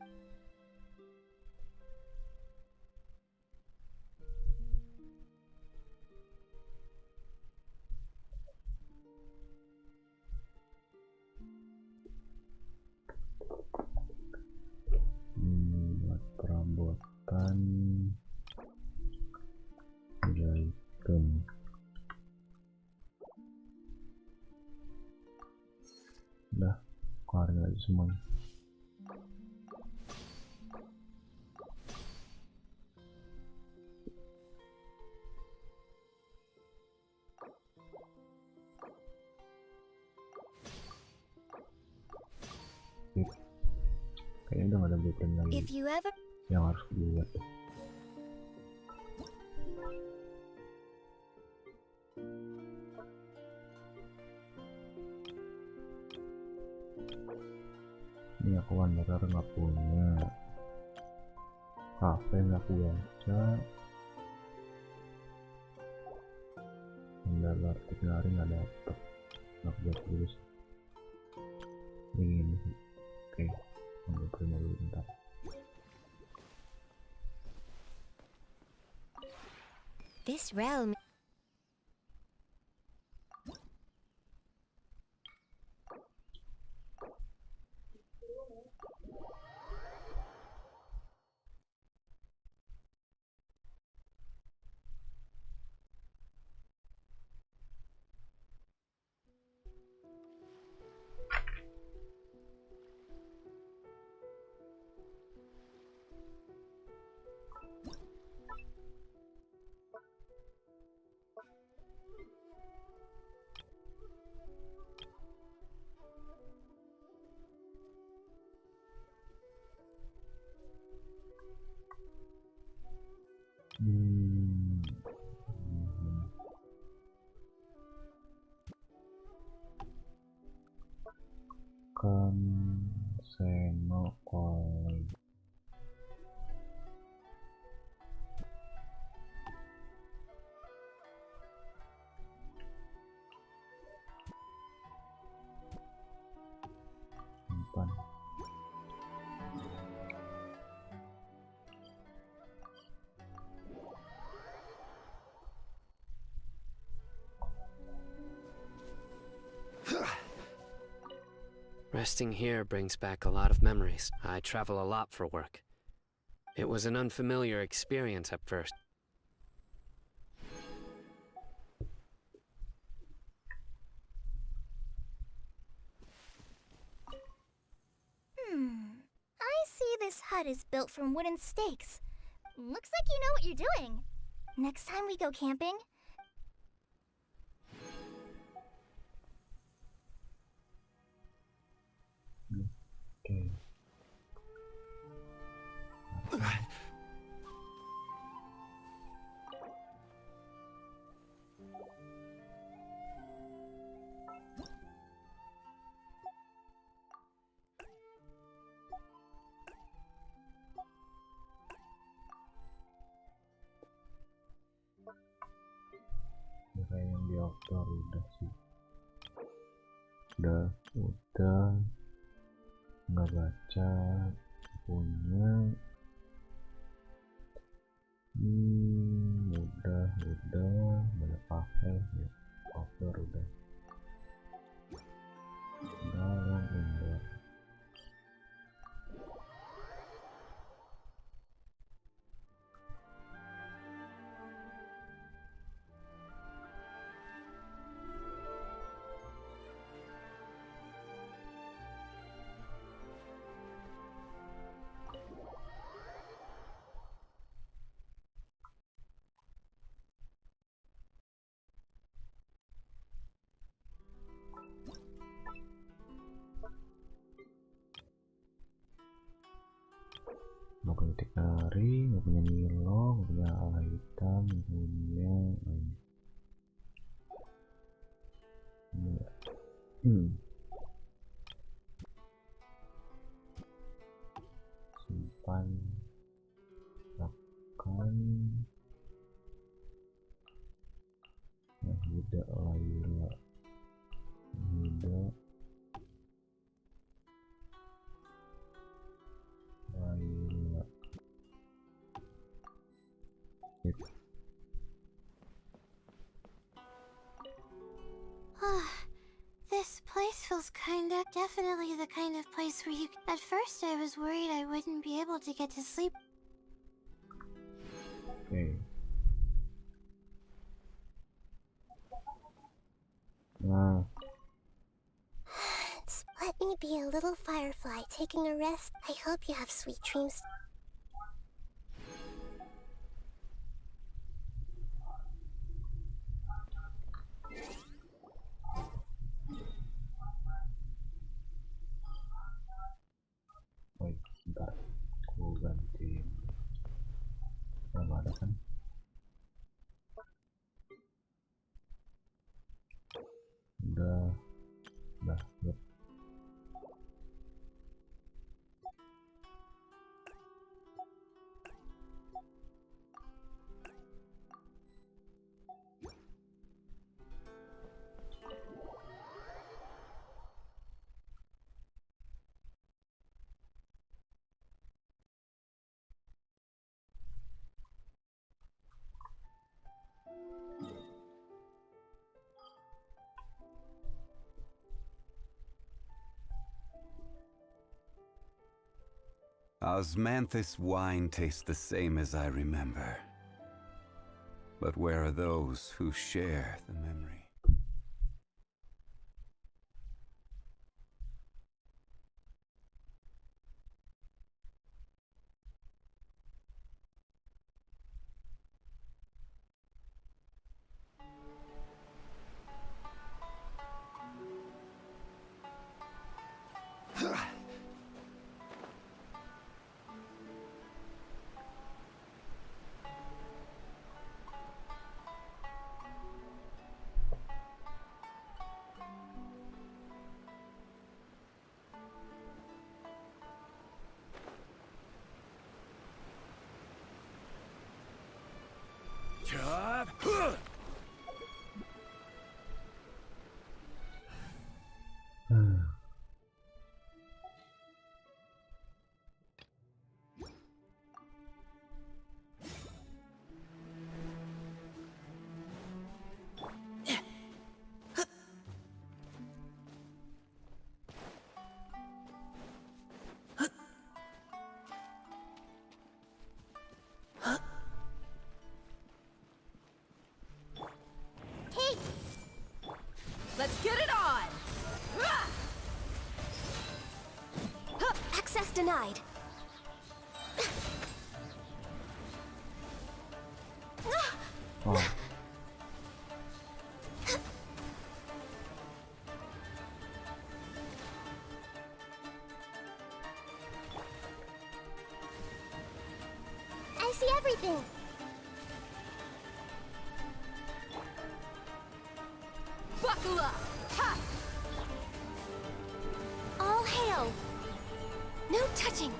S2: Buat perabotan zaitun. Udah, keluarin aja semuanya. Kayaknya udah gak ada blueprint lagi yang harus dilihat. Ini aku wanderer nggak punya, kafe nggak aku baca, mendalar lari nggak dapet, nggak buat tulis. Ini sih, oke, ambil terima dulu bentar.
S9: This realm...
S2: Kan seno oleh simpan.
S4: Resting here brings back a lot of memories. I travel a lot for work. It was an unfamiliar experience at first.
S9: I see this hut is built from wooden stakes. Looks like you know what you're doing. Next time we go camping...
S2: dokter udah sih, udah nggak baca punya. Udah banyak pakai ya, cover udah yang indoor. Nggak punya teknari, nggak punya nilo, nggak punya ala hitam, nggak punya simpan, akan yang tidak laila, tidak laila.
S9: This place feels definitely the kind of place where you... At first I was worried I wouldn't be able to get to sleep.
S2: Okay. Nah.
S9: Let me be a little firefly taking a rest. I hope you have sweet dreams.
S2: Wait, bentar. Aku ganti. Nggak ada kan? Udah. Yep.
S19: Osmanthus wine tastes the same as I remember. But where are those who share the memory?
S5: Let's get it on!
S14: Access denied.
S2: Oh.
S9: I see everything.
S5: Buckle up! Ha!
S14: All hail. No touching.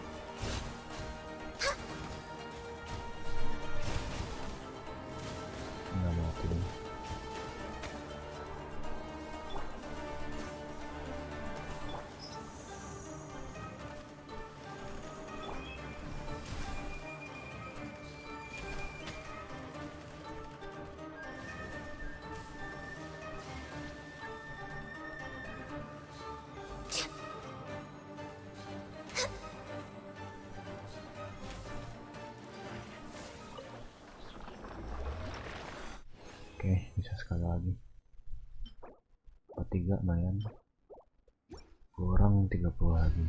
S2: Nggak mati dong. bisa sekali lagi. 43 lumayan. Kurang 30 lagi.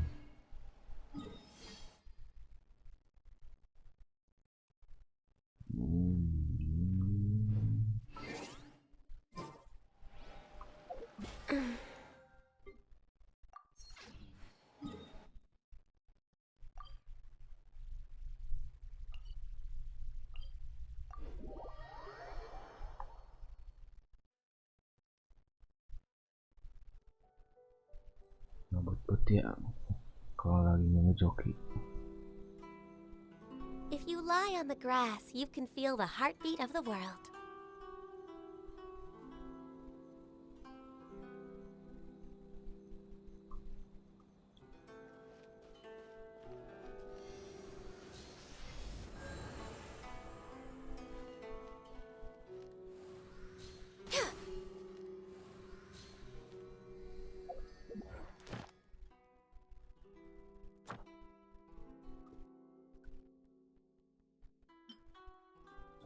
S2: Ngebut-but ya kalau lagi ngejoki.
S9: If you lie on the grass, you can feel the heartbeat of the world.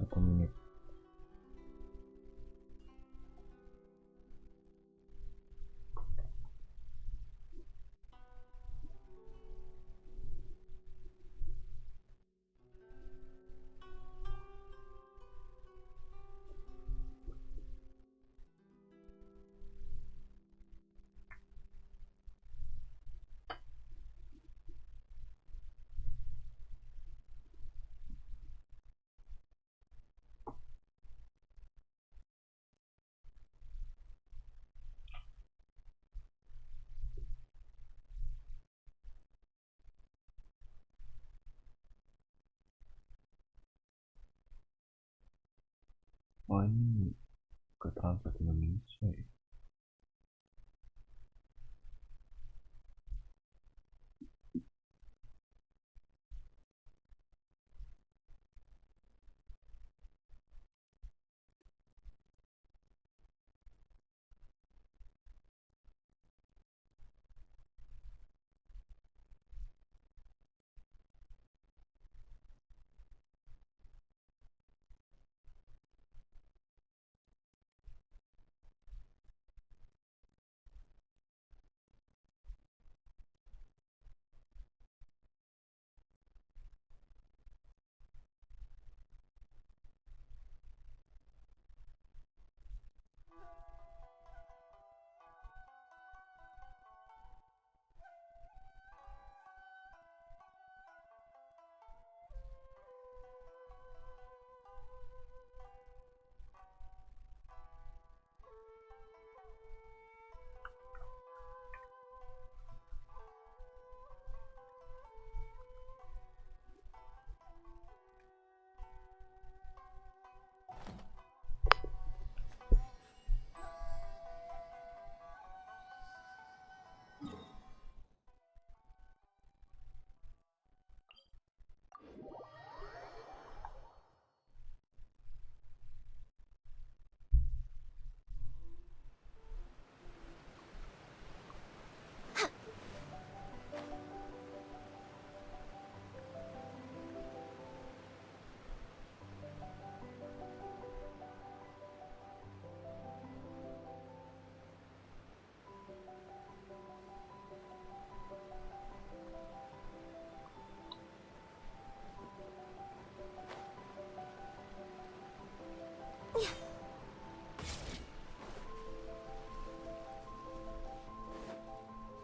S2: Satu menit. Oh ini ke translate Indonesia ya.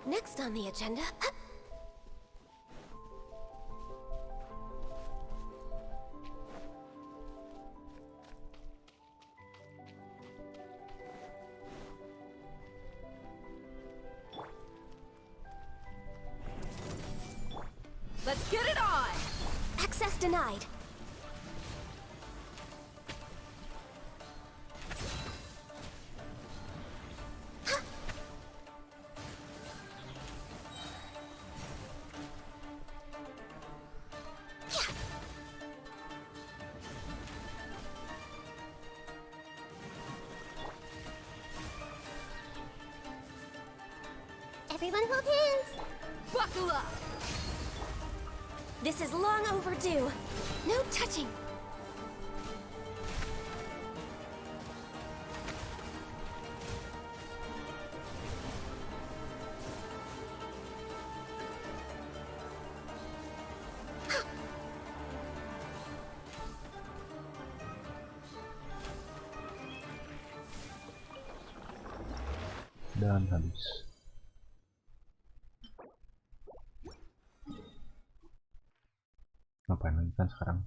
S9: Next on the agenda...
S5: Let's get it on!
S9: Access denied. Everyone hold hands.
S5: Buckle up!
S9: This is long overdue. No touching.
S2: Dan habis. Ngapain lagi kan sekarang?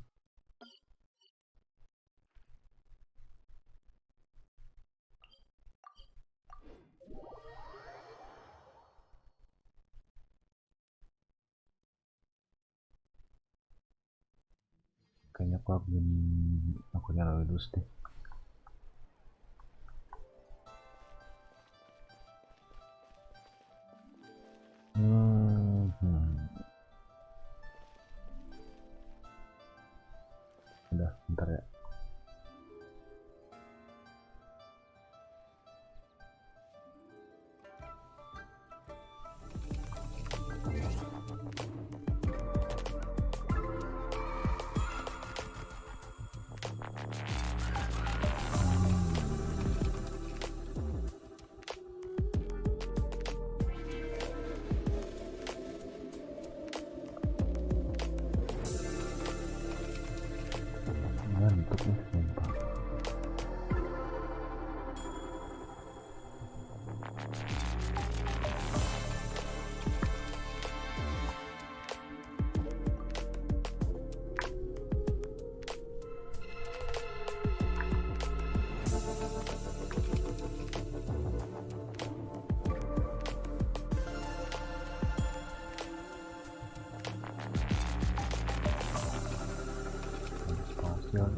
S2: Kayaknya aku akunnya lulus deh. Udah, bentar ya. Ngantuk nih, sumpah. Spasial.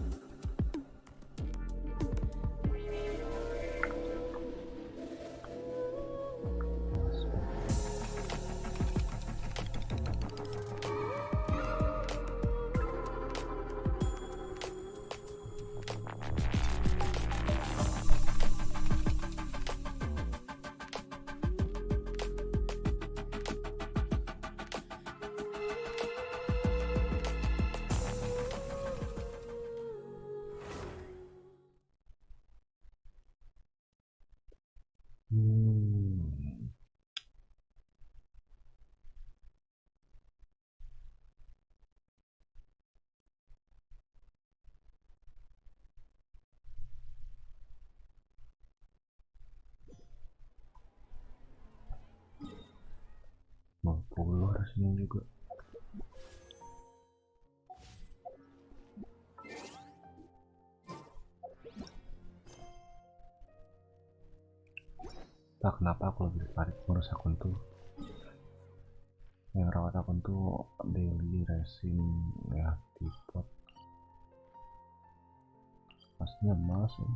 S2: Mau pulang rasanya juga. Tak kenapa aku lebih tertarik ngurus akun tuh. Yang rawat akun tuh daily resin ya, tipot. Pastinya mas ya.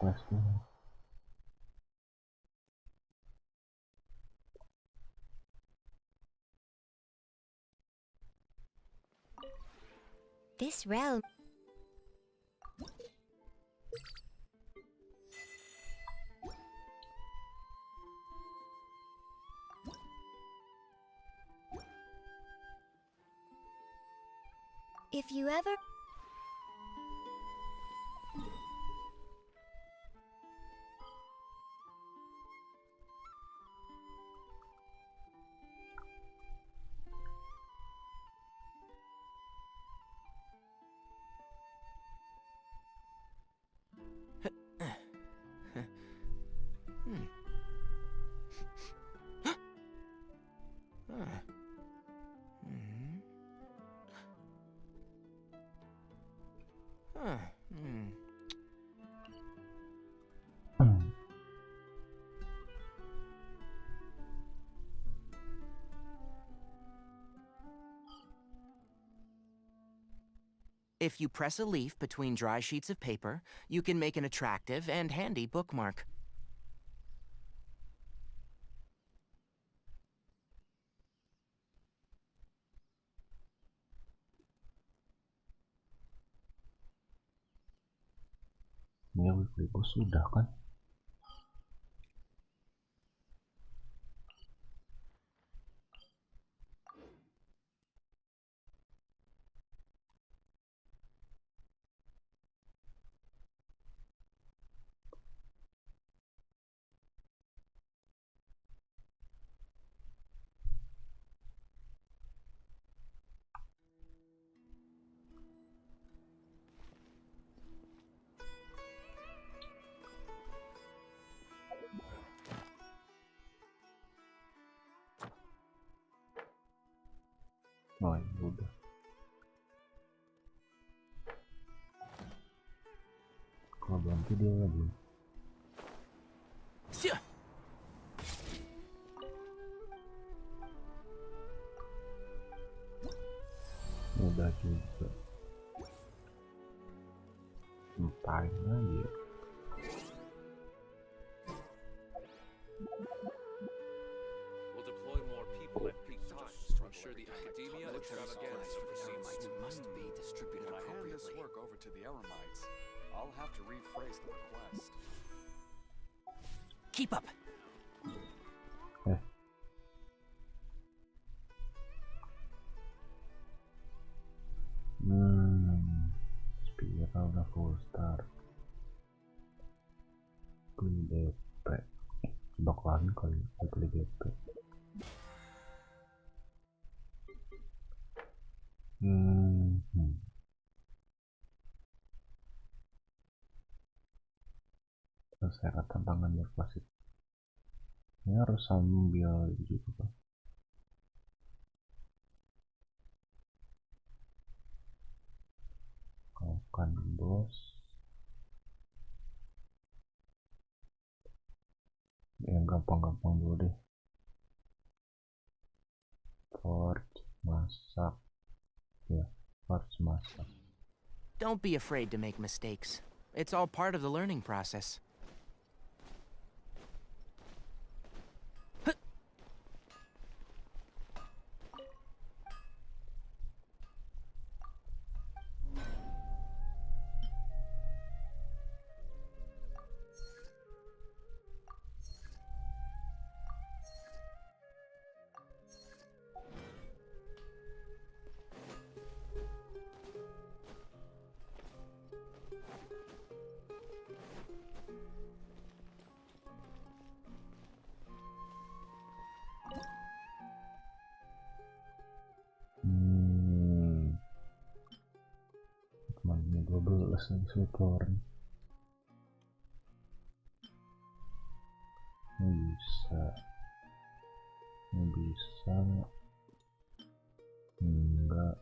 S2: Quest tuh.
S9: This realm. If you ever...
S20: If you press a leaf between dry sheets of paper, you can make an attractive and handy bookmark.
S2: Ini weekly bos sudah kan? Oh ya udah. Kalau berhenti dia lagi. Udah juga. Empain lagi.
S21: We'll deploy more people at peak times to ensure the academia extravaganza proceeds
S8: must be distributed
S22: When I hand this
S8: appropriately.
S22: work over to the Eremites, I'll have to rephrase the request.
S10: Keep up.
S2: Spiral udah full start. Beli DP. Bak lagi kali beli DP. Selesai tantangannya klasik. Ini harus sambil gitu kan. Kalahkan bos. Yang gampang-gampang dulu deh. Forge masak. Ya, forge masak.
S20: Don't be afraid to make mistakes. It's all part of the learning process.
S2: Temannya 12 lagi support. Ini bisa enggak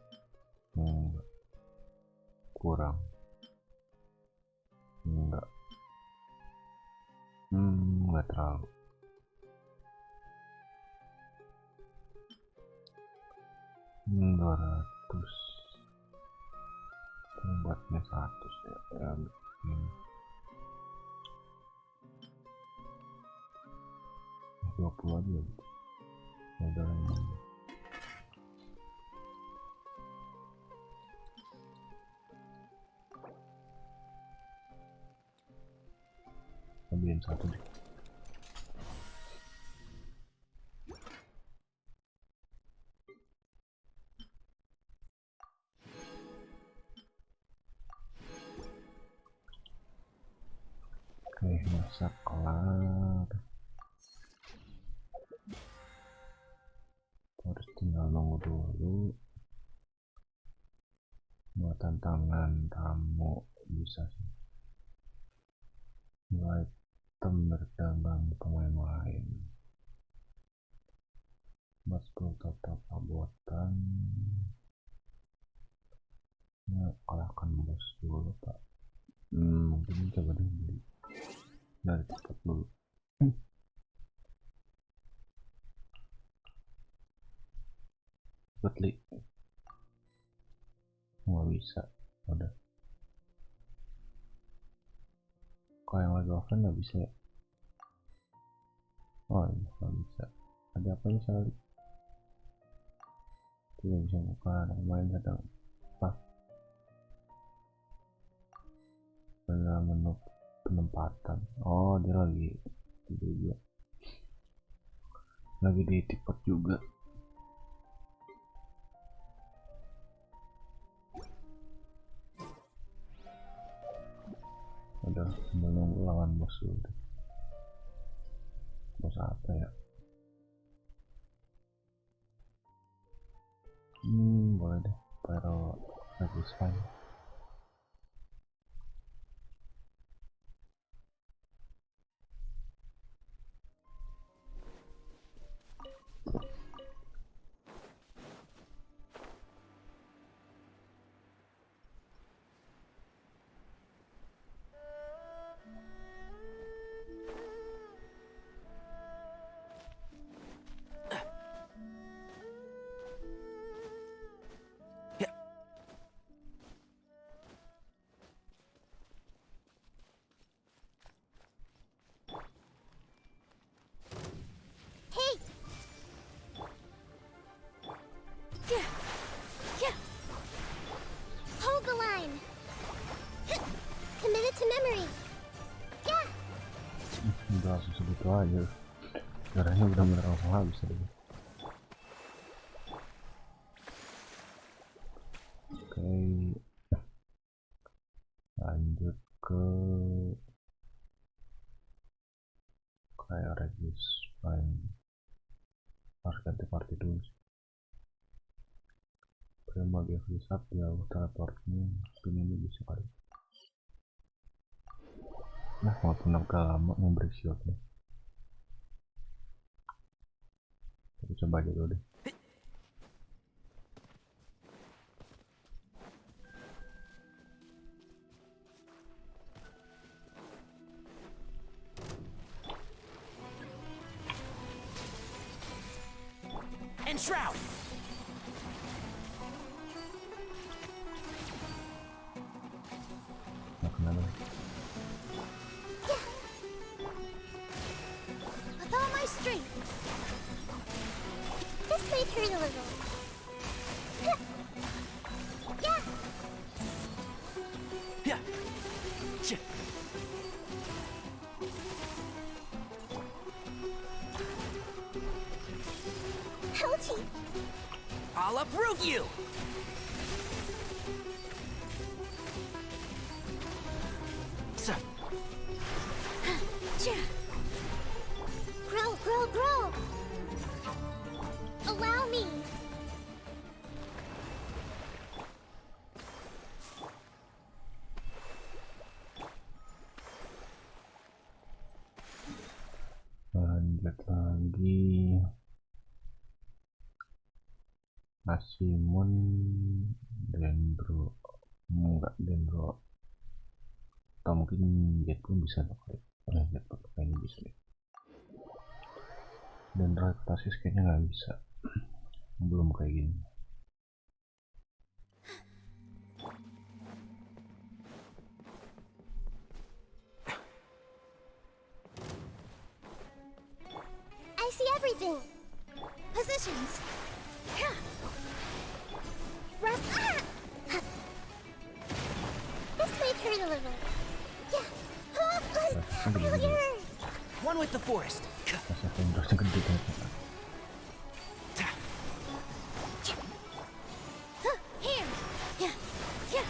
S2: kurang enggak terlalu. $200 buatnya 100 ya, bikin 20 aja gitu. Udah ambilin 1 deh. Oke, masak kelar. Harus tinggal nunggu dulu buat tantangan tamu. Bisa sih item berdagang pemain lain buat 10 total pembuatan. Ya, kalahkan bos dulu pak. Mungkin coba deh beli dari tempat dulu. Beli nggak bisa, udah. Kalau yang lagi offline nggak bisa ya. Oh iya nggak bisa. Ada apa ya sekali? Tidak bisa buka main sedang apa? Pada menu penempatan. Oh dia lagi juga lagi di tipe juga. Udah menunggu lawan bos dulu. Bos apa ya? Boleh deh, pero rasis fine. gitu aja. Darahnya udah bener langsung habis tadi. Oke, lanjut ke kayak regis lain. Harus ganti party dulu. Terima bagi hisap jauh teleportnya, ini bisa kali. Nah, walaupun agak lama memberi shotnya. Tapi coba aja dulu deh.
S18: And shroud.
S2: Nah, kenapa?
S9: With all my strength. This might hurt a little. Yeah.
S18: Yeah. Ch-
S9: Ouchie.
S18: I'll uproot you. So,
S9: Grow, grow, grow. Allow me.
S2: Lanjut lagi. Asimun dendro, enggak dendro, atau mungkin jet pun bisa pakai. Jet pakai ini bisa deh. Dendro ekstasis kayaknya nggak bisa, belum kayak gini.
S9: I see everything. Positions. Rest. This might hurt a little. Yeah. Earlier.
S18: one with the forest.
S2: Masa Dendrosnya gede banget.
S9: Here. Yeah. Yeah.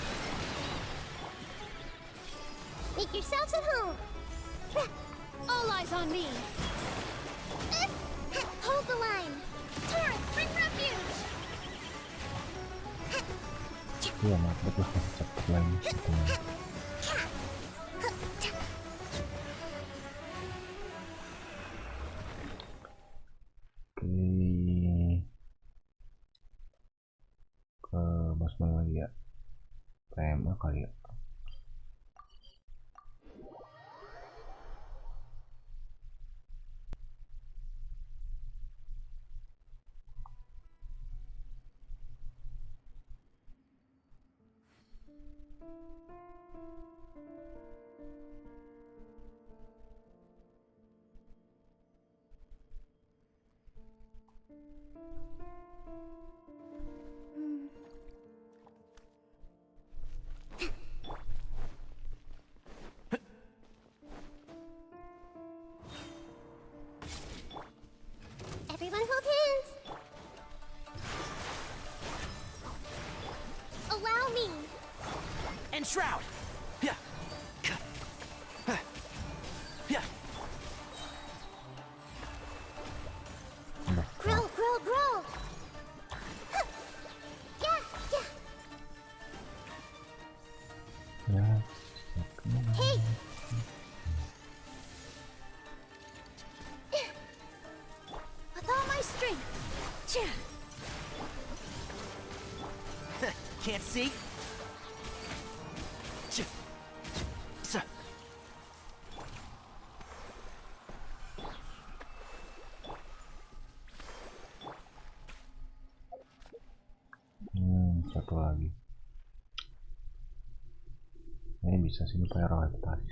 S9: Make yourselves at home. All eyes on me. Hold the line. Turret, bring refuge.
S2: Iya, mantap lah, cepet lagi. Oke, ke bos mana lagi ya? PMA kali ya.
S9: Everyone hold hands. Allow me.
S18: And shroud. Yeah. Yeah.
S9: Grow, grow, grow. Yeah, yeah.
S2: Ya.
S9: Hey. With all my strength.
S18: Can't see? So.
S2: Satu lagi. Ini bisa sini prioritas.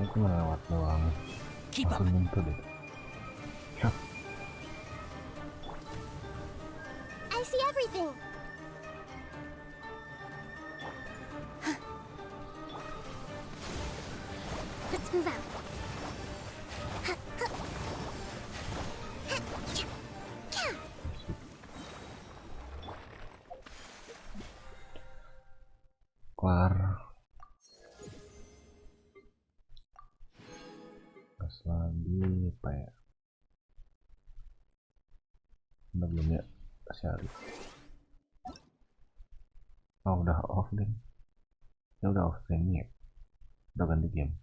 S2: itu lewat doang. Langsung nyentuh deh. Hap.
S9: I see everything. Let's move out.
S2: Kelar. Gas lagi apa ya? Udah belum ya? Sehari. Oh udah off deh. Ya udah off streaming ya. Udah ganti game.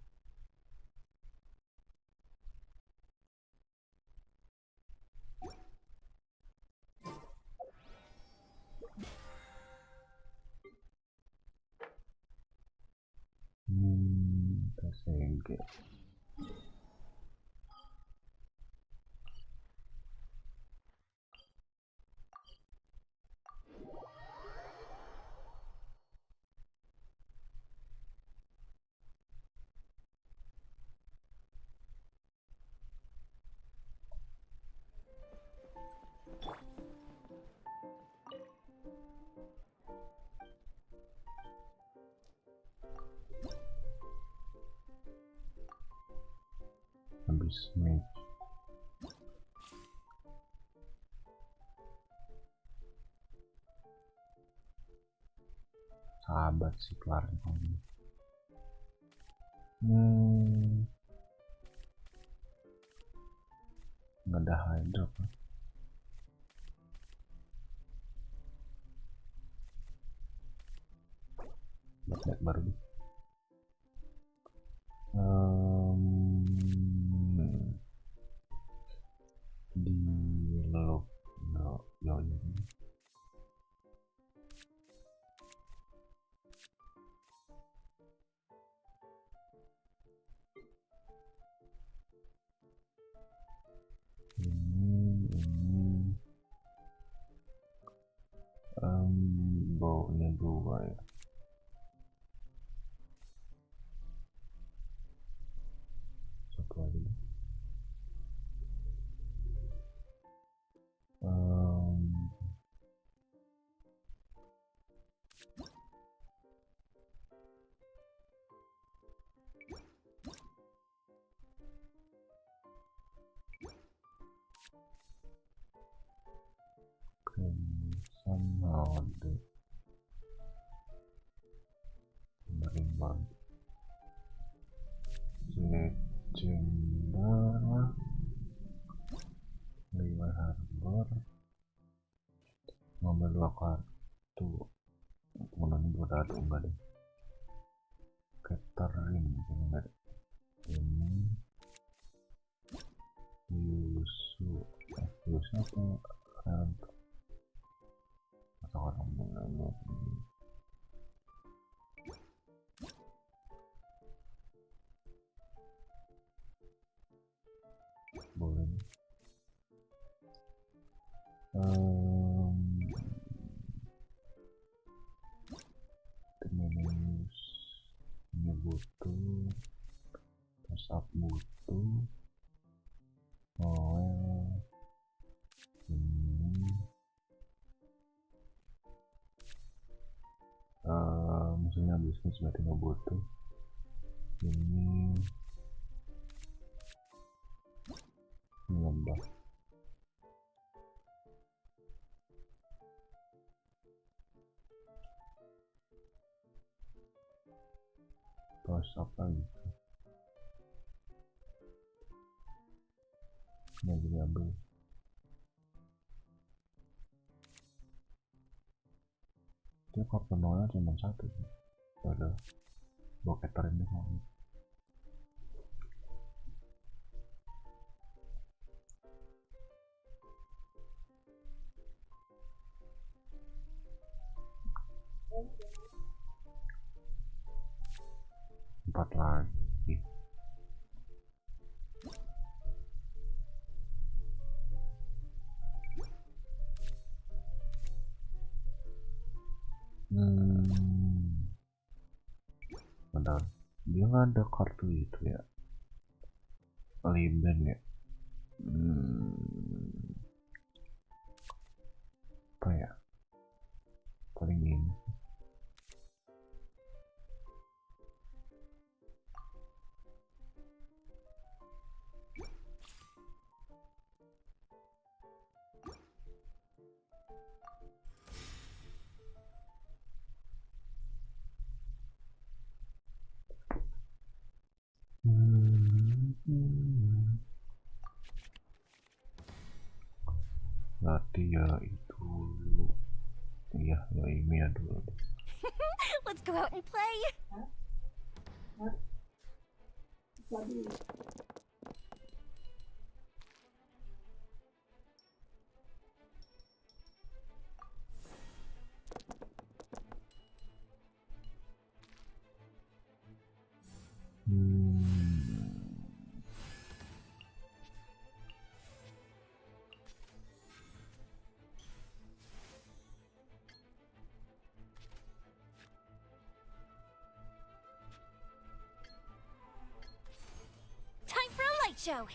S2: Tersinggung. Habis match. Sahabat sih kelar ini. Nggak ada hydro kan? Buat baru deh. Di log yo ini baunya dua ya. Satu lagi deh. Somehow deh berimbang Bercanda 5 harbor ngambil 2 kartu kemudian berada enggak deh catering enggak deh ini Yusu apa atau orang benar boleh terus ini butuh WhatsApp butuh ini maksudnya bisnis berarti nggak butuh ini membahas terus apa gitu nggak jadi ambil dia kartu nolnya cuma 1 sih ada boketer ini kok 4 lagi. Bentar, dia nggak ada kartu itu ya. Liban ya. Apa ya? Paling ini. Berarti ya itu dulu. Iya, ya ini ya dulu.
S9: Let's go out and play. Time for a light show.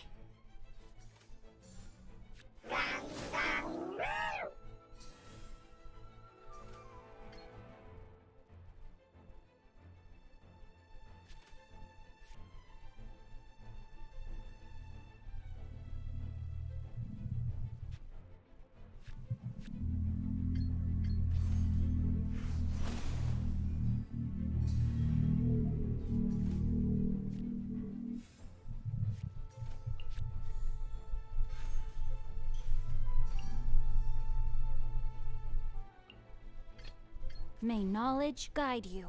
S9: May knowledge guide you.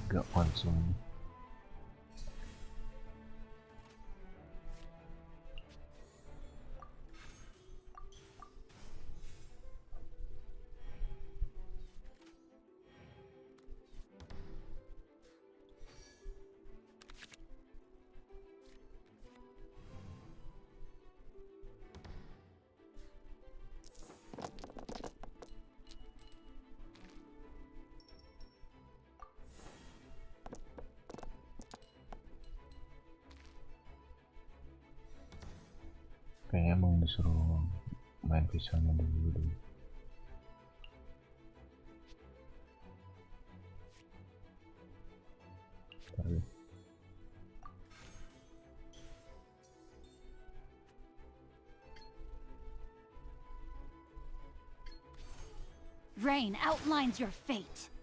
S2: 3 konsum. Kayaknya emang disuruh main pisaunya dulu deh.
S9: Rain outlines your fate.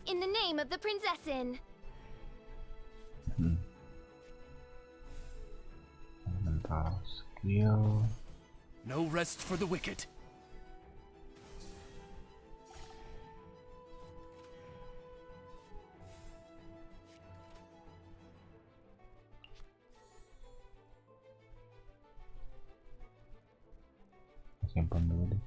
S9: In the name of the Prinzessin.
S2: Mental skill.
S13: No rest for the wicked.
S2: Simpan dulu deh.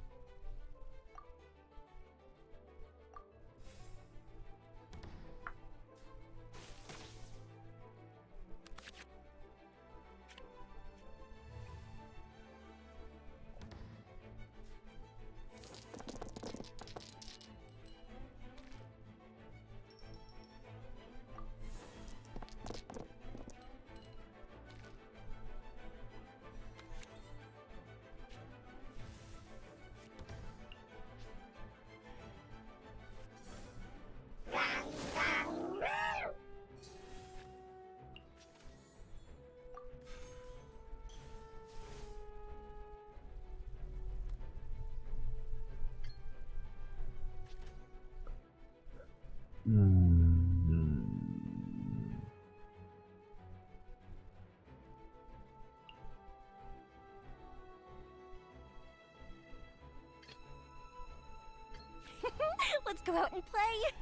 S9: Let's go out and play.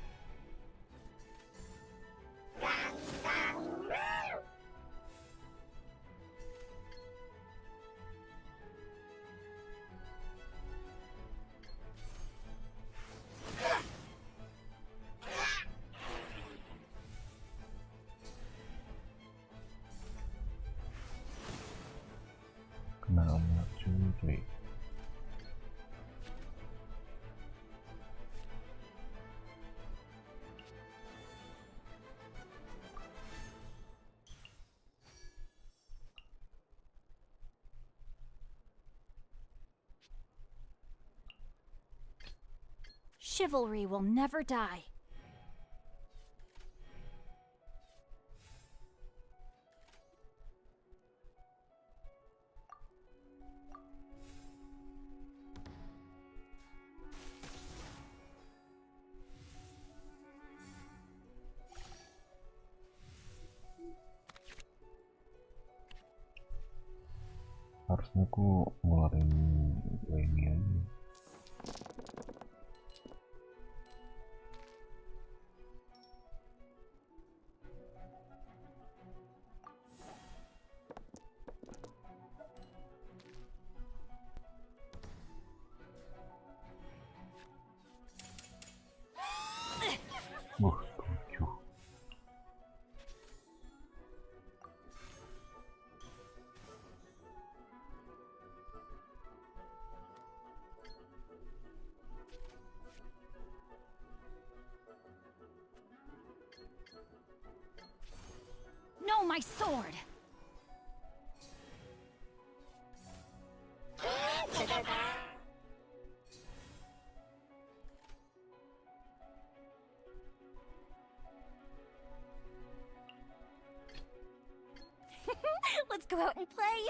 S7: Chivalry will never die.
S2: Harusnya aku ngeluarin ini aja. Tujuh.
S7: No, my sword! Let's go out and play!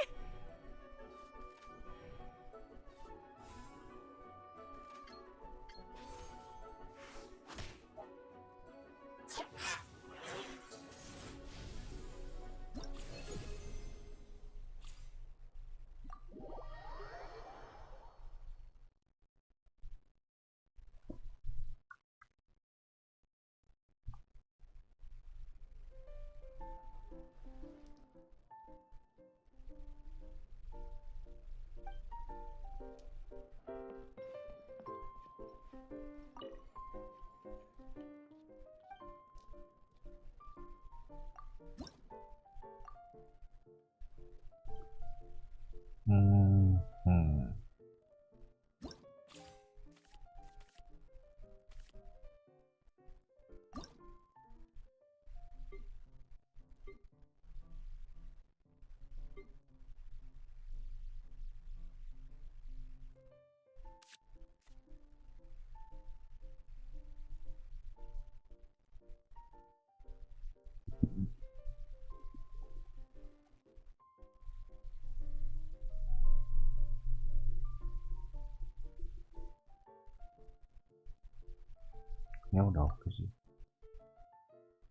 S2: Ya udah oke sih,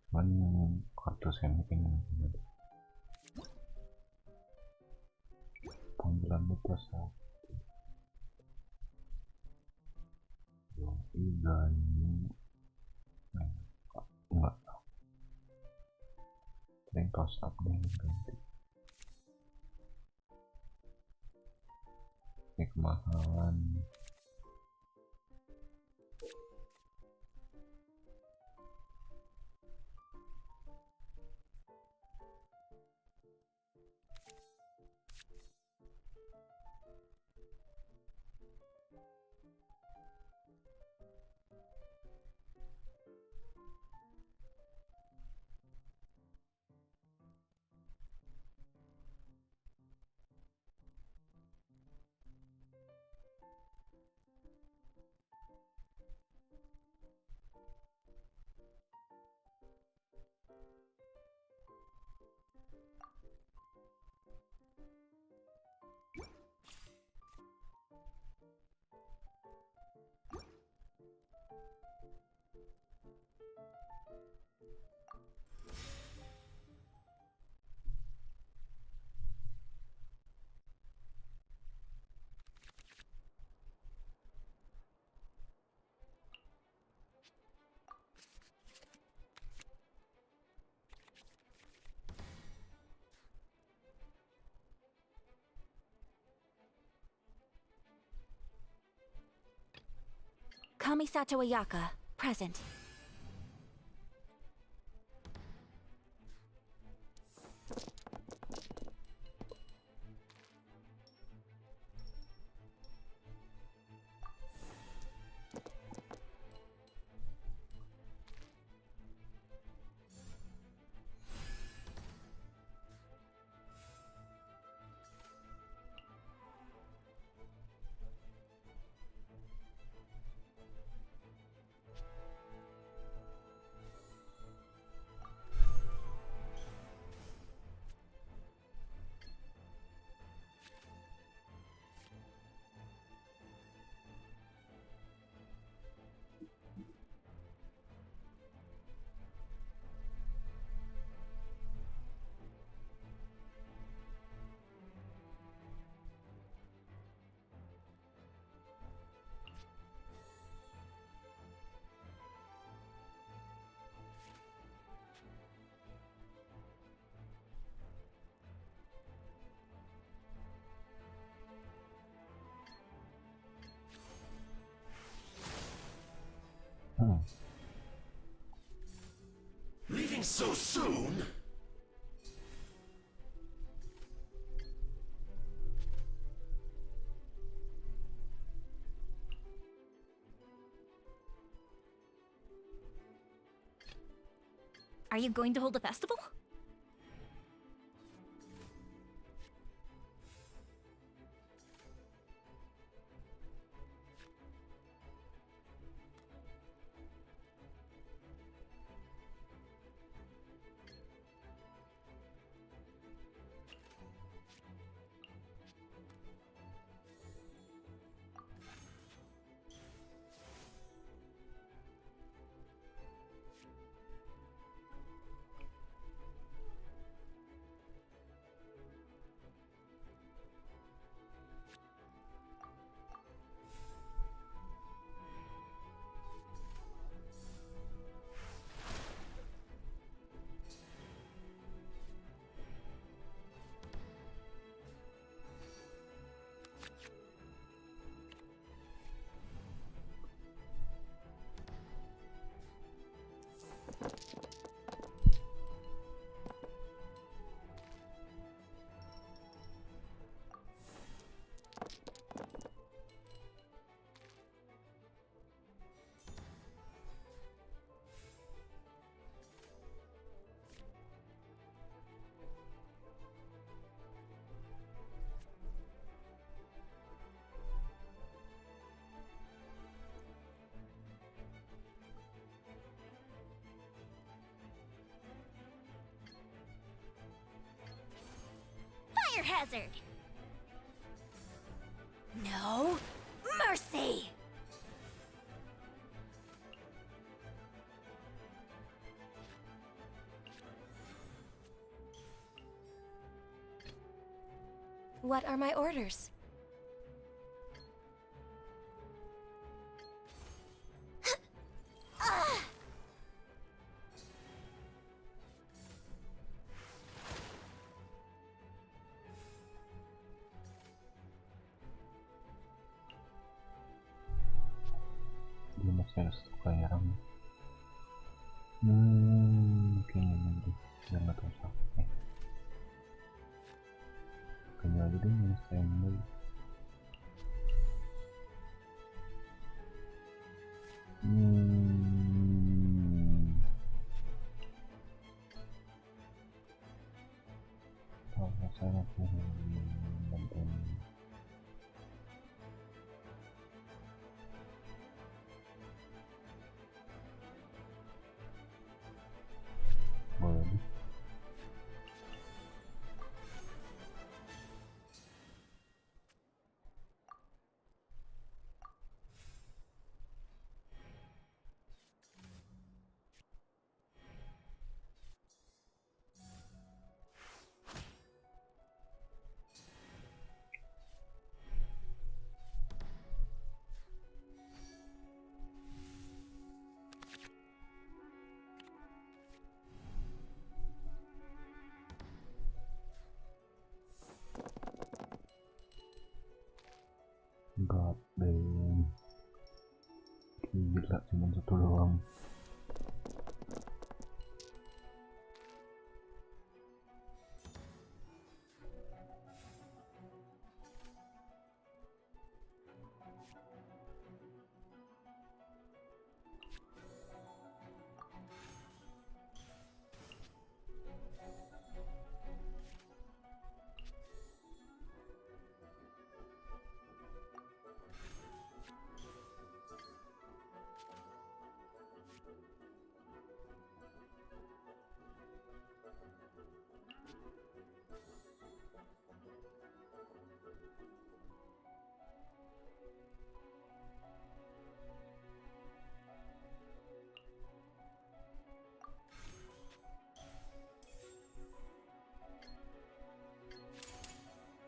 S2: cuman kartu semikin panggilan plus satu ganti enggak paling toss up deh ganti ini kemahalan.
S7: Kamisato Ayaka, present.
S13: so soon?
S5: Are you going to hold a festival? Fire hazard! No mercy!
S14: What are my orders?
S2: Dia masih harus bayar. Kayaknya nanti biar nggak terlalu capek. Kayaknya aja deh yang standby. Kalau saya nonton. Boleh. God damn. Gila, cuma satu doang.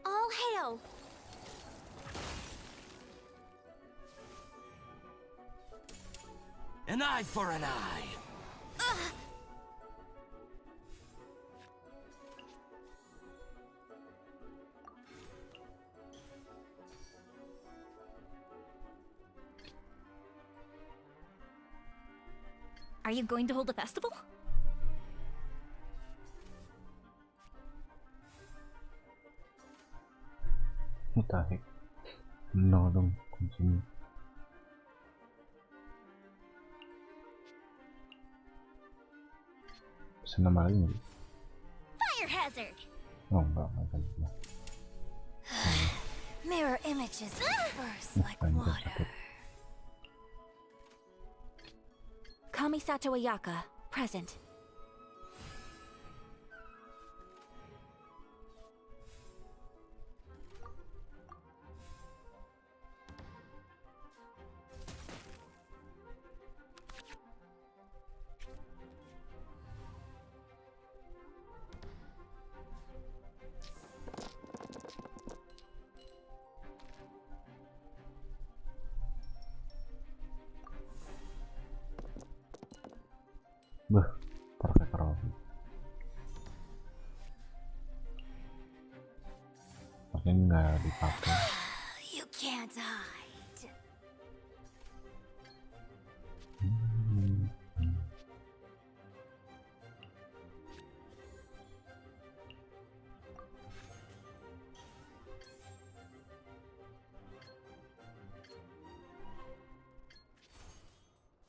S5: All hail!
S13: An eye for an eye.
S5: Are you going to hold a festival?
S2: Mutakhir. No dong kuncinya. Pesan nama lagi nggak?
S9: Fire hazard!
S2: Oh enggak kan.
S7: Mirror images disperse like water.
S5: Kamisato Ayaka, present.
S2: Bah, perfect roll. Tapi nggak dipakai.
S7: You can't hide.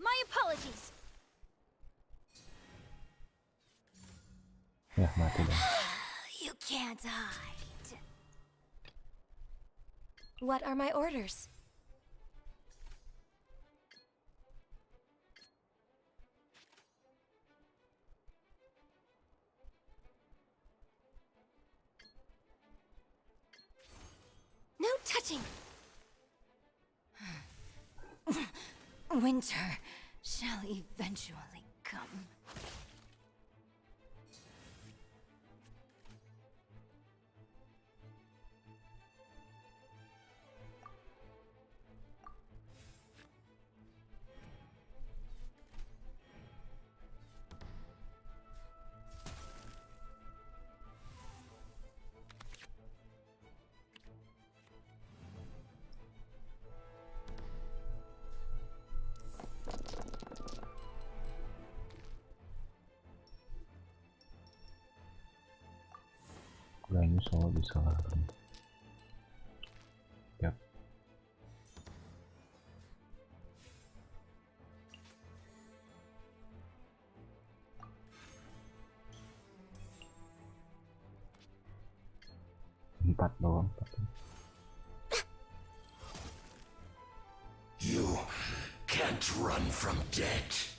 S5: My apologies.
S2: Ya mati dong.
S7: You can't hide.
S14: What are my orders?
S5: No touching.
S7: Winter shall eventually come.
S2: Ini selalu bisa lari. Yap. Empat doang.
S13: You can't run from death.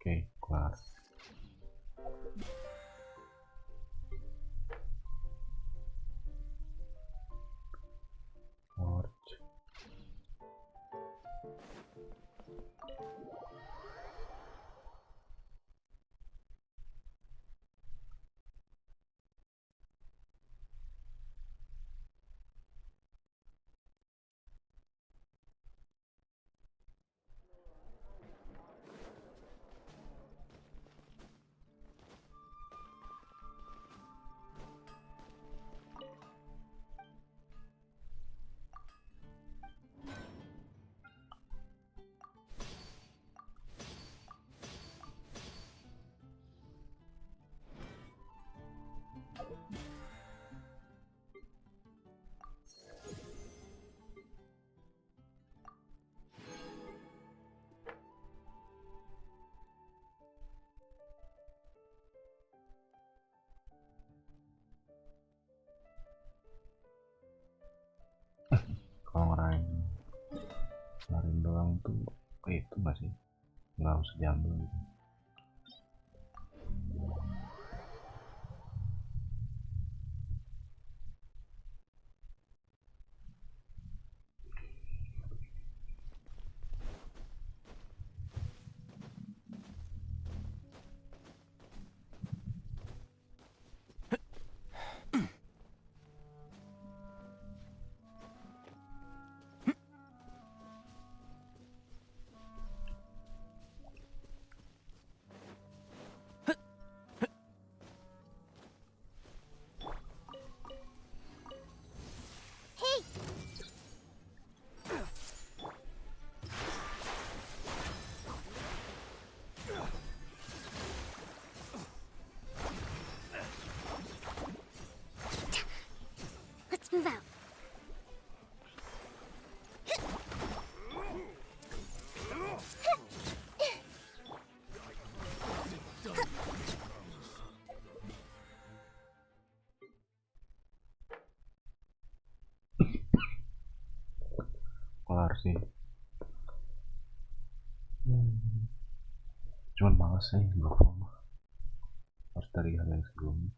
S2: Oke, kelar. Torch. Kalau ngarahin doang tuh itu nggak sih, nggak usah jambel gitu. sih. Cuman males sih belum harus dari hal yang sebelumnya.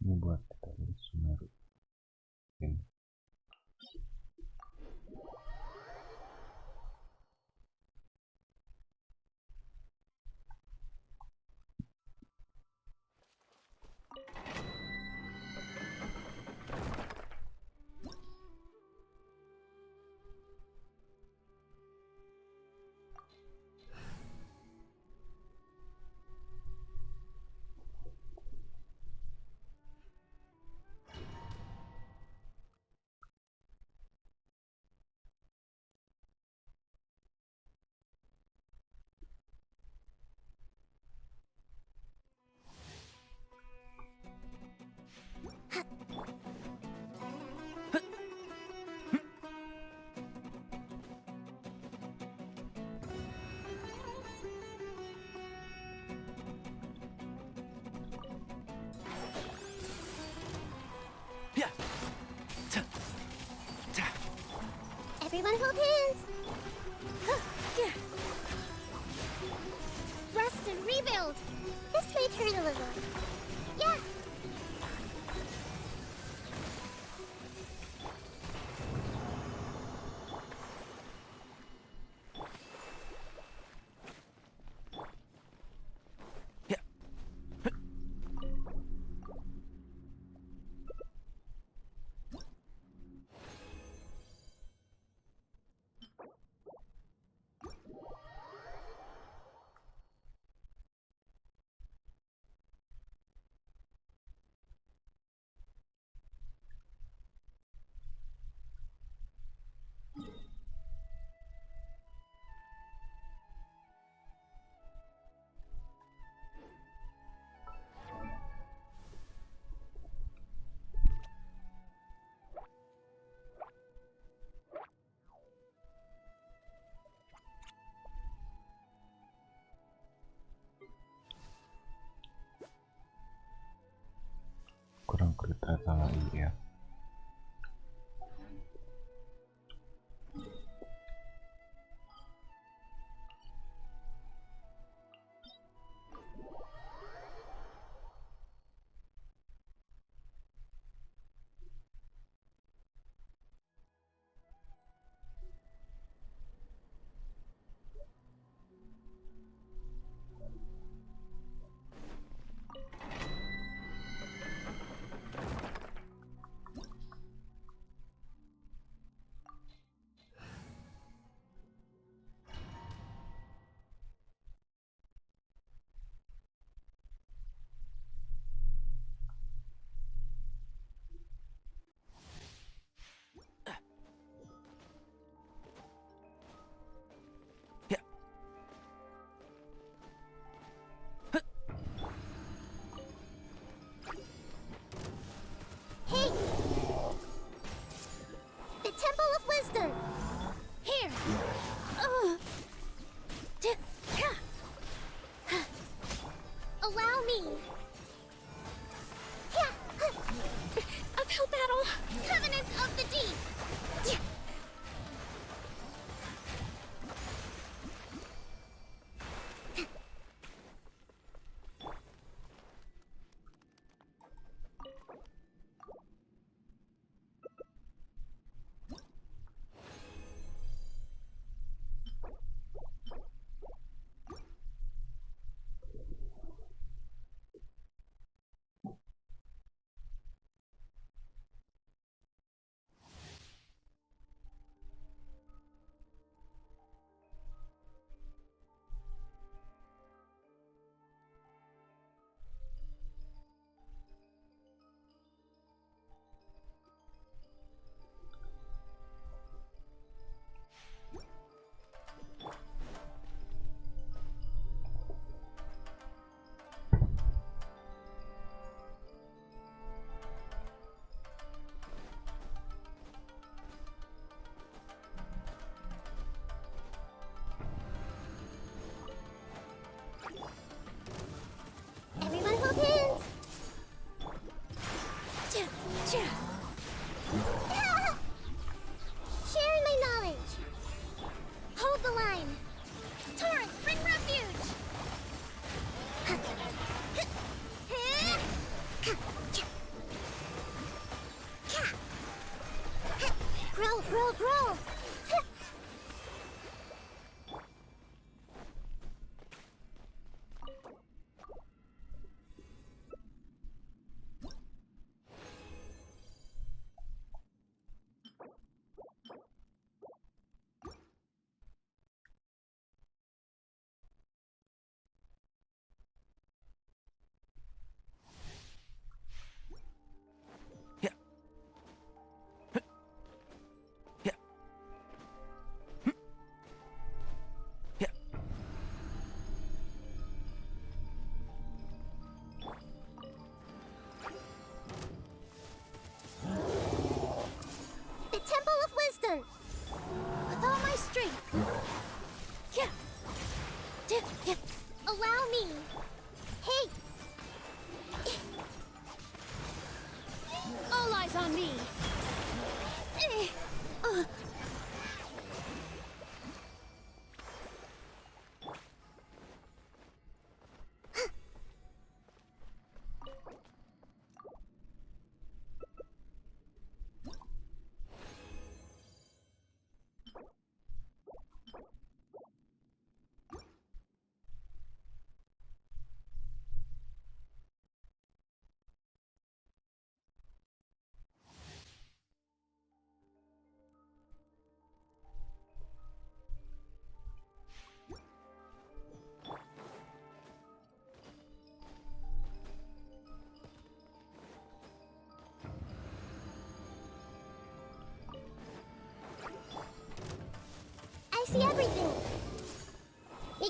S2: Ini buat kita Sumeru ini.
S9: Everyone hold hands. Rest and rebuild. This may turn a little. Yeah. Kurang kriteria lagi ya. Hey! The Temple of Wisdom! Here! Allow me! Uphill battle! Covenant of the Deep!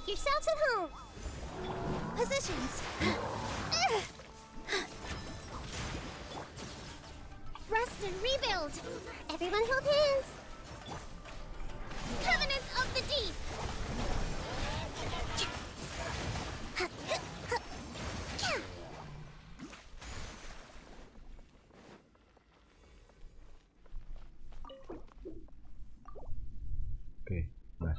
S9: Make yourselves at home. Positions. Rest and rebuild. Everyone hold hands. Covenants of the Deep.
S2: Oke, mas.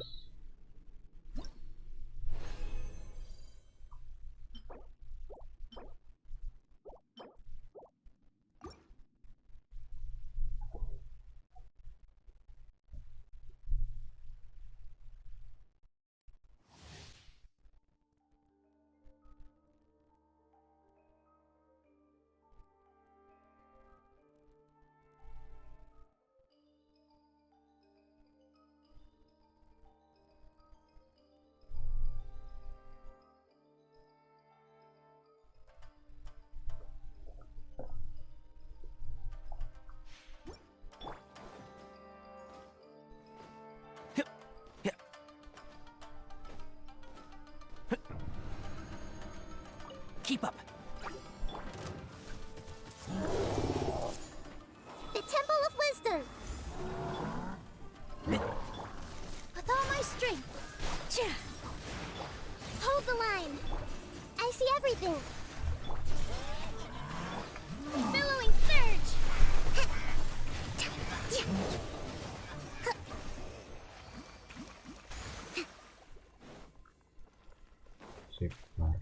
S18: Keep up.
S9: The Temple of Wisdom. With all my strength. Hold the line. I see everything. Billowing surge.
S2: Sip, mar.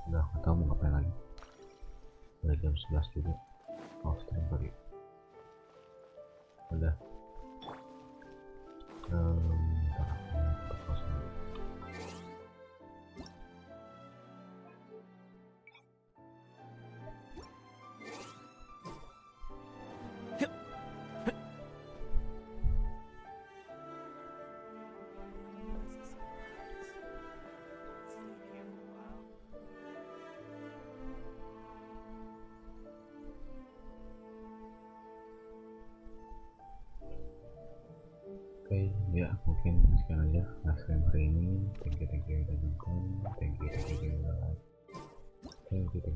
S2: Udah nggak tahu mau ngapain lagi. Udah jam 11 juga. Off stream kali. Udah. Ntar aku pause dulu. Oke, ya mungkin sekian aja stream hari ini. Thank you udah nonton, thank you udah like, thank you udah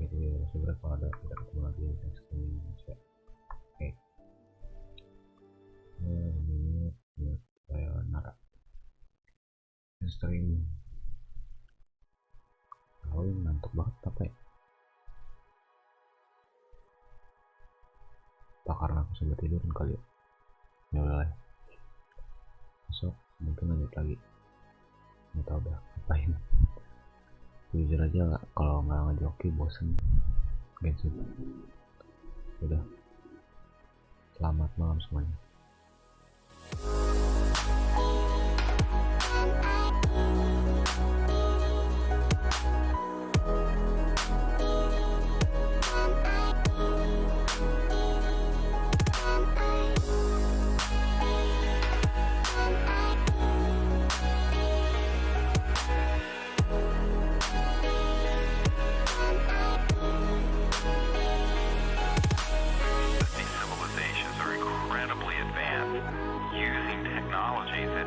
S2: subscribe. Kalau ada kita ketemu lagi next time. Oke, ini buat saya nara stream. Tahu ngantuk banget apa ya? Apa karena aku sudah tidur kali ya? Ya udah lah. Besok mungkin lanjut lagi, nggak tahu udah ngapain. Jujur aja nggak, kalau nggak ngejoki bosen GENSIN. Udah, selamat malam semuanya.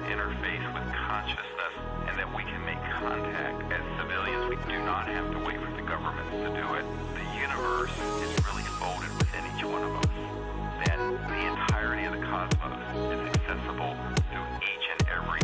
S1: Interface with consciousness, and that we can make contact as civilians. We do not have to wait for the governments to do it. The universe is really folded within each one of us. That the entirety of the cosmos is accessible through each and every